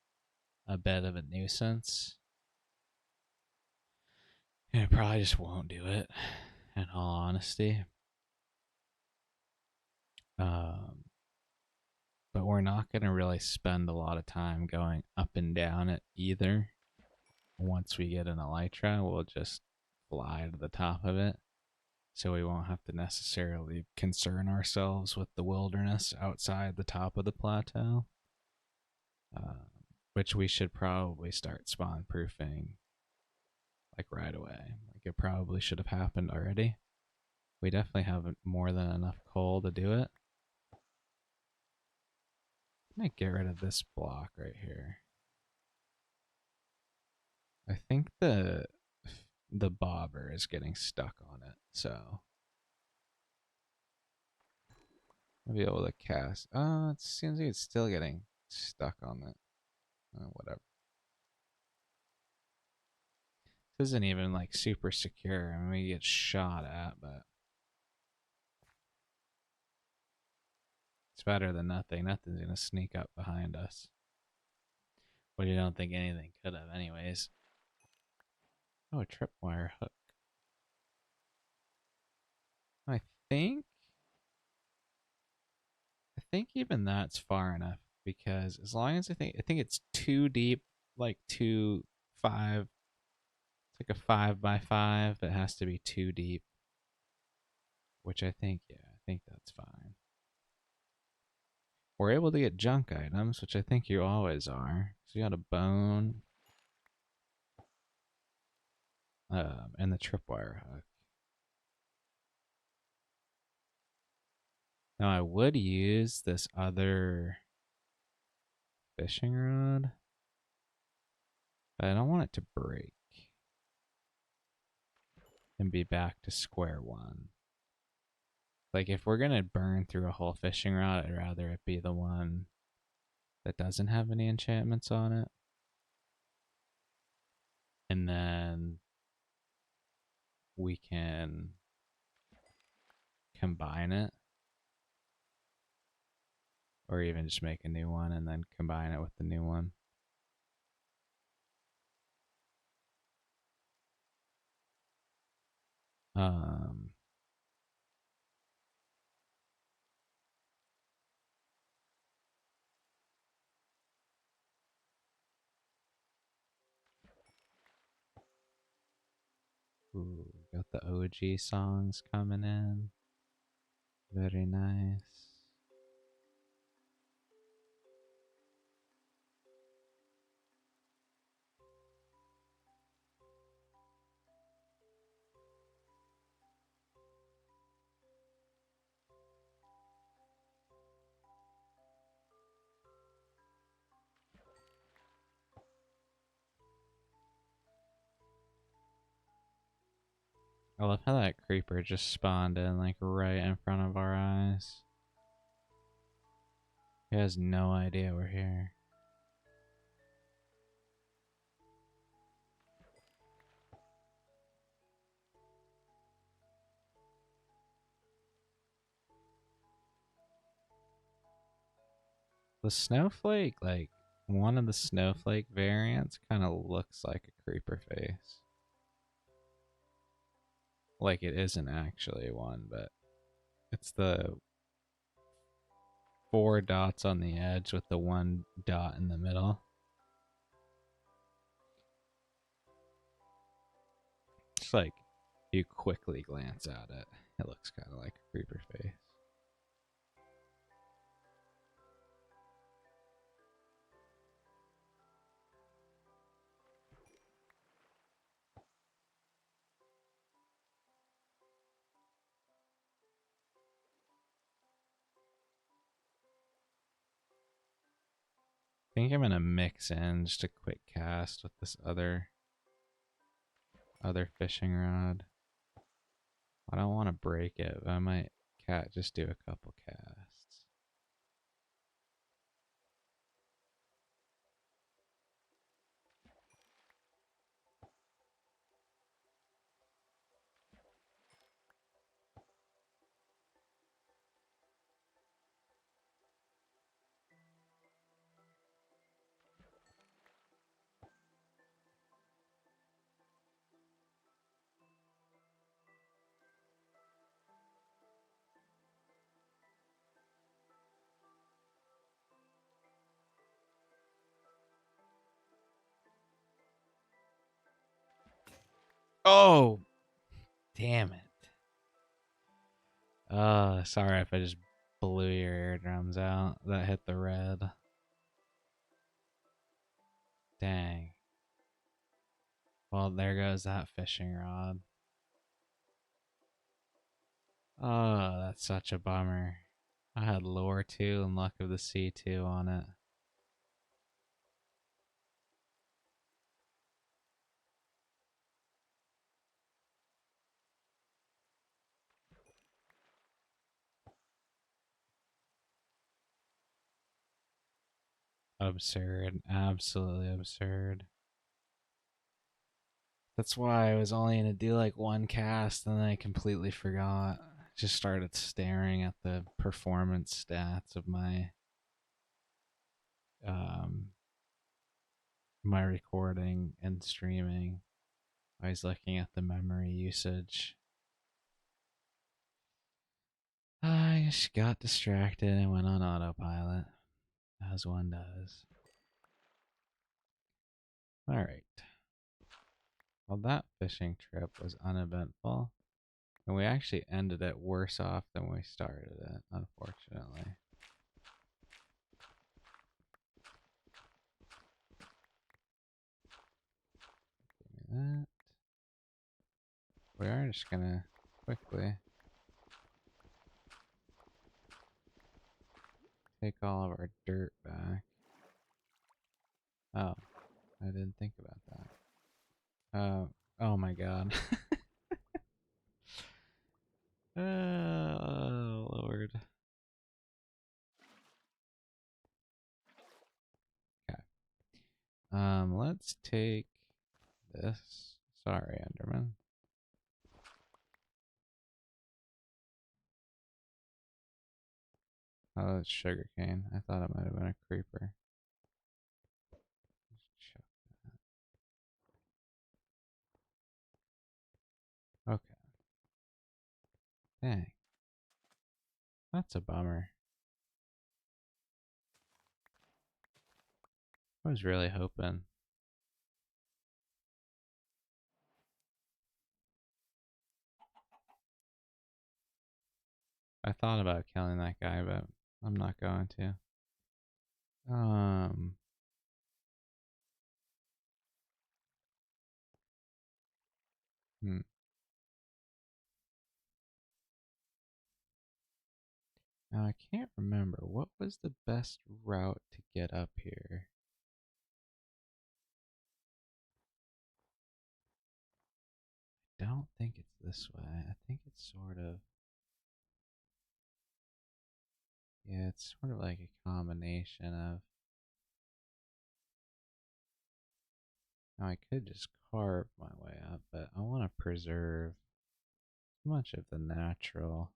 a bit of a nuisance. And it probably just won't do it, in all honesty. But we're not going to really spend a lot of time going up and down it either. Once we get an elytra, we'll just fly to the top of it. So we won't have to necessarily concern ourselves with the wilderness outside the top of the plateau. Which we should probably start spawn proofing like right away. Like it probably should have happened already. We definitely have more than enough coal to do it. I might get rid of this block right here. I think the bobber is getting stuck on it, so I'll be able to cast. It seems like it's still getting stuck on it. Whatever. This isn't even like super secure. I mean, we get shot at, but it's better than nothing. Nothing's gonna sneak up behind us. But you don't think anything could have, anyways. Oh, a tripwire hook. I think even that's far enough because as long as I think it's too deep, like 2-5. It's like a 5x5. It has to be too deep, which I think that's fine. We're able to get junk items, which I think you always are. So you got a bone, and the tripwire hook. Now I would use this other fishing rod, but I don't want it to break and be back to square one. Like if we're gonna burn through a whole fishing rod, I'd rather it be the one that doesn't have any enchantments on it. And then we can combine it, or even just make a new one and then combine it with the new one. Ooh, got the OG songs coming in. Very nice. I love how that creeper just spawned in like right in front of our eyes. He has no idea we're here. The snowflake, like one of the snowflake variants kind of looks like a creeper face. Like it isn't actually one, but it's the 4 dots on the edge with the 1 dot in the middle. Just like you quickly glance at it, it looks kind of like a creeper face. I think I'm gonna mix in just a quick cast with this other fishing rod. I don't want to break it, but I might cat. Just do a couple casts. Oh, damn it. Sorry if I just blew your eardrums out. That hit the red. Dang. Well, there goes that fishing rod. Oh, that's such a bummer. I had lure 2 and luck of the sea 2 on it. Absurd. Absolutely absurd. That's why I was only gonna do like one cast and then I completely forgot. Just started staring at the performance stats of um my recording and streaming. I was looking at the memory usage. I just got distracted and went on autopilot, as one does. Alright. Well, that fishing trip was uneventful. And we actually ended it worse off than we started it, unfortunately. Give me that. We are just gonna quickly take all of our dirt back. Oh, I didn't think about that. Oh my god. Oh, Lord. Okay. Let's take this. Sorry, Enderman. Oh, it's sugarcane. I thought it might have been a creeper. Okay. Dang. That's a bummer. I was really hoping. I thought about killing that guy, but I'm not going to. Hmm. Now I can't remember what was the best route to get up here. I don't think it's this way. I think it's sort of, yeah, it's sort of like a combination of. Now I could just carve my way up, but I want to preserve as much of the natural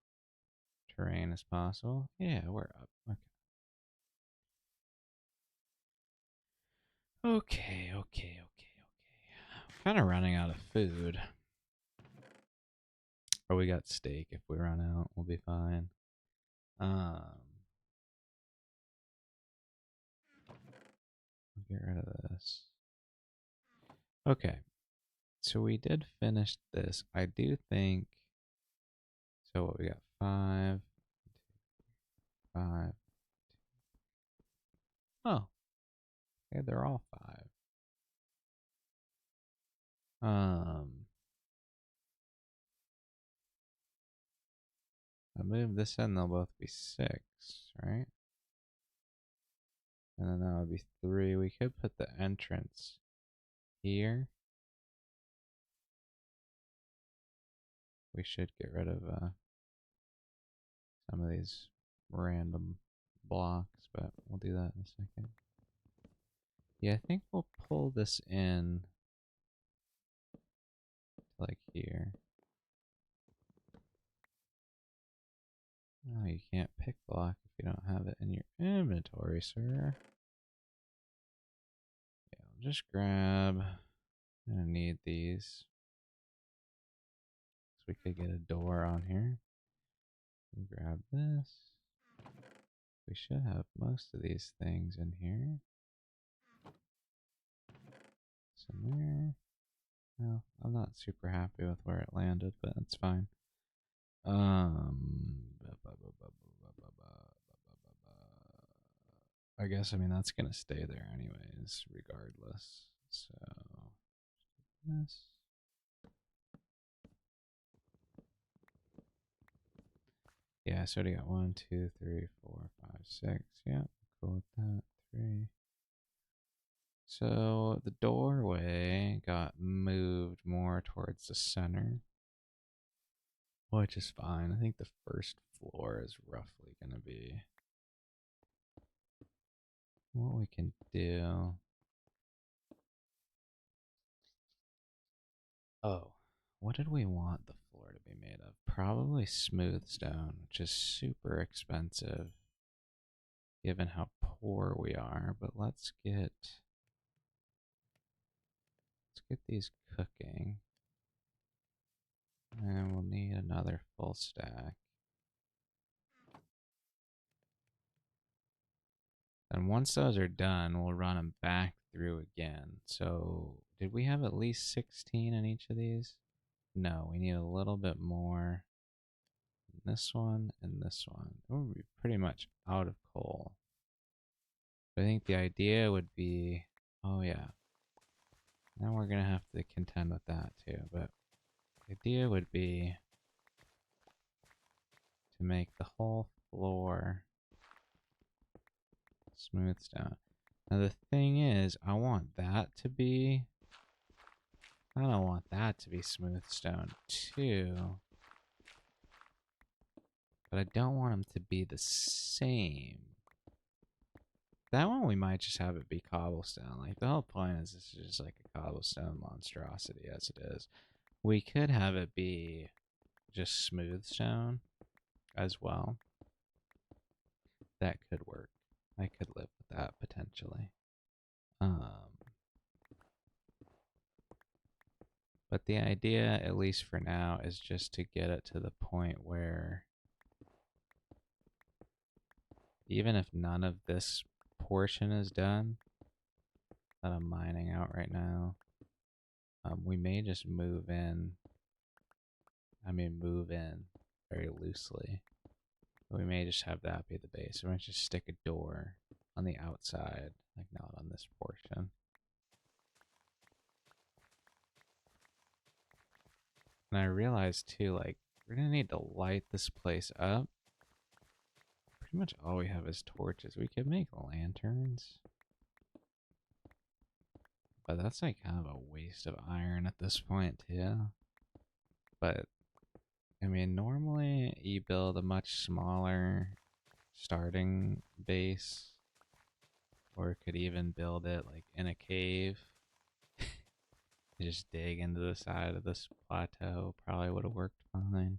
terrain as possible. Yeah, we're up. Okay. Okay. Kind of running out of food. Or we got steak. If we run out, we'll be fine. Get rid of this. Okay. So we did finish this. I do think. So what we got? 5, 5. Oh. Okay, they're all 5. I move this in, they'll both be 6, right? And then that would be 3. We could put the entrance here. We should get rid of some of these random blocks, but we'll do that in a second. Yeah, I think we'll pull this in to like here. Oh, you can't pick block if you don't have it in your inventory, sir. Yeah, I'll just grab. I'm gonna need these. So we could get a door on here. We'll grab this. We should have most of these things in here. Some there. Well, I'm not super happy with where it landed, but it's fine. I guess, I mean, that's gonna stay there anyways, regardless. So, this. Yeah, so I got 1, 2, 3, 4, 5, 6. Yeah, cool with that. 3. So the doorway got moved more towards the center, which is fine. I think the first floor is roughly going to be what we can do. Oh, what did we want the floor to be made of? Probably smooth stone, which is super expensive given how poor we are. But let's get these cooking. And we'll need another full stack. And once those are done, we'll run them back through again. So, did we have at least 16 in each of these? No, we need a little bit more in this one and this one. We'll be pretty much out of coal. But I think the idea would be, oh yeah, now we're going to have to contend with that too. But the idea would be to make the whole floor smooth stone. Now the thing is, I want that to be, I don't want that to be smooth stone too. But I don't want them to be the same. That one we might just have it be cobblestone. Like the whole point is this is just like a cobblestone monstrosity as it is. We could have it be just smooth stone as well. That could work. I could live with that potentially. But the idea, at least for now, is just to get it to the point where even if none of this portion is done that I'm mining out right now, we may just move in. I mean, move in very loosely. We may just have that be the base. We might just stick a door on the outside, like not on this portion. And I realized too, like, we're gonna need to light this place up. Pretty much all we have is torches. We could make lanterns. But that's like kind of a waste of iron at this point too. But I mean, normally you build a much smaller starting base, or could even build it like in a cave. You just dig into the side of this plateau, probably would have worked fine.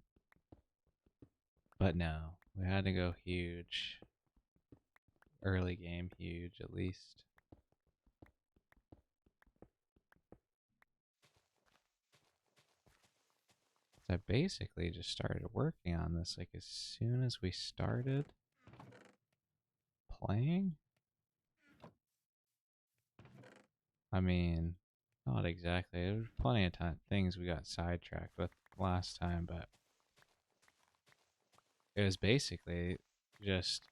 But no, we had to go huge. Early game huge, at least. So I basically just started working on this like as soon as we started playing. I mean, not exactly. There was plenty of things we got sidetracked with last time, but it was basically just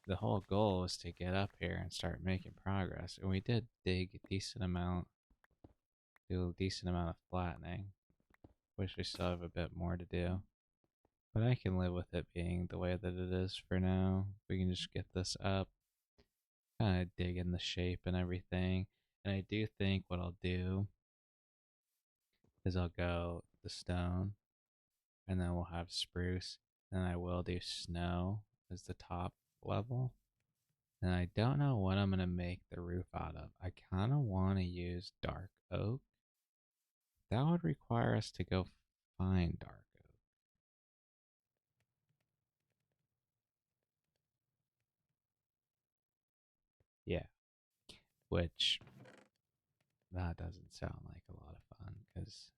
the whole goal was to get up here and start making progress. And we did dig a decent amount, do a decent amount of flattening. Wish we still have a bit more to do. But I can live with it being the way that it is for now. We can just get this up, kind of dig in the shape and everything. And I do think what I'll do is I'll go the stone, and then we'll have spruce, then I will do snow as the top level. And I don't know what I'm going to make the roof out of. I kind of want to use dark oak. That would require us to go find dark oak. Yeah. Which, that doesn't sound like a lot of fun because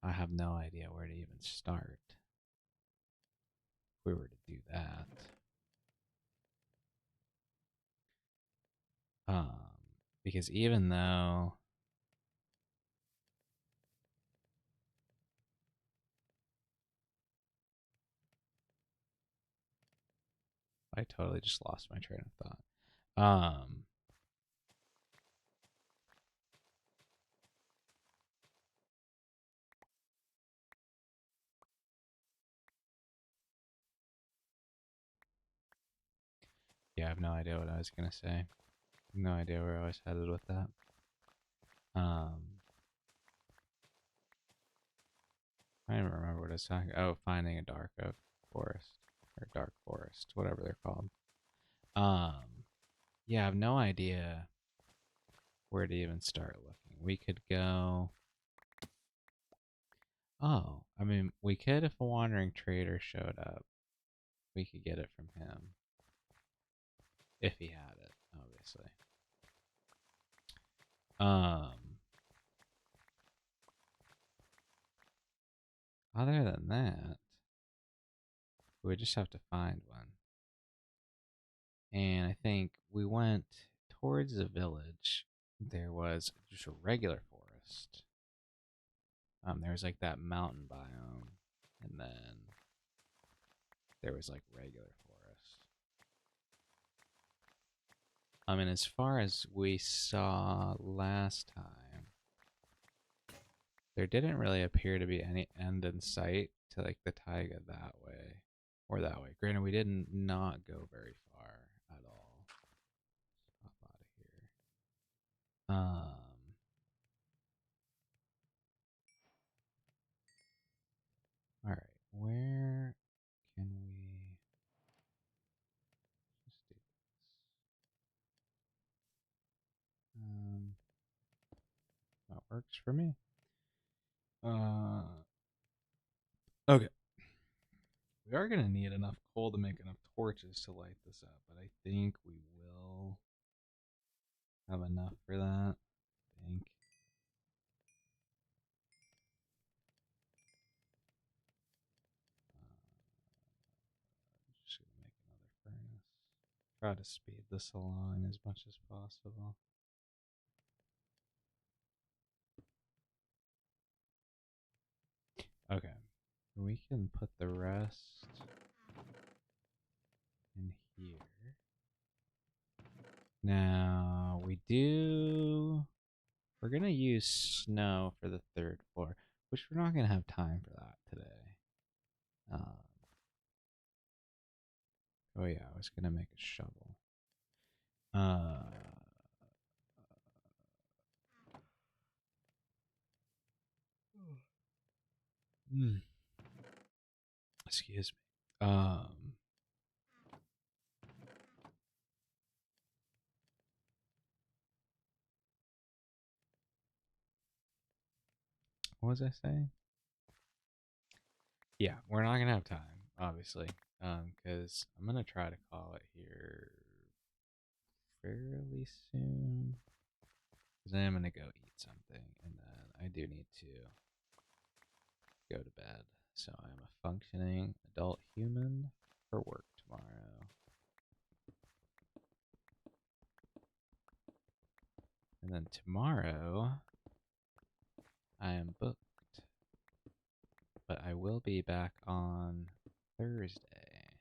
I have no idea where to even start if we were to do that. Um, because even though I totally just lost my train of thought. Yeah, I have no idea what I was gonna say. No idea where I was headed with that. I don't remember what I was talking. Oh, finding a dark oak forest or dark forest, whatever they're called. Yeah, I have no idea where to even start looking. We could go. Oh, I mean, we could if a wandering trader showed up. We could get it from him if he had it, obviously. Other than that, we would just have to find one. And I think we went towards the village. There was just a regular forest. There was like that mountain biome, and then there was like regular forest. I mean, as far as we saw last time, there didn't really appear to be any end in sight to like the taiga that way or that way. Granted, we didn't not go very far at all. Hop out of here. All right, where can we just do this? That works for me. Okay. We are gonna need enough coal to make enough torches to light this up, but I think we will have enough for that. I think. Just gonna make another furnace. Try to speed this along as much as possible. Okay. We can put the rest in here. Now, we're going to use snow for the third floor, which we're not going to have time for that today. Oh yeah, I was going to make a shovel. Excuse me. What was I saying? Yeah, we're not gonna have time, obviously, because I'm gonna try to call it here fairly soon. Because I am gonna go eat something, and then I do need to go to bed. So I'm a functioning adult human for work tomorrow. And then tomorrow, I am booked. But I will be back on Thursday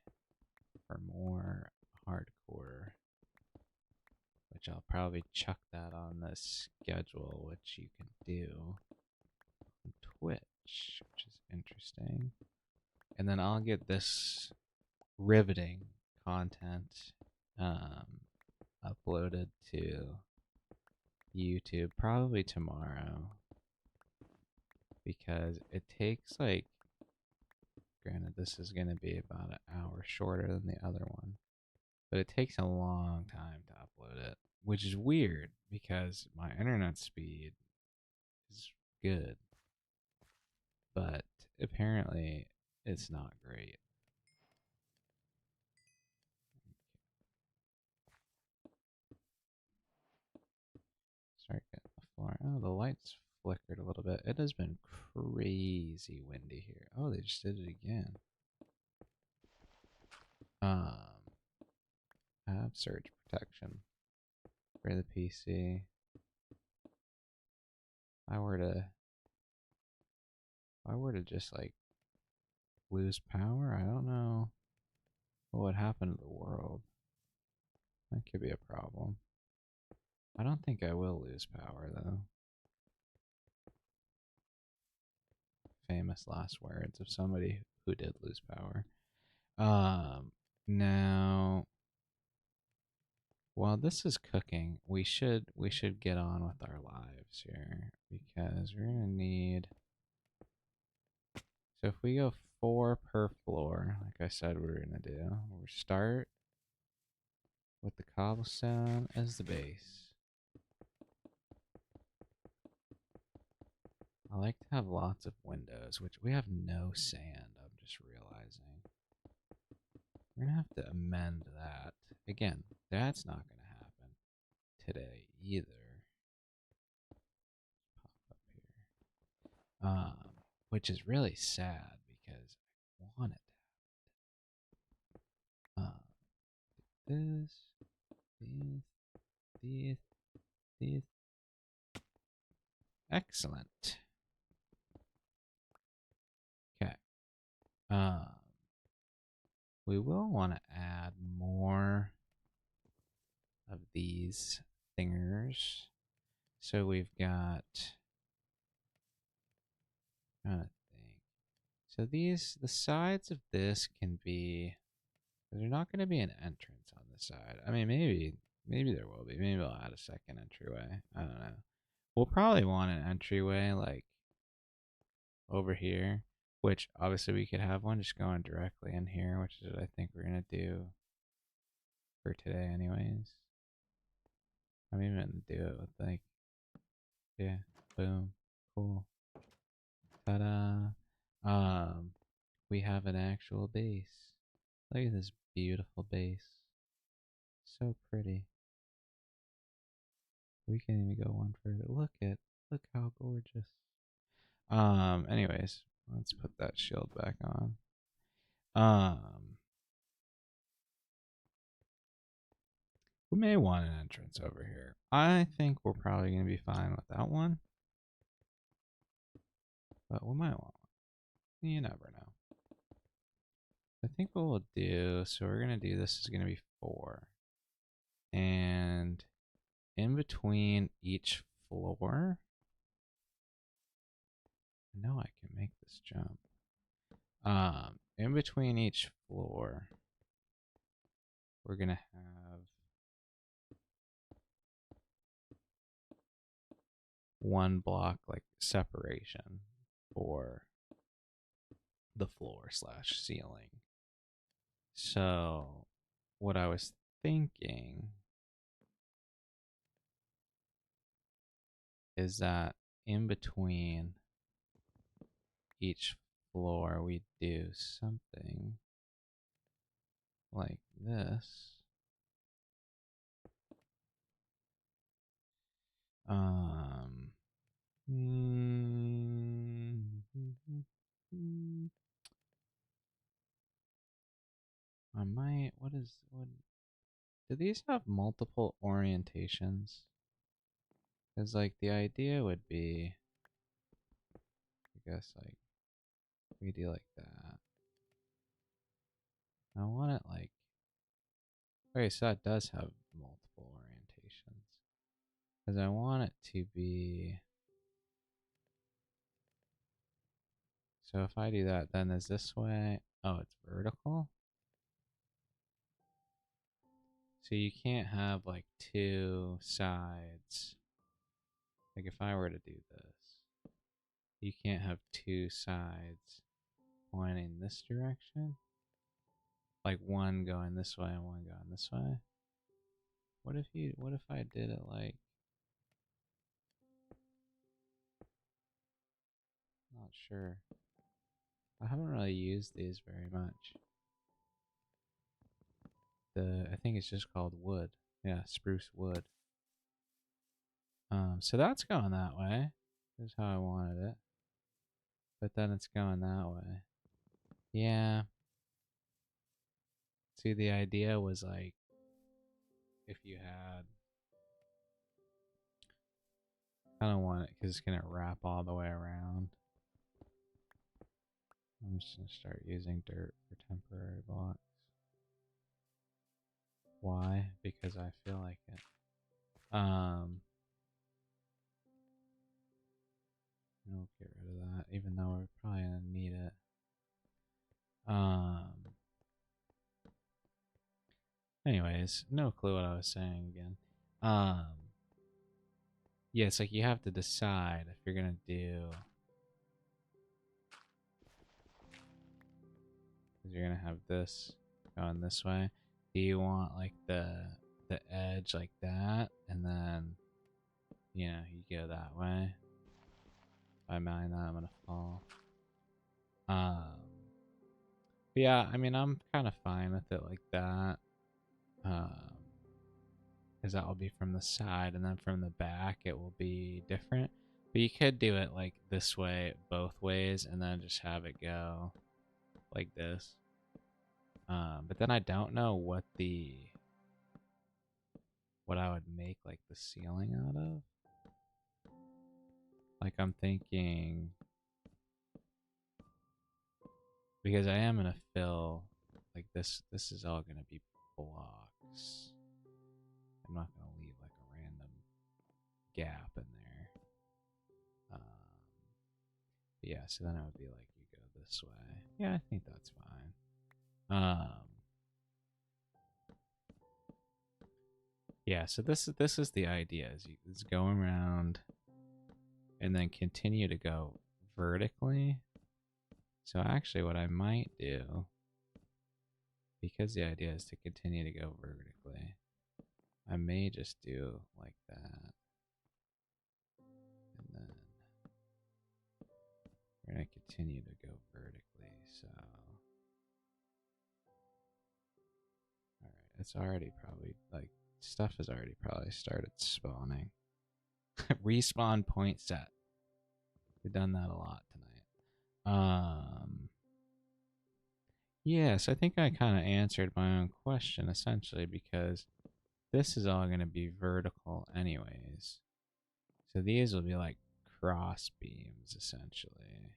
for more hardcore, which I'll probably chuck that on the schedule, which you can do on Twitch, which is interesting. And then I'll get this riveting content uploaded to YouTube probably tomorrow, because it takes like Granted, this is going to be about an hour shorter than the other one, but it takes a long time to upload it, which is weird because my internet speed is good, but apparently it's not great. Start getting the floor. Oh, the lights flickered a little bit. It has been crazy windy here. Oh, they just did it again. Have surge protection for the PC. If I were to just like lose power, I don't know what would happen to the world. That could be a problem. I don't think I will lose power though. Famous last words of somebody who did lose power. Now while this is cooking, we should get on with our lives here because we're gonna need. So if we go 4 per floor, like I said we were gonna do, we'll start with the cobblestone as the base. I like to have lots of windows, which we have no sand, I'm just realizing. We're gonna have to amend that. Again, that's not gonna happen today either. Pop up here. Which is really sad because I want it to happen. This, these. Excellent. Okay. We will want to add more of these thingers. So we've got, trying to think. So these, the sides of this can be, there's not going to be an entrance on the side. I mean, maybe there will be. Maybe I'll add a second entryway. I don't know. We'll probably want an entryway like over here, which obviously we could have one just going directly in here, which is what I think we're going to do for today anyways. I'm even going to do it with like, yeah, boom, cool. Ta-da. We have an actual base. Look at this beautiful base. So pretty. We can't even go one further. Look how gorgeous. Anyways, let's put that shield back on. We may want an entrance over here. I think we're probably going to be fine without one. But we might want one. You never know. I think what we'll do, so we're going to do this is going to be 4. And in between each floor, I know I can make this jump. In between each floor, we're going to have one block like separation for the floor / ceiling. So what I was thinking is that in between each floor we do something like this. I might, what do these have multiple orientations? Because like the idea would be, I guess like, we do like that. I want it like, okay, so that does have multiple orientations. Because I want it to be, so if I do that, then is this way, oh, it's vertical? So you can't have like 2 sides. Like if I were to do this, you can't have 2 sides pointing this direction. Like one going this way and one going this way. What if I did it like, not sure. I haven't really used these very much. I think it's just called wood. Yeah, spruce wood. So that's going that way. This is how I wanted it. But then it's going that way. Yeah. See, the idea was like, if you had, I don't want it because it's going to wrap all the way around. I'm just going to start using dirt for temporary blocks. Why? Because I feel like it. We'll get rid of that, even though we're probably going to need it. Anyways, no clue what I was saying again. Yeah, it's like you have to decide if you're gonna do, because you're gonna have this going this way. Do you want like the edge like that, and then you go that way? If I mind that, I'm gonna fall. Yeah, I mean, I'm kind of fine with it like that. Because that will be from the side, and then from the back it will be different. But you could do it like this way, both ways, and then just have it go like this. But then I don't know what I would make like the ceiling out of. Like I'm thinking, because I am gonna fill like this. This is all gonna be blocks. I'm not gonna leave like a random gap in there. Yeah, so then it would be like you go this way. Yeah, I think that's fine. Yeah, so this is the idea. Is go around and then continue to go vertically. So actually what I might do, because the idea is to continue to go vertically, I may just do like that. And then we're going to continue to go vertically. So, all right, it's already probably like stuff has already probably started spawning. Respawn point set. We've done that a lot tonight. Yes, I think I kind of answered my own question essentially, because this is all going to be vertical anyways. So these will be like cross beams essentially.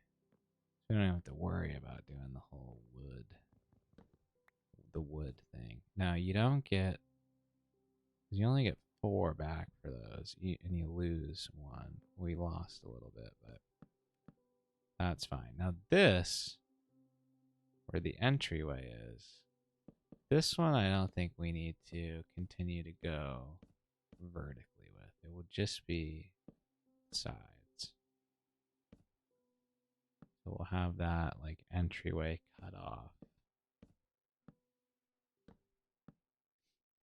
We don't have to worry about doing the whole wood thing. Now you don't get, you only get 4 back for those, and you lose 1. We lost a little bit, but that's fine. Now this, where the entryway is, this one I don't think we need to continue to go vertically with. It will just be sides. So we'll have that like entryway cut off.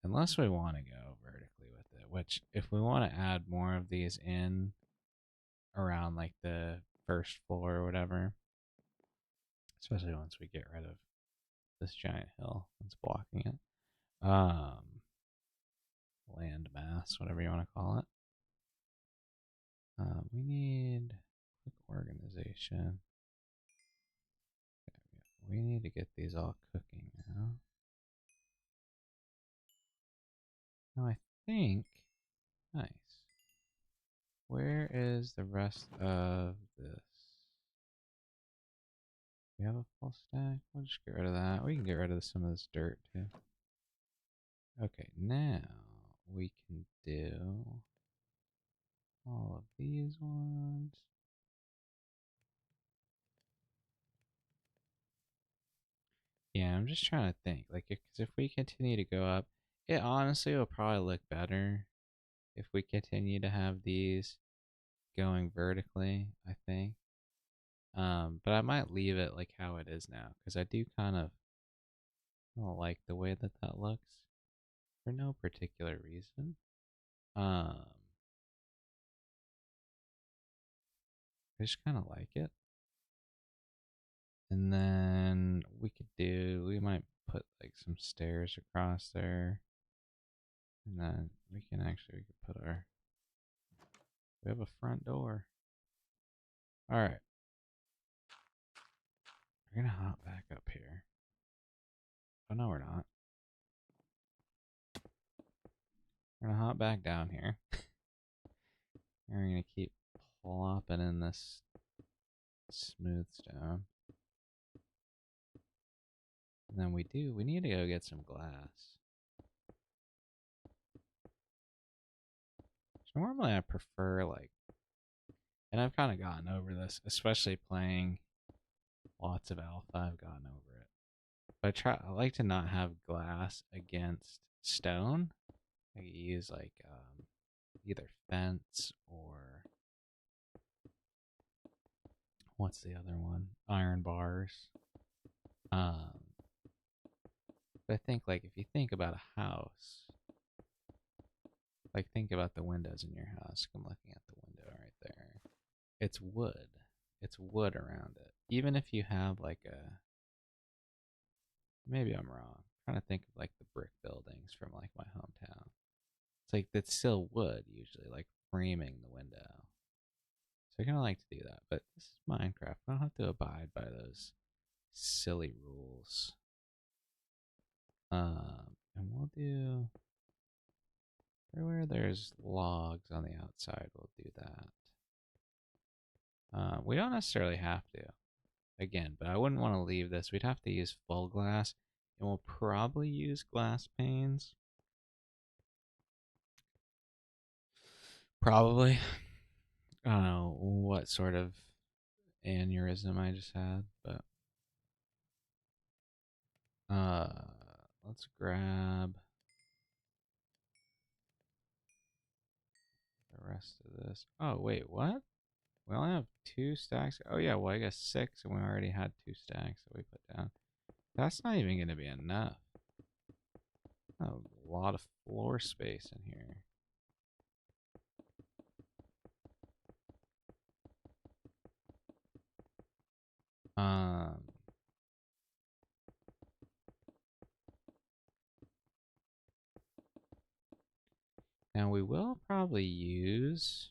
Unless we want to go vertically with it, which if we want to add more of these in around like the first floor or whatever, especially once we get rid of this giant hill that's blocking it. Land mass, whatever you want to call it. We need quick organization. Okay, we need to get these all cooking now. Now I think, nice. Where is the rest of this? We have a full stack. We'll just get rid of that. We can get rid of some of this dirt too. Okay, now we can do all of these ones. Yeah, I'm just trying to think. Like, because if we continue to go up, it honestly will probably look better if we continue to have these going vertically, I think. But I might leave it like how it is now because I do kind of like the way that that looks for no particular reason. I just kind of like it. And then we might put like some stairs across there. And then we could put we have a front door. All right. We're going to hop back up here. Oh, no, we're not. We're going to hop back down here. And we're going to keep plopping in this smooth stone. And then we need to go get some glass. So normally I prefer and I've kind of gotten over this, especially playing lots of alpha, I've gotten over it. But I like to not have glass against stone. I use either fence or what's the other one? Iron bars. But I think if you think about a house, think about the windows in your house. I'm looking at the window right there. It's wood. It's wood around it. Even if you have maybe I'm wrong. I'm trying to think of the brick buildings from my hometown. It's that's still wood usually, framing the window. So I kind of like to do that. But this is Minecraft. I don't have to abide by those silly rules. And we'll do everywhere there's logs on the outside, we'll do that. We don't necessarily have to, again, but I wouldn't want to leave this. We'd have to use full glass, and we'll probably use glass panes. Probably. I don't know what sort of aneurysm I just had, but let's grab the rest of this. Oh, wait, what? We only have 2 stacks. Oh, yeah, well, I guess 6, and we already had 2 stacks that we put down. That's not even going to be enough. A lot of floor space in here. Um, Now we will probably use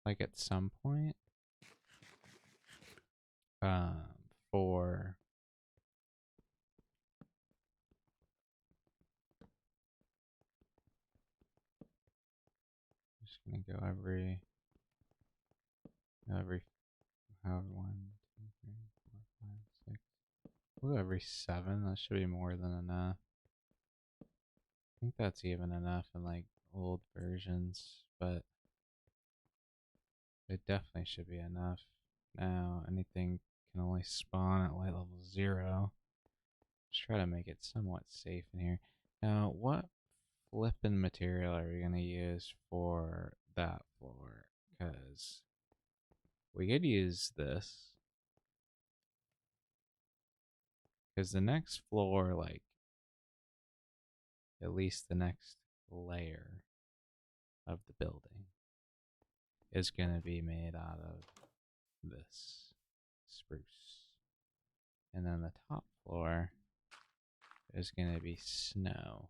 at some point for just gonna go every however 1, 2, 3, 4, 5, 6. We'll go every 7. That should be more than enough. I think that's even enough in old versions, but it definitely should be enough now. Anything can only spawn at light level 0. Just try to make it somewhat safe in here. Now, what flippin' material are we going to use for that floor? Because we could use this. Because the next floor, at least the next layer of the building, is going to be made out of this spruce. And then the top floor is going to be snow.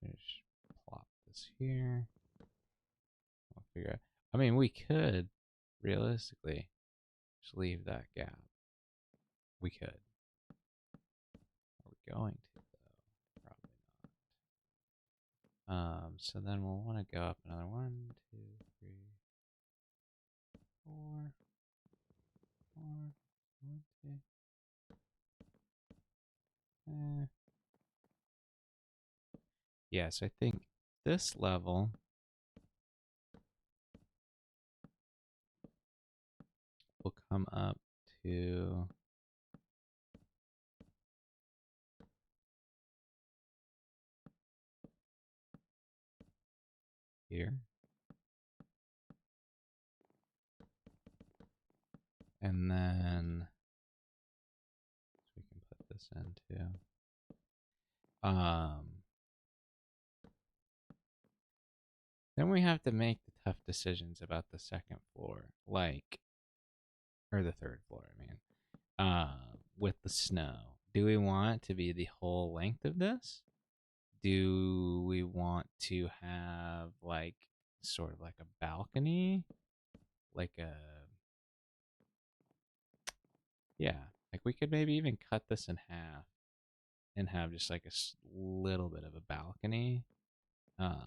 So just plop this here. We'll figure out. I mean, we could realistically just leave that gap. We could. Are we going to, though? Probably not. So then we'll want to go up another 1, 2, 3, 4, 4, 1, 2. Yes, I think this level will come up to here. And then we can put this in too. Then we have to make the tough decisions about the second floor, or the third floor, I mean, with the snow. Do we want it to be the whole length of this? Do we want to have sort of like a balcony? Yeah, like we could maybe even cut this in half and have just like a little bit of a balcony. Um,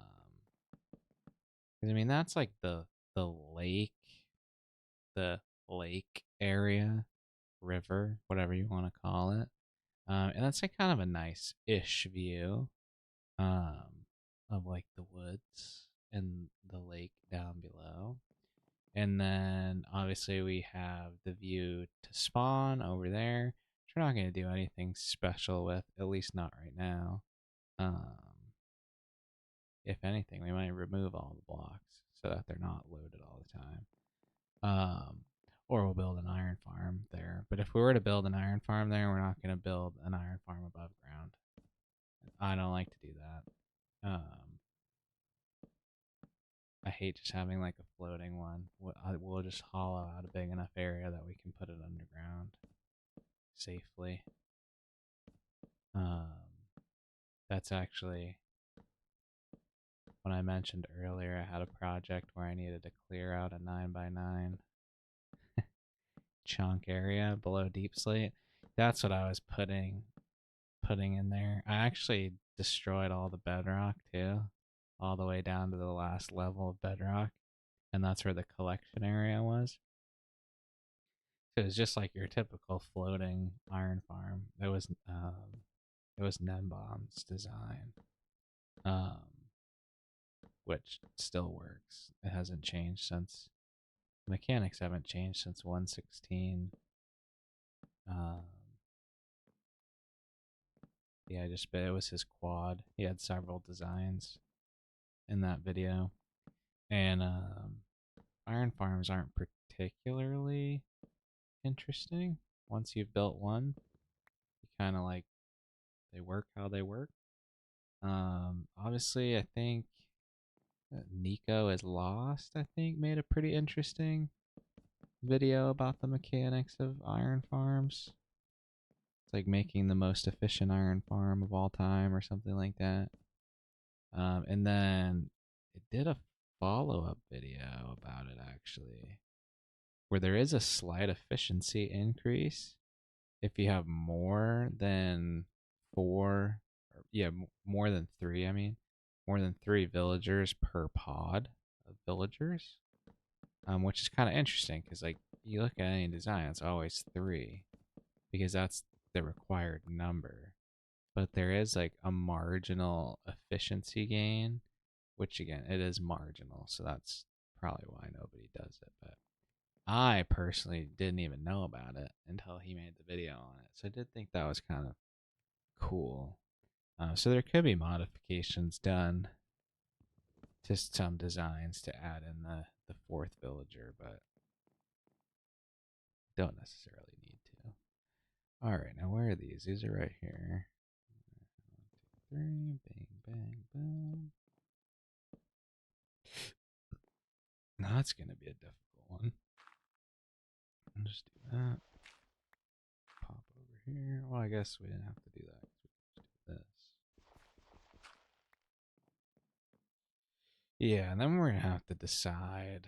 'Cause, I mean, that's like the lake, the lake area, river, whatever you want to call it. And that's like kind of a nice-ish view of like the woods and the lake down below. And then obviously we have the view to spawn over there, which we're not going to do anything special with, at least not right now. If anything, we might remove all the blocks so that they're not loaded all the time. Or we'll build an iron farm there. But if we were to build an iron farm there, we're not going to build an iron farm above ground. I don't like to do that. I hate just having like a floating one. We'll just hollow out a big enough area that we can put it underground safely. That's actually when I mentioned earlier I had a project where I needed to clear out a 9x9 chunk area below deep slate. That's what I was putting in there. I actually destroyed all the bedrock too, all the way down to the last level of bedrock, and that's where the collection area was. So it was just like your typical floating iron farm. It was Nenbom's design, um, which still works. It hasn't changed since. Mechanics haven't changed since 1.16. Yeah, it was his quad. He had several designs in that video, and iron farms aren't particularly interesting. Once you've built one, you kind of like they work how they work. Obviously, I think Nico is Lost. I think made a pretty interesting video about the mechanics of iron farms. It's like making the most efficient iron farm of all time, or something like that. And then it did a follow-up video about it actually, where there is a slight efficiency increase if you have more than four, more than three. I mean, more than three villagers per pod of villagers, which is kind of interesting because like you look at any design, it's always three because that's the required number. But there is like a marginal efficiency gain, which again, it is marginal, so that's probably why nobody does it. But I personally didn't even know about it until he made the video on it, so I did think that was kind of cool. So there could be modifications done to some designs to add in the fourth villager, but don't necessarily need to. All right, now where are these? These are right here. 1, 2, 3, bang, bang, boom. Now that's gonna be a difficult one. I'll just do that. Pop over here. Well, I guess we didn't have to do that. We just do this. Yeah, and then we're gonna have to decide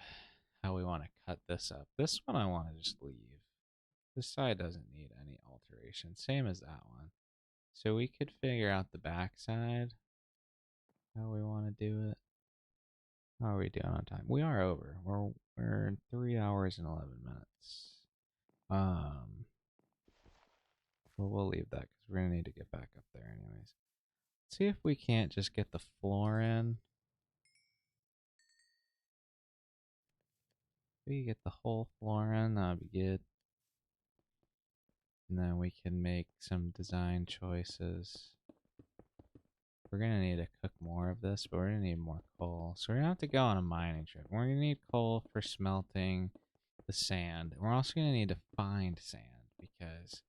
how we want to cut this up. This one I want to just leave. This side doesn't need any alteration. Same as that one. So we could figure out the back side, how we want to do it. How are we doing on time? We are over. We're 3 hours and 11 minutes. Well, we'll leave that because we're gonna need to get back up there anyways. See if we can't just get the floor in. If we get the whole floor in, that'd be good. And then we can make some design choices. We're gonna need to cook more of this, but we're gonna need more coal. So we're gonna have to go on a mining trip. We're gonna need coal for smelting the sand. We're also going to need to find sand because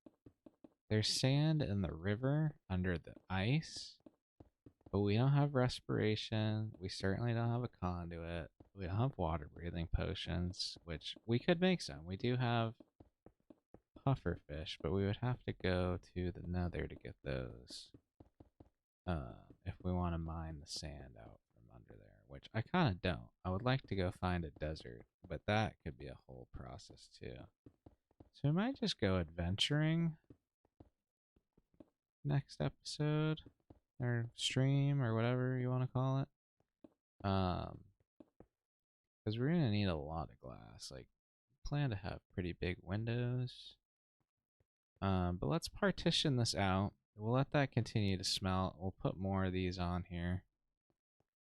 there's sand in the river under the ice, but we don't have respiration. We certainly don't have a conduit. We don't have water breathing potions, which we could make some. We do have puffer fish, but we would have to go to the nether to get those if we want to mine the sand out from under there, which I kind of don't. I would like to go find a desert, but that could be a whole process too. So we might just go adventuring next episode or stream or whatever you want to call it. Because we're gonna need a lot of glass. Like, plan to have pretty big windows. But let's partition this out. We'll let that continue to smelt. We'll put more of these on here.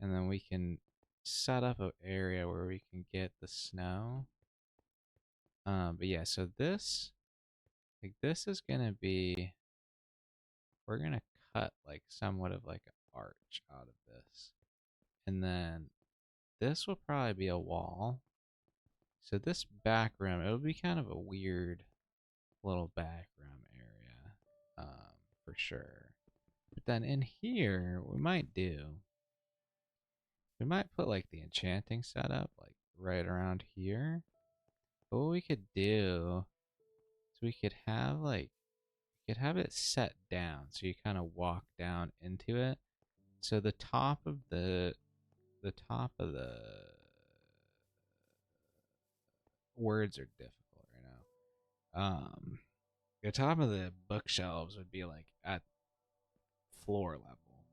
And then we can set up an area where we can get the snow. But yeah, so this, like this is gonna be, we're gonna cut like somewhat of like an arch out of this. And then this will probably be a wall. So this back room, it'll be kind of a weird little back room area, for sure. But then in here, what we might do, we might put like the enchanting setup like right around here. But what we could do is we could have like, you could have it set down so you kind of walk down into it. So the top of the words are difficult right now. The top of the bookshelves would be like at floor level,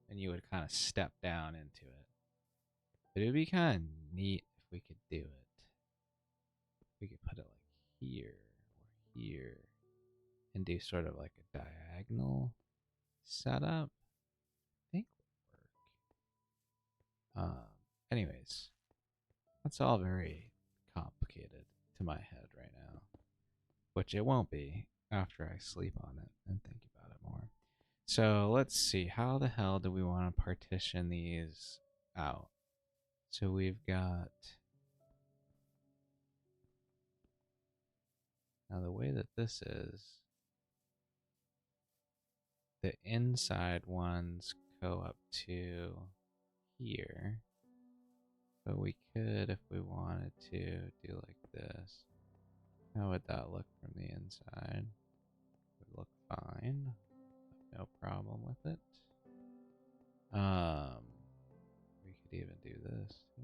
and you would kind of step down into it. But it would be kind of neat if we could do it. We could put it like here or here and do sort of like a diagonal setup. I think would work. Anyways, that's all very complicated to my head right now, which it won't be after I sleep on it and think about it more. So let's see, how the hell do we want to partition these out? So we've got, now the way that this is, the inside ones go up to here, but we could, if we wanted to, do like this. How would that look from the inside? It would look fine. No problem with it. We could even do this too.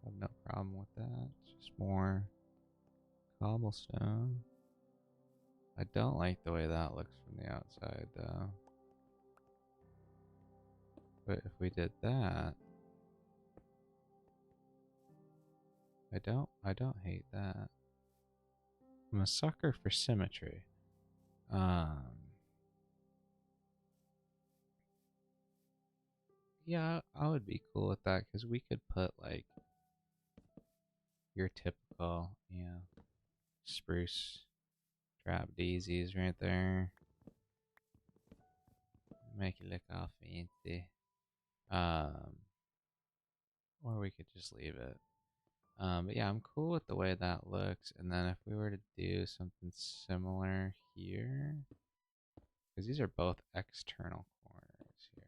Have no problem with that. It's just more cobblestone. I don't like the way that looks from the outside though. But if we did that, I don't hate that. I'm a sucker for symmetry. Yeah, I would be cool with that because we could put like your typical, you know, spruce trap daisies right there. Make it look all fancy. Or we could just leave it. But yeah, I'm cool with the way that looks. And then if we were to do something similar here, because these are both external corners here.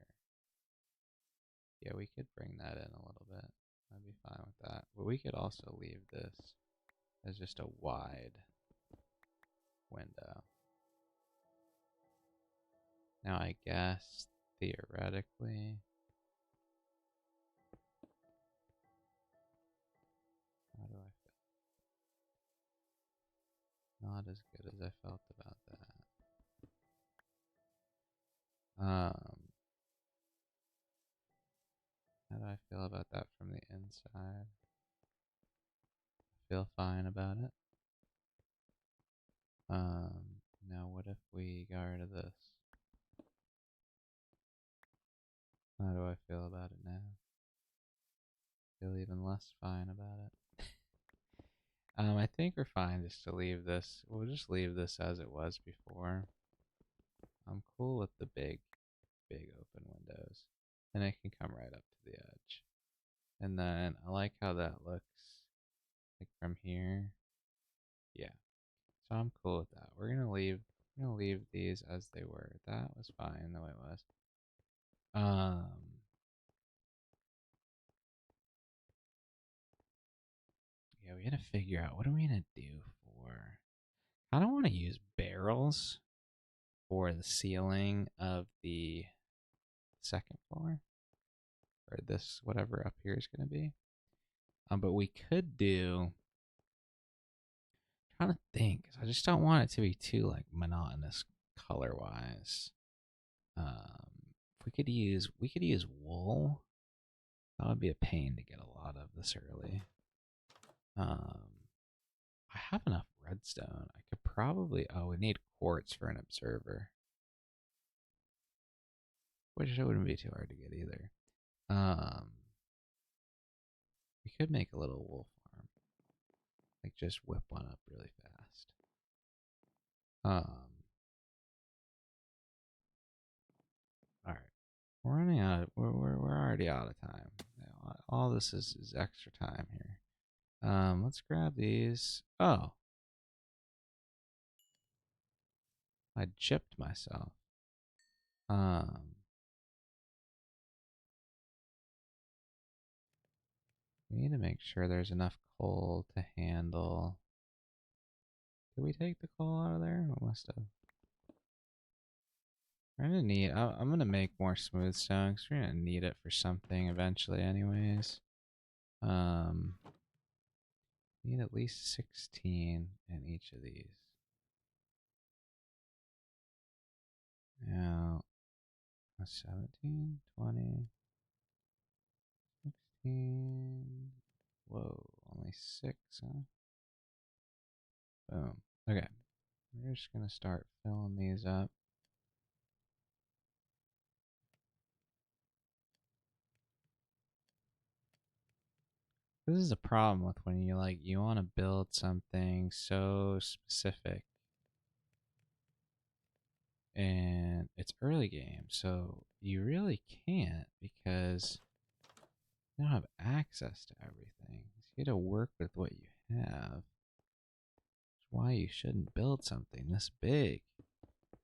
Yeah, we could bring that in a little bit. I'd be fine with that. But we could also leave this as just a wide window. Now I guess theoretically, how do I feel? Not as good as I felt about that. How do I feel about that from the inside? I feel fine about it. Now what if we got rid of this? How do I feel about it now? Feel even less fine about it. I think we're fine just to leave this. We'll just leave this as it was before. I'm cool with the big open windows. And it can come right up to the edge. And then I like how that looks like from here. Yeah. So I'm cool with that. We're gonna leave these as they were. That was fine the way it was. Yeah, we gotta figure out what are we gonna do for. I don't want to use barrels for the ceiling of the second floor, or this whatever up here is gonna be. But we could do. I'm trying to think, 'cause I just don't want it to be too like monotonous color wise. If we could use wool. That would be a pain to get a lot of this early. I have enough redstone. I could probably. Oh, we need quartz for an observer, which it wouldn't be too hard to get either. We could make a little wool farm, like just whip one up really fast. All right, we're running out. We're already out of time. All this is extra time here. Let's grab these. Oh, I chipped myself. We need to make sure there's enough coal to handle. Did we take the coal out of there? We must have. We're gonna need. I'm gonna make more smooth stone because we're gonna need it for something eventually, anyways. Need at least 16 in each of these. Now, 17, 20, 16. Whoa, only 6, huh? Boom. Okay, we're just gonna start filling these up. This is a problem with when you want to build something so specific and it's early game, so you really can't because you don't have access to everything. So you got to work with what you have. That's why you shouldn't build something this big.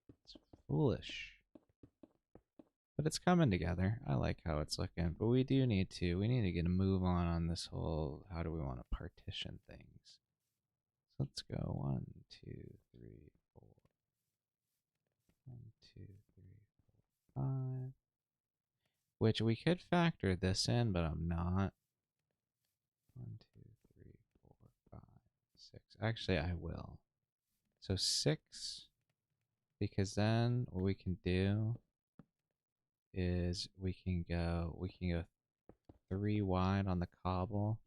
It's foolish. But it's coming together. I like how it's looking. But we need to get a move on this whole how do we want to partition things. So let's go 1, 2, 3, 4. 1, 2, 3, 4, 5. Which we could factor this in, but I'm not. 1, 2, 3, 4, 5, 6. Actually, I will. So 6, because then what we can do is we can go 3 wide on the cobble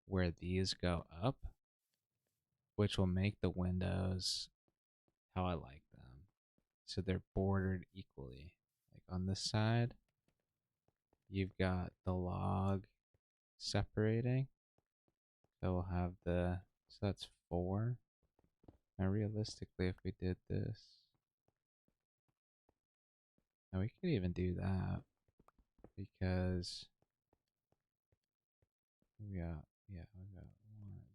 where these go up, which will make the windows how I like them. So they're bordered equally. Like on this side, you've got the log separating. So we'll have so that's 4. Now realistically, if we did this, now we could even do that because we got 1.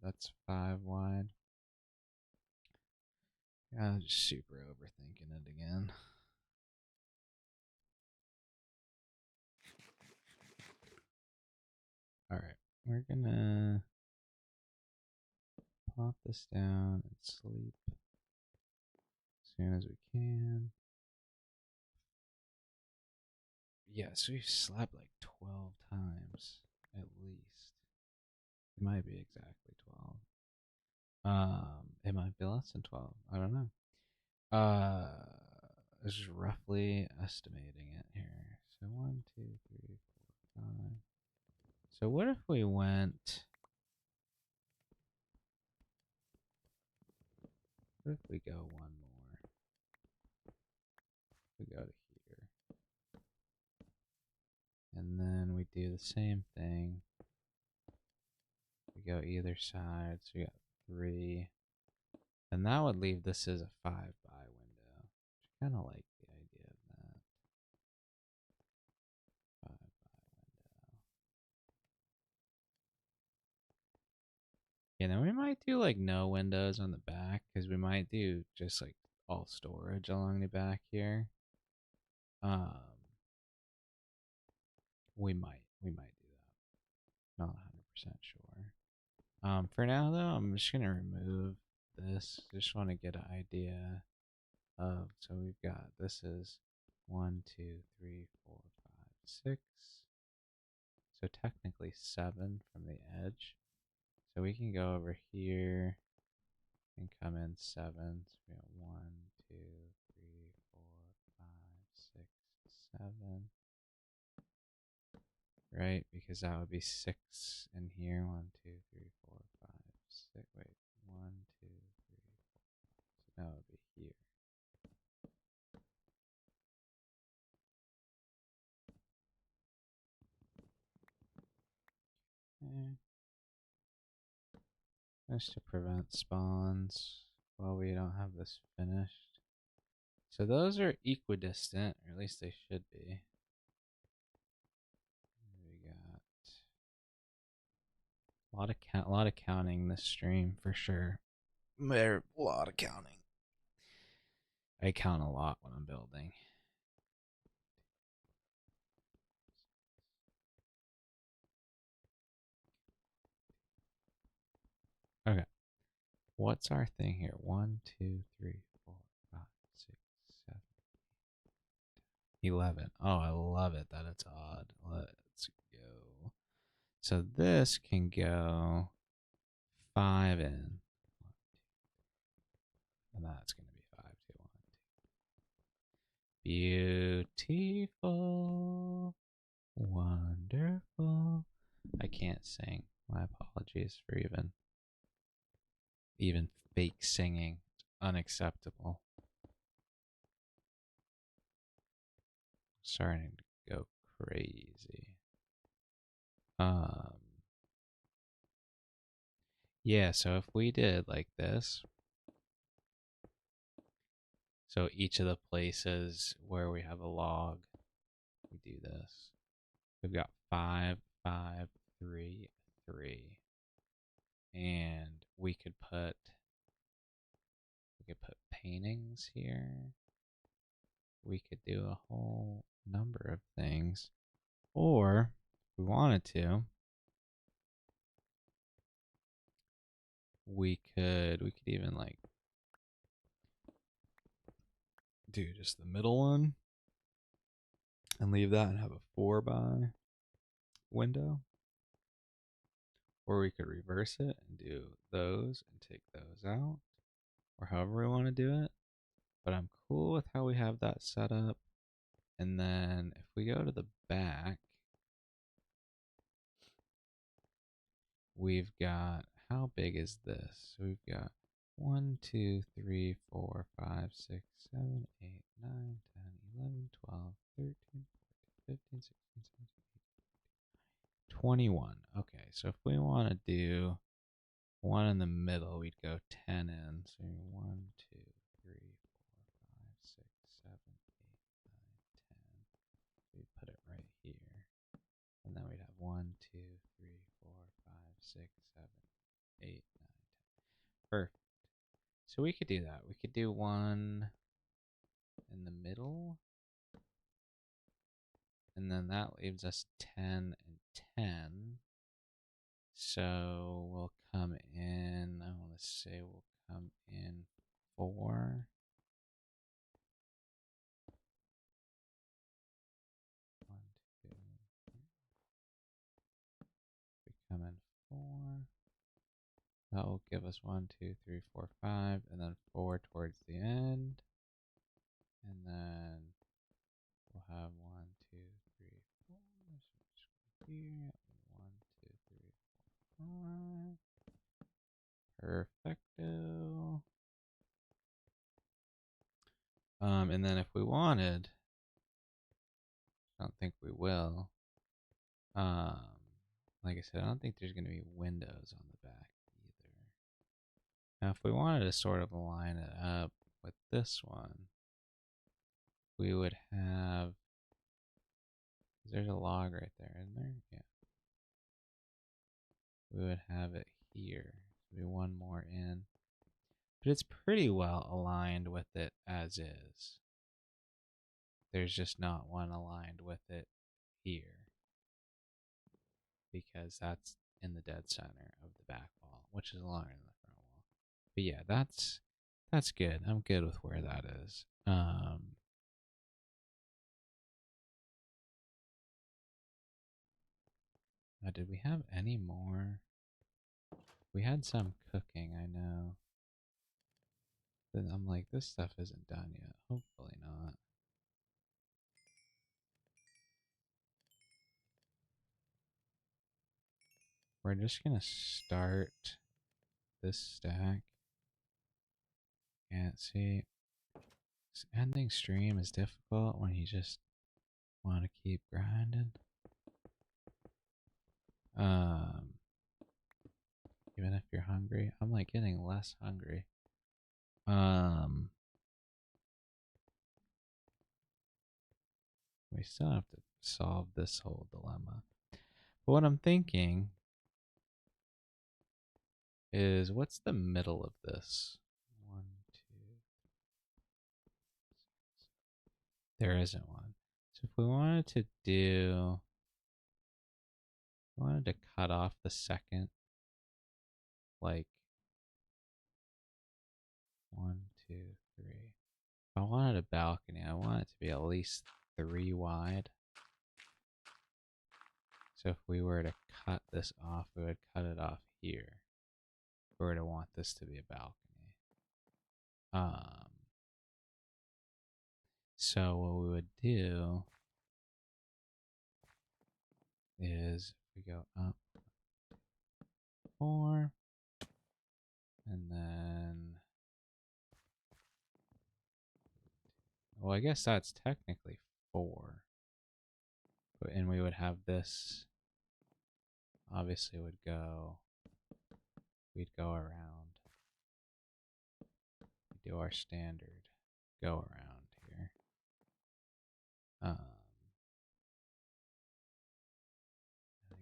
That's 5 wide. Yeah, I'm just super overthinking it again. All right, we're gonna pop this down and sleep as soon as we can. Yes, we've slept like 12 times at least. It might be exactly 12. It might be less than 12. I don't know. Just roughly estimating it here. So 1, 2, 3, 4, 5. So what if we went? What if we go one more? We go to here, and then we do the same thing. We go either side, so we got 3. And that would leave this as a 5 by window. I kind of like the idea of that. 5 by window. Okay, then we might do like no windows on the back because we might do just like all storage along the back here. Um, we might do that. Not 100% sure. For now though, I'm just gonna remove this. Just want to get an idea of. So we've got this is 1, 2, 3, 4, 5, 6. So technically 7 from the edge. So we can go over here and come in 7. So we have 1, 2, 3, 4, 5, 6, 7. Right? Because that would be 6 in here. 1, 2, 3, 4, 5, 6. Wait. 1, 2, 3, 4. So that would be here. Okay. Just to prevent spawns while we don't have this finished. So those are equidistant, or at least they should be. We got a lot of counting this stream for sure. There a lot of counting. I count a lot when I'm building. Okay. What's our thing here? 1, 2, 3, 4, 5, 6, 7, 11. Oh, I love it that it's odd. Let's go. So this can go 5 in. And that's going to be 5, 2, 1, 2. Beautiful. Wonderful. I can't sing. My apologies for even fake singing. It's unacceptable. Starting to go crazy. Yeah, so if we did like this, so each of the places where we have a log, we do this. We've got 5, 5, 3, 3. And we could put paintings here. We could do a whole number of things. Or if we wanted to, we could even like do just the middle one and leave that and have a 4 by window. Or we could reverse it and do those and take those out, or however we want to do it. But I'm cool with how we have that set up. And then if we go to the back, we've got, how big is this? So we've got 1, 2, 3, 4, 5, 6, 7, 8, 9, 10, 11, 12, 13, 14, 15, 16, 17, 18, 21. Okay, so if we want to do one in the middle, we'd go 10 in. So 1, 2, 3, 4, 5, 6, 7, 8, 9, 10. We'd put it right here. And then we'd have 1, 2, 3, 4, 5, 6, 7, 8, 9, 10. Perfect. So we could do that. We could do one in the middle. And then that leaves us 10 and 10. So we'll come in, I want to say we'll come in 4. 1, 2, 3. We come in 4. That will give us 1, 2, 3, 4, 5, and then 4 towards the end. And then we'll have 1, 2, 3, 4. So here, 1, 2, 3, 4, 5. Perfecto. And then if we wanted, I don't think we will. Like I said, I don't think there's going to be windows on the back either. Now, if we wanted to sort of line it up with this one, we would have, there's a log right there, isn't there? Yeah. We would have it here. be one more in. But it's pretty well aligned with it as is. There's just not one aligned with it here, because that's in the dead center of the back wall, which is longer than the front wall. But yeah, that's good. I'm good with where that is. Now, did we have any more? We had some cooking, I know. Then I'm like, this stuff isn't done yet. Hopefully not. We're just gonna start this stack. Can't see. Ending stream is difficult when you just want to keep grinding. Even if you're hungry, I'm like getting less hungry. We still have to solve this whole dilemma. But what I'm thinking is, what's the middle of this? 1, 2. There isn't one. So if we wanted to do, wanted to cut off the second, like 1, 2, 3. If I wanted a balcony, I want it to be at least 3 wide. So if we were to cut this off, we would cut it off here. If we were to want this to be a balcony. So what we would do is we go up 4, and then, well, I guess that's technically 4. And we would have this, obviously we'd go around. We do our standard go around here. I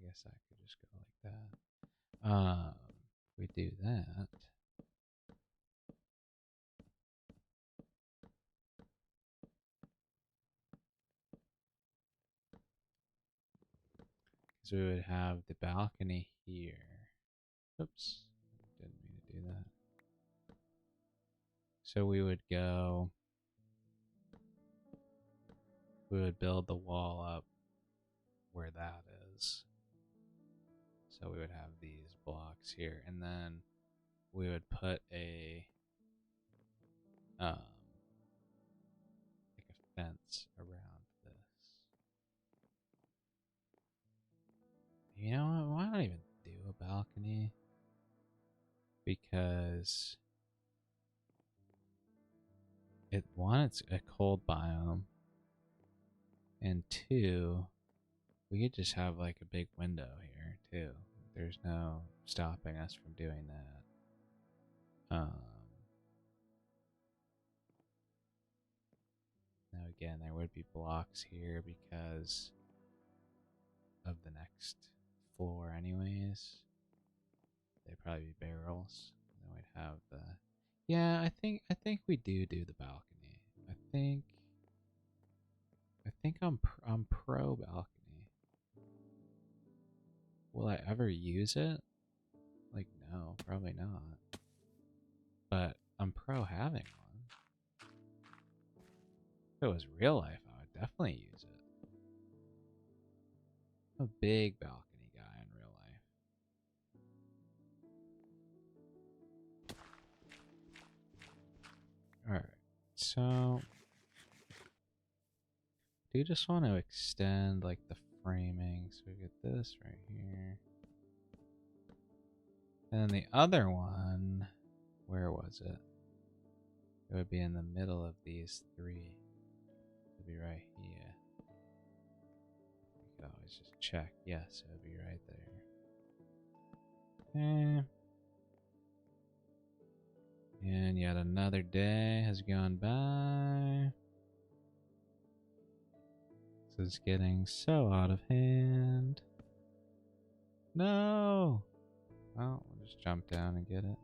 guess I could just go like that. We do that. So we would have the balcony here. Oops, didn't mean to do that. So we would go, we would build the wall up where that is. So we would have these blocks here, and then we would put a like a fence around this. You know what? Why not even do a balcony? Because it's a cold biome, and 2, we could just have like a big window here too. There's no stopping us from doing that. Now again, there would be blocks here because of the next floor anyways. They'd probably be barrels. Then we'd have the, yeah, I think we do the balcony. I think I'm pro balcony. Will I ever use it? Like, no, probably not. But I'm pro having one. If it was real life, I would definitely use it. I'm a big balcony guy in real life. Alright, so do you just want to extend like the framing? So we get this right here. And then the other one, where was it? It would be in the middle of these 3. It would be right here. You could always just check. Yes, it would be right there. Okay. And yet another day has gone by. This is getting so out of hand. No! Well, we'll just jump down and get it.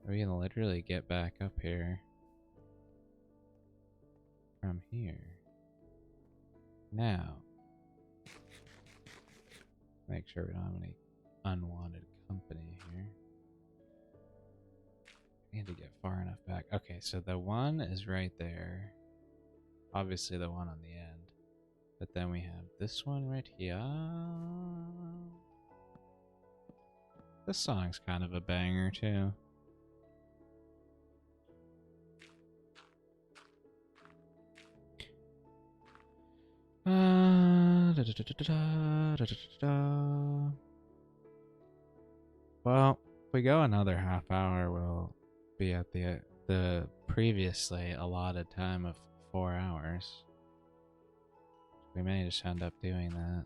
We can literally get back up here from here. Now, make sure we don't have any unwanted company here. I need to get far enough back. Okay, so the one is right there. Obviously the one on the end. But then we have this one right here. This song's kind of a banger too. Well, if we go another half hour, we'll be at the previously allotted time of 4 hours. We may just end up doing that.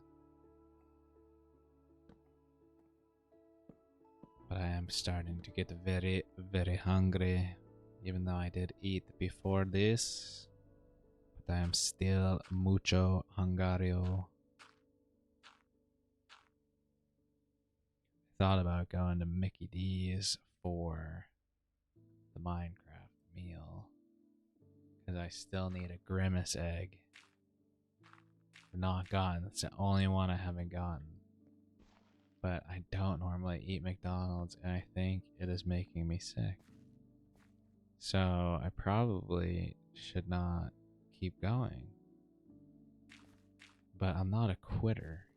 But I am starting to get very, very hungry. Even though I did eat before this. But I am still mucho hungario. Thought about going to Mickey D's for the Minecraft meal. Because I still need a Grimace egg. I've not gotten. It's the only one I haven't gotten. But I don't normally eat McDonald's, and I think it is making me sick. So I probably should not keep going. But I'm not a quitter.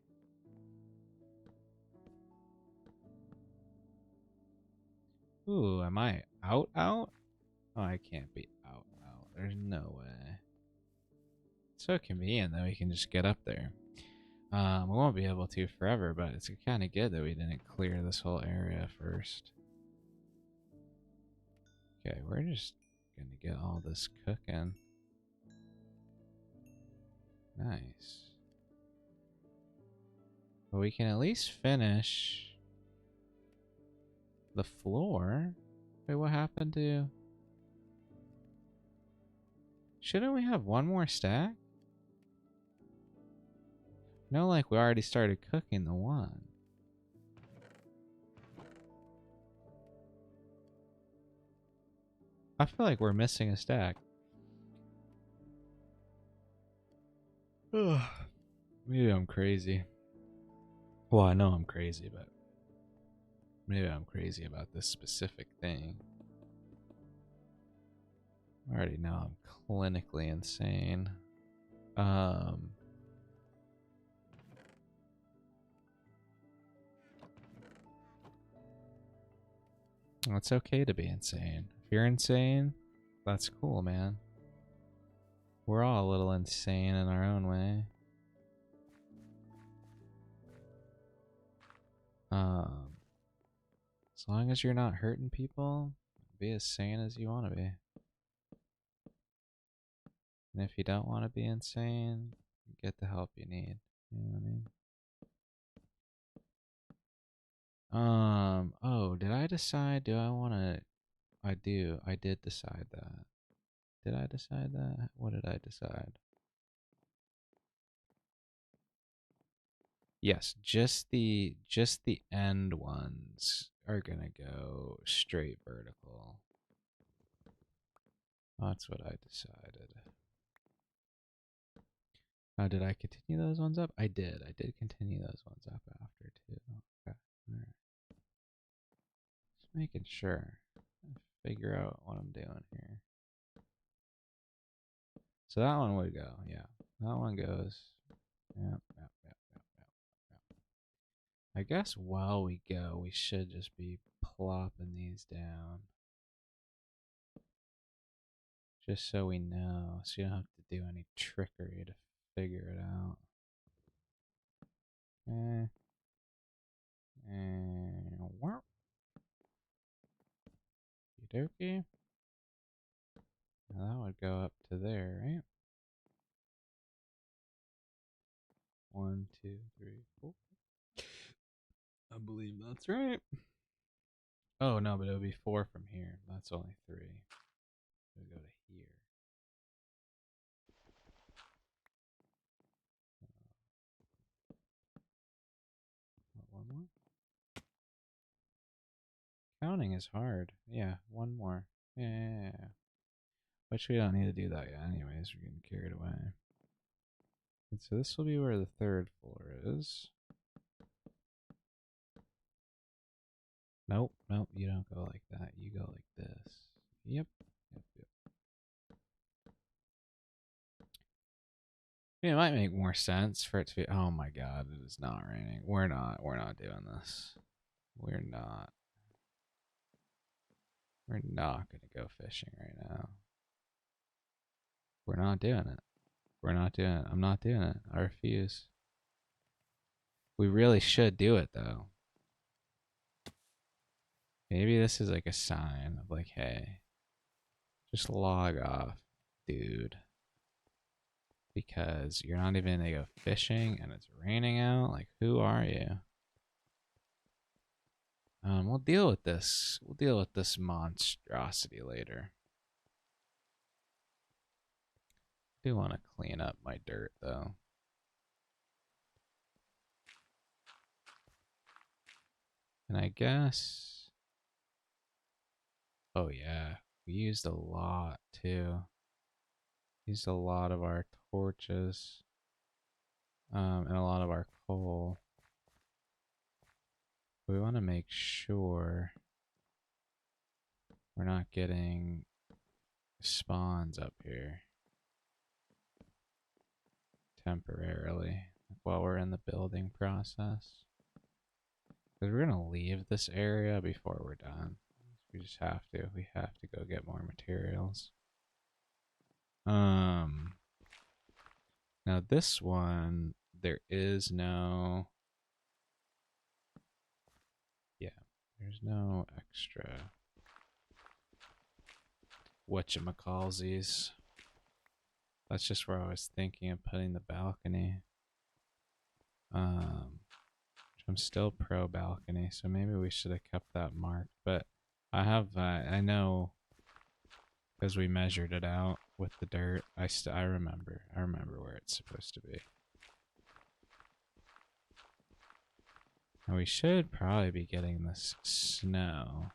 Ooh, am I out? Oh, I can't be out. There's no way. It's so convenient that we can just get up there. We won't be able to forever, but it's kind of good that we didn't clear this whole area first. Okay, we're just gonna get all this cooking. Nice. But we can at least finish the floor. Wait, what happened to... Shouldn't we have one more stack? No, like we already started cooking the one. I feel like we're missing a stack. Ugh. Maybe I'm crazy. Well, I know I'm crazy, but maybe I'm crazy about this specific thing. I already know I'm clinically insane. It's okay to be insane. If you're insane, that's cool, man. We're all a little insane in our own way. As long as you're not hurting people, be as sane as you want to be. And if you don't want to be insane, get the help you need. You know what I mean? Oh, did I decide? Do I want to? I do. I did decide that. Did I decide that? What did I decide? Yes, just the end ones are gonna go straight vertical. That's what I decided. Now, did I continue those ones up? I did. I did continue those ones up after too. Okay. All right. Just making sure. Figure out what I'm doing here. So that one would go. Yeah. That one goes. Yep. I guess while we go, we should just be plopping these down. Just so we know. So you don't have to do any trickery to figure it out. Warp. Okie Now that would go up to there, right? 1, 2, 3, 4. I believe that's right. Oh no, but it would be 4 from here. That's only 3. We go to here. counting is hard. Yeah, one more. Yeah. Which we don't need to do that yet anyways. We're getting carried away. And so this will be where the third floor is. Nope, nope, you don't go like that. You go like this. Yep. Yeah, it might make more sense for it to be. Oh my god, it is not raining. We're not doing this. We're not gonna go fishing right now. We're not doing it. We're not doing it. I'm not doing it. I refuse. We really should do it though. Maybe this is like a sign of like, hey, just log off, dude. Because you're not even gonna go fishing and it's raining out. Like, who are you? We'll deal with this. We'll deal with this monstrosity later. I do want to clean up my dirt though. And I guess, oh yeah, we used a lot too. Used a lot of our torches, and a lot of our coal. We want to make sure we're not getting spawns up here temporarily while we're in the building process. Because we're going to leave this area before we're done. We just have to. We have to go get more materials. Now this one, there is no... Yeah, there's no extra... whatchamacallsies. That's just where I was thinking of putting the balcony. I'm still pro balcony, so maybe we should have kept that marked. But I have, I know, because we measured it out with the dirt. I remember where it's supposed to be. And we should probably be getting this snow,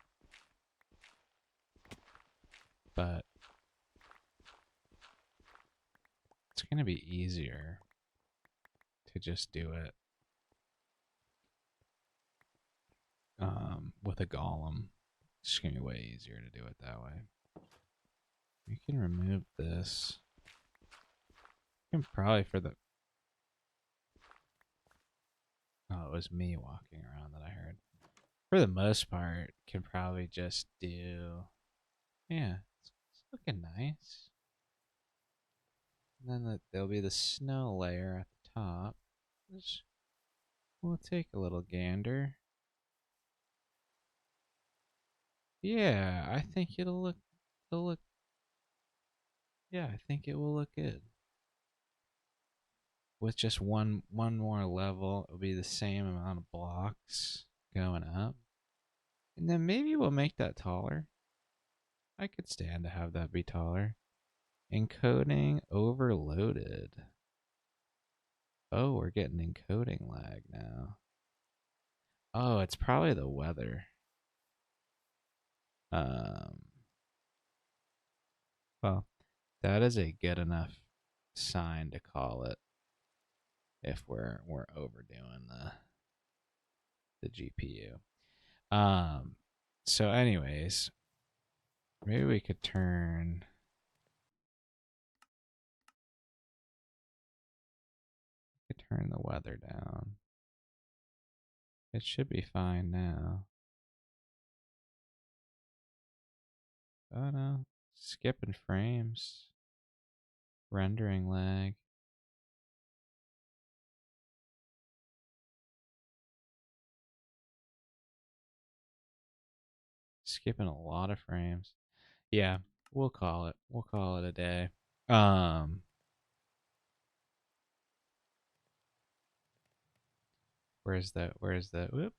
but it's gonna be easier to just do it with a golem. It's just gonna be way easier to do it that way. We can remove this. We can probably for the... Oh, it was me walking around that I heard. For the most part, can probably just do... Yeah, it's looking nice. And then there'll be the snow layer at the top. We'll take a little gander. Yeah, I think it'll look... Yeah, I think it will look good. With just one more level, it'll be the same amount of blocks going up. And then maybe we'll make that taller. I could stand to have that be taller. Encoding overloaded. Oh, we're getting encoding lag now. Oh, it's probably the weather. Well, that is a good enough sign to call it if we're overdoing the GPU. So anyways, maybe we could turn the weather down. It should be fine now. Oh no, skipping frames. Rendering lag. Skipping a lot of frames. Yeah, we'll call it. We'll call it a day. Where's the whoop?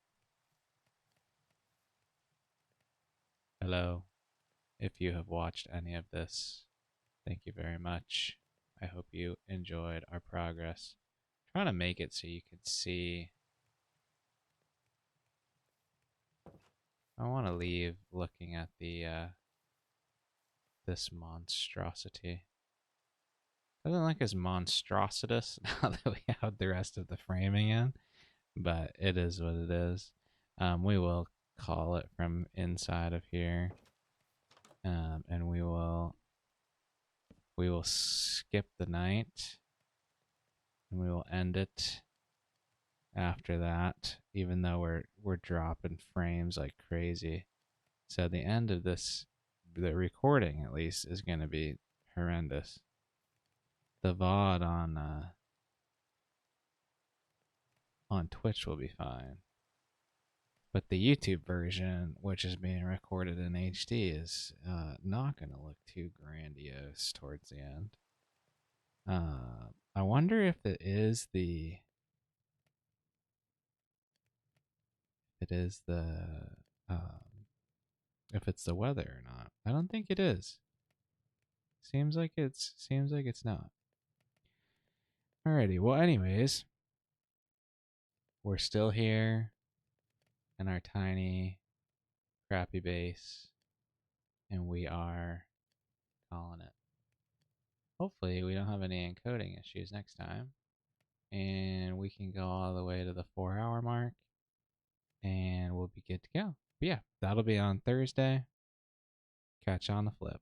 Hello. If you have watched any of this, thank you very much. I hope you enjoyed our progress. I'm trying to make it so you can see. I want to leave looking at the this monstrosity. Doesn't look as monstrositous now that we have the rest of the framing in, but it is what it is. We will call it from inside of here, and we will skip the night, and we will end it after that, even though we're dropping frames like crazy. So the end of this, the recording at least, is going to be horrendous. The VOD on Twitch will be fine, but the YouTube version, which is being recorded in HD, is not going to look too grandiose towards the end. I wonder if it is the if it's the weather or not. I don't think it is. Seems like it's not. Alrighty. Well, anyways, we're still here in our tiny, crappy base, and we are calling it. Hopefully, we don't have any encoding issues next time, and we can go all the way to the 4-hour mark, and we'll be good to go. But yeah, that'll be on Thursday. Catch you on the flip.